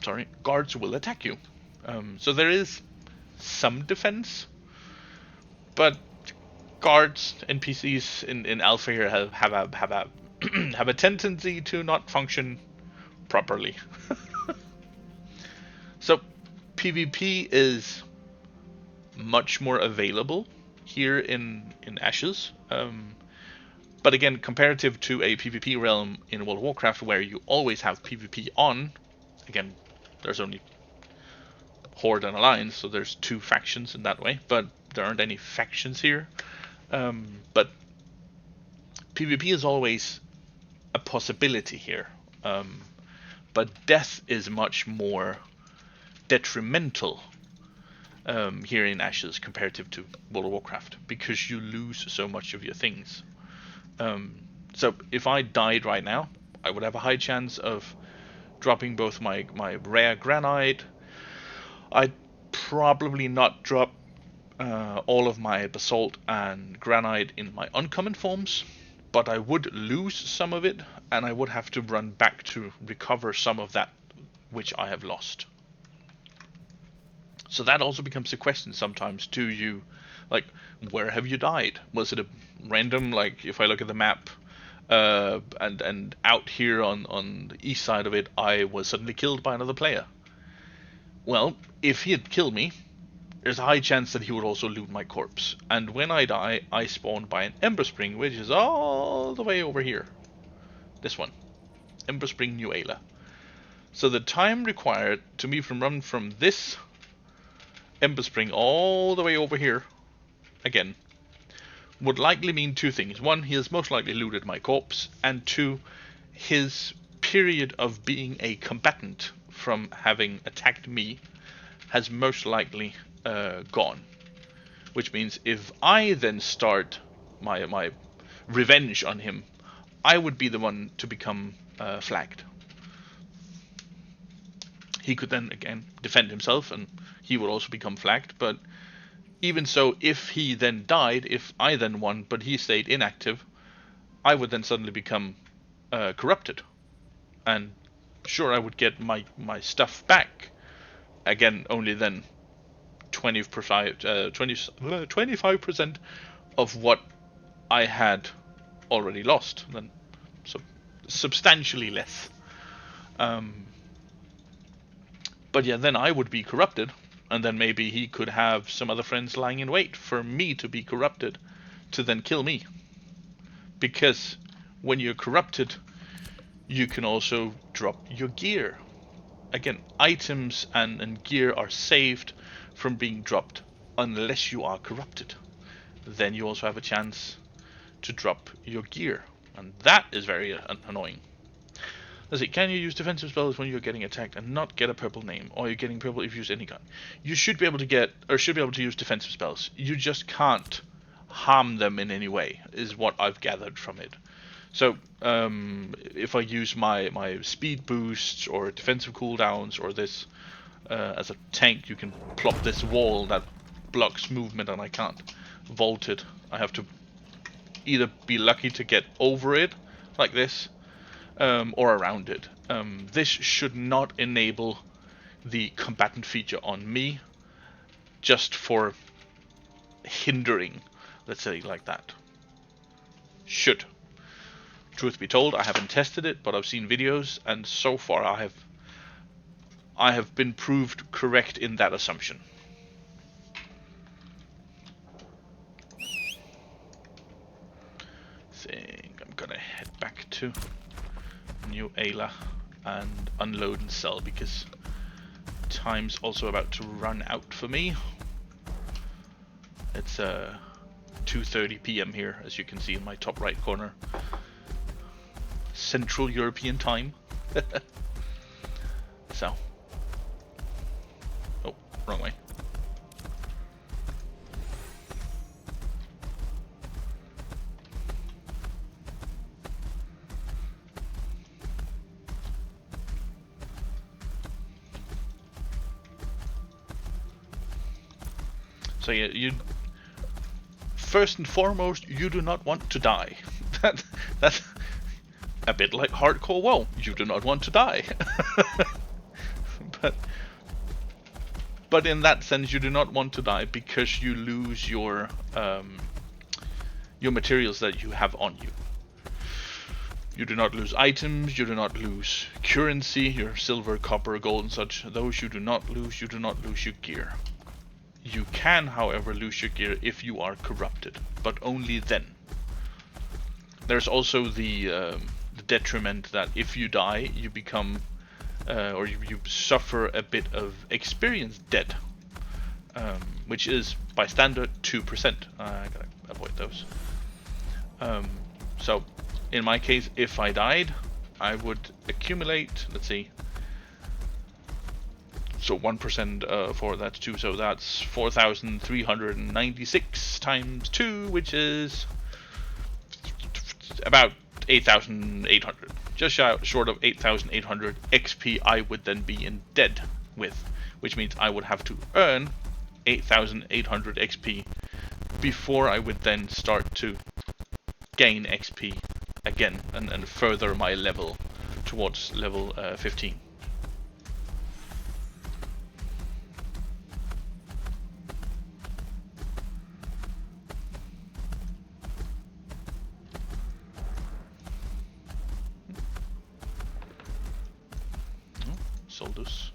will attack you. So there is some defense, but guards, NPCs in Alpha here have a have a tendency to not function properly. So PvP is much more available here in Ashes. But again, comparative to a PvP realm in World of Warcraft where you always have PvP on, again, there's only Horde and Alliance, so there's two factions in that way, but there aren't any factions here. But PvP is always a possibility here. But death is much more detrimental here in Ashes comparative to World of Warcraft, because you lose so much of your things. So if I died right now, I would have a high chance of dropping both my rare granite. I'd probably not drop all of my basalt and granite in my uncommon forms, but I would lose some of it, and I would have to run back to recover some of that which I have lost. So that also becomes a question sometimes. Do you, like, where have you died? Was it a random, like, if I look at the map, and out here on the east side of it, I was suddenly killed by another player? Well, if he had killed me, there's a high chance that he would also loot my corpse. And when I die, I spawn by an Ember Spring, which is all the way over here. This one. Ember Spring, New Ayla. So the time required to me from run from this Ember Spring all the way over here, again, would likely mean two things. One, he has most likely looted my corpse, and two, his period of being a combatant from having attacked me has most likely gone. Which means if I then start my revenge on him, I would be the one to become flagged. He could then again defend himself, and he would also become flagged. But even so, if he then died, if I then won, but he stayed inactive, I would then suddenly become corrupted. And sure, I would get my stuff back. Again, only then 25% of what I had already lost. Then, so substantially less. But yeah, then I would be corrupted, and then maybe he could have some other friends lying in wait for me to be corrupted to then kill me. Because when you're corrupted, you can also drop your gear. Again, items and gear are saved from being dropped unless you are corrupted. Then you also have a chance to drop your gear, and that is very annoying. Let's see, can you use defensive spells when you're getting attacked and not get a purple name? Or you're getting purple if you use any gun? You should be able to get, or should be able to use defensive spells. You just can't harm them in any way, is what I've gathered from it. So, if I use my speed boosts or defensive cooldowns or this as a tank, you can plop this wall that blocks movement and I can't vault it. I have to either be lucky to get over it, like this, or around it. This should not enable the combatant feature on me, just for hindering, let's say, like that. Should. Truth be told, I haven't tested it, but I've seen videos, and so far I have been proved correct in that assumption. Think I'm gonna head back to New Ayla and unload and sell, because time's also about to run out for me. It's 2:30 PM here, as you can see in my top right corner. Central European time. So. Oh, wrong way. So yeah, you first and foremost, you do not want to die. That's a bit like hardcore WoW. You do not want to die. but in that sense, you do not want to die because you lose your materials that you have on you. You do not lose items, you do not lose currency, your silver, copper, gold and such. Those you do not lose. You do not lose your gear. You can, however, lose your gear if you are corrupted, but only then. There's also the detriment that if you die, you become, or you suffer a bit of experience debt, which is by standard 2%. I gotta avoid those. So, in my case, if I died, I would accumulate, let's see, so 1% for that's 2, so that's 4,396 times 2, which is about 8,800. Just short of 8,800 XP I would then be in debt with, which means I would have to earn 8,800 XP before I would then start to gain XP again and further my level towards level 15. Soldus.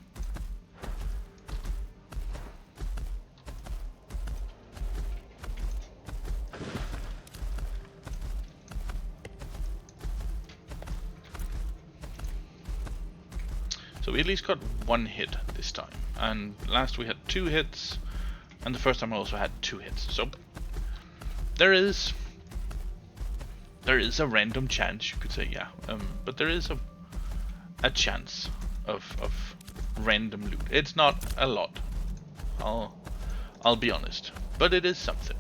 So we at least got 1 hit this time, and last we had 2 hits, and the first time I also had 2 hits. So there is a random chance, you could say, yeah, but there is a chance of random loot. It's not a lot, I'll be honest, but it is something.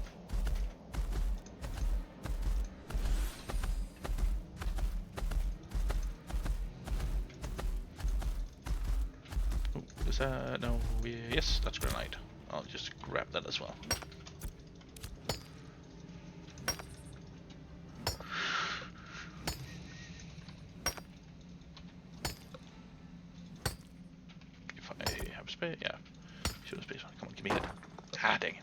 Is that no? Yes, that's granite. I'll just grab that as well. If I have space, yeah. Should have space. Come on, give me it. Ah, dang it.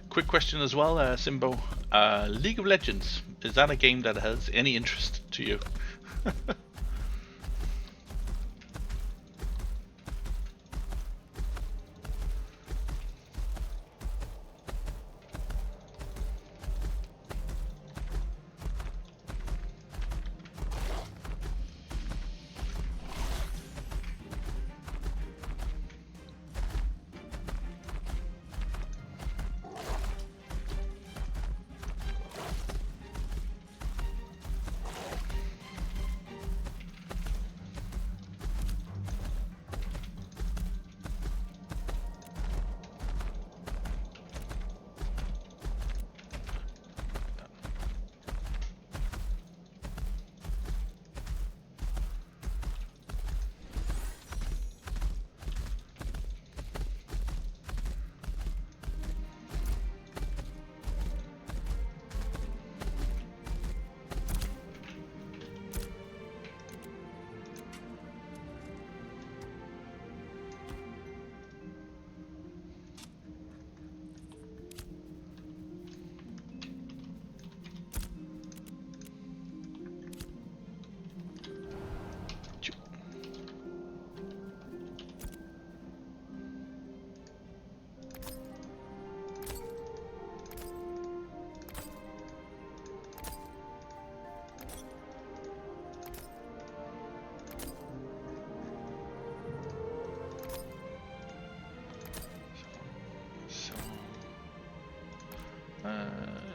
Quick question as well, Simbo. League of Legends, is that a game that has any interest to you?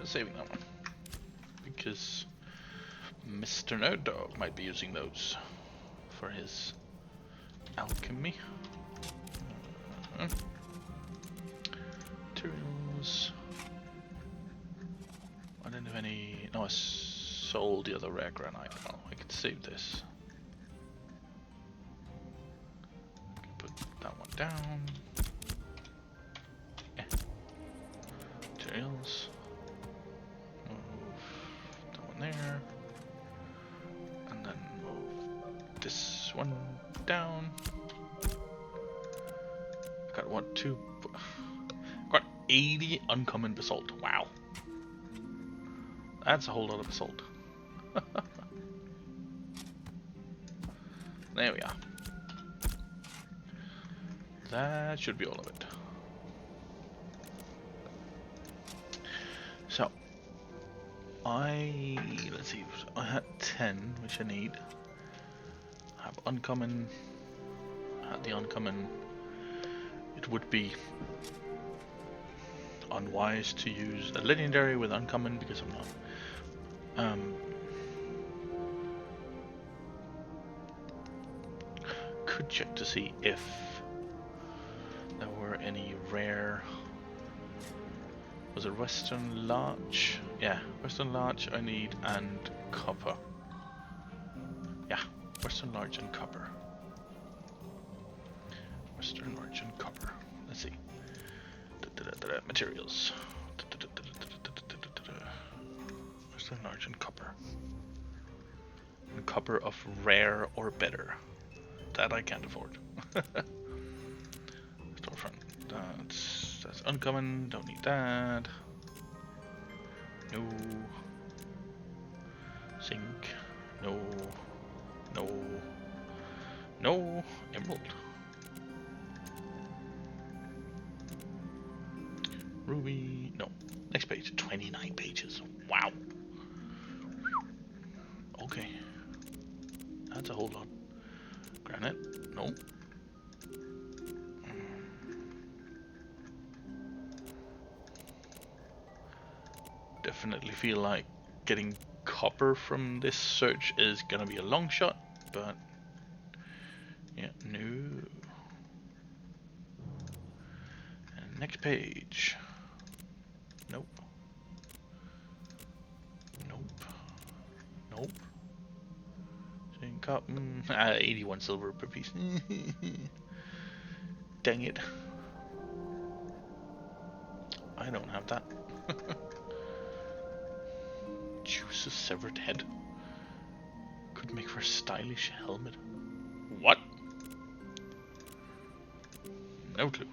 Saving that one because Mr. Nerd Dog might be using those for his alchemy. No, I sold the other rare granite. Oh, I could save this. Put that one down. Materials. Move that one there. And then move this one down. I got what, got 80 uncommon basalt. Wow. That's a whole lot of basalt. There we are. That should be all of it. So, let's see, I had 10, which I need. I have uncommon, I had the uncommon. It would be unwise to use a legendary with uncommon because I'm not. Could check to see if there were any rare. Was it Western Larch? Yeah, Western Larch I need, and copper. Yeah, Western Larch and copper. Western Larch and copper. Let's see. Materials. Western Larch and copper. And copper of rare or better. That I can't afford. Storefront. That's uncommon. Don't need that. No. Zinc. No. No. No. Emerald. Ruby. No. Next page. 29 pages. Wow. Okay. That's a whole lot. Granite. No. Definitely feel like getting copper from this search is gonna be a long shot, but yeah, no. And next page. Nope. Nope. Nope. Saying copper. 81 silver per piece. Dang it. I don't have that. Juice a severed head. Could make for a stylish helmet. What? No clue.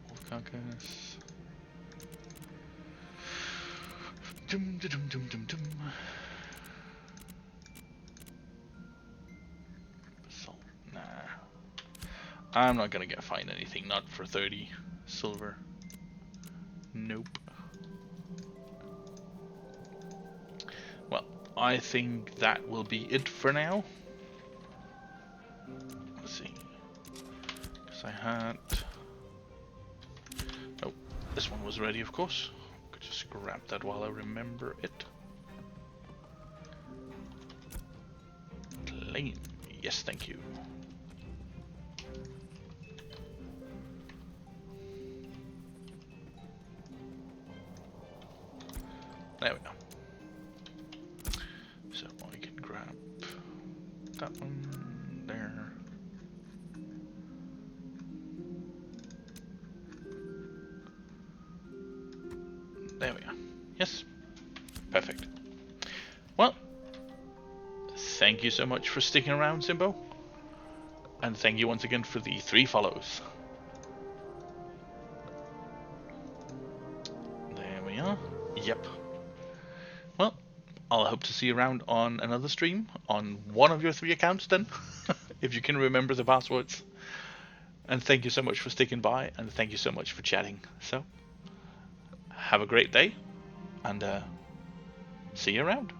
Wolf carcass. Dum dum dum dum dum. Basalt. Nah. I'm not gonna find anything, not for 30 silver. Nope. Well, I think that will be it for now. Let's see. Because I had... Oh, this one was ready, of course. Could just grab that while I remember it. Claim. Yes, thank you. There we go. So I can grab that one there. There we are. Yes. Perfect. Well, thank you so much for sticking around, Simbo. And thank you once again for the 3 follows. There we are. Yep. Well, I'll hope to see you around on another stream on one of your 3 accounts then, if you can remember the passwords. And thank you so much for sticking by, and thank you so much for chatting. So, have a great day, and see you around.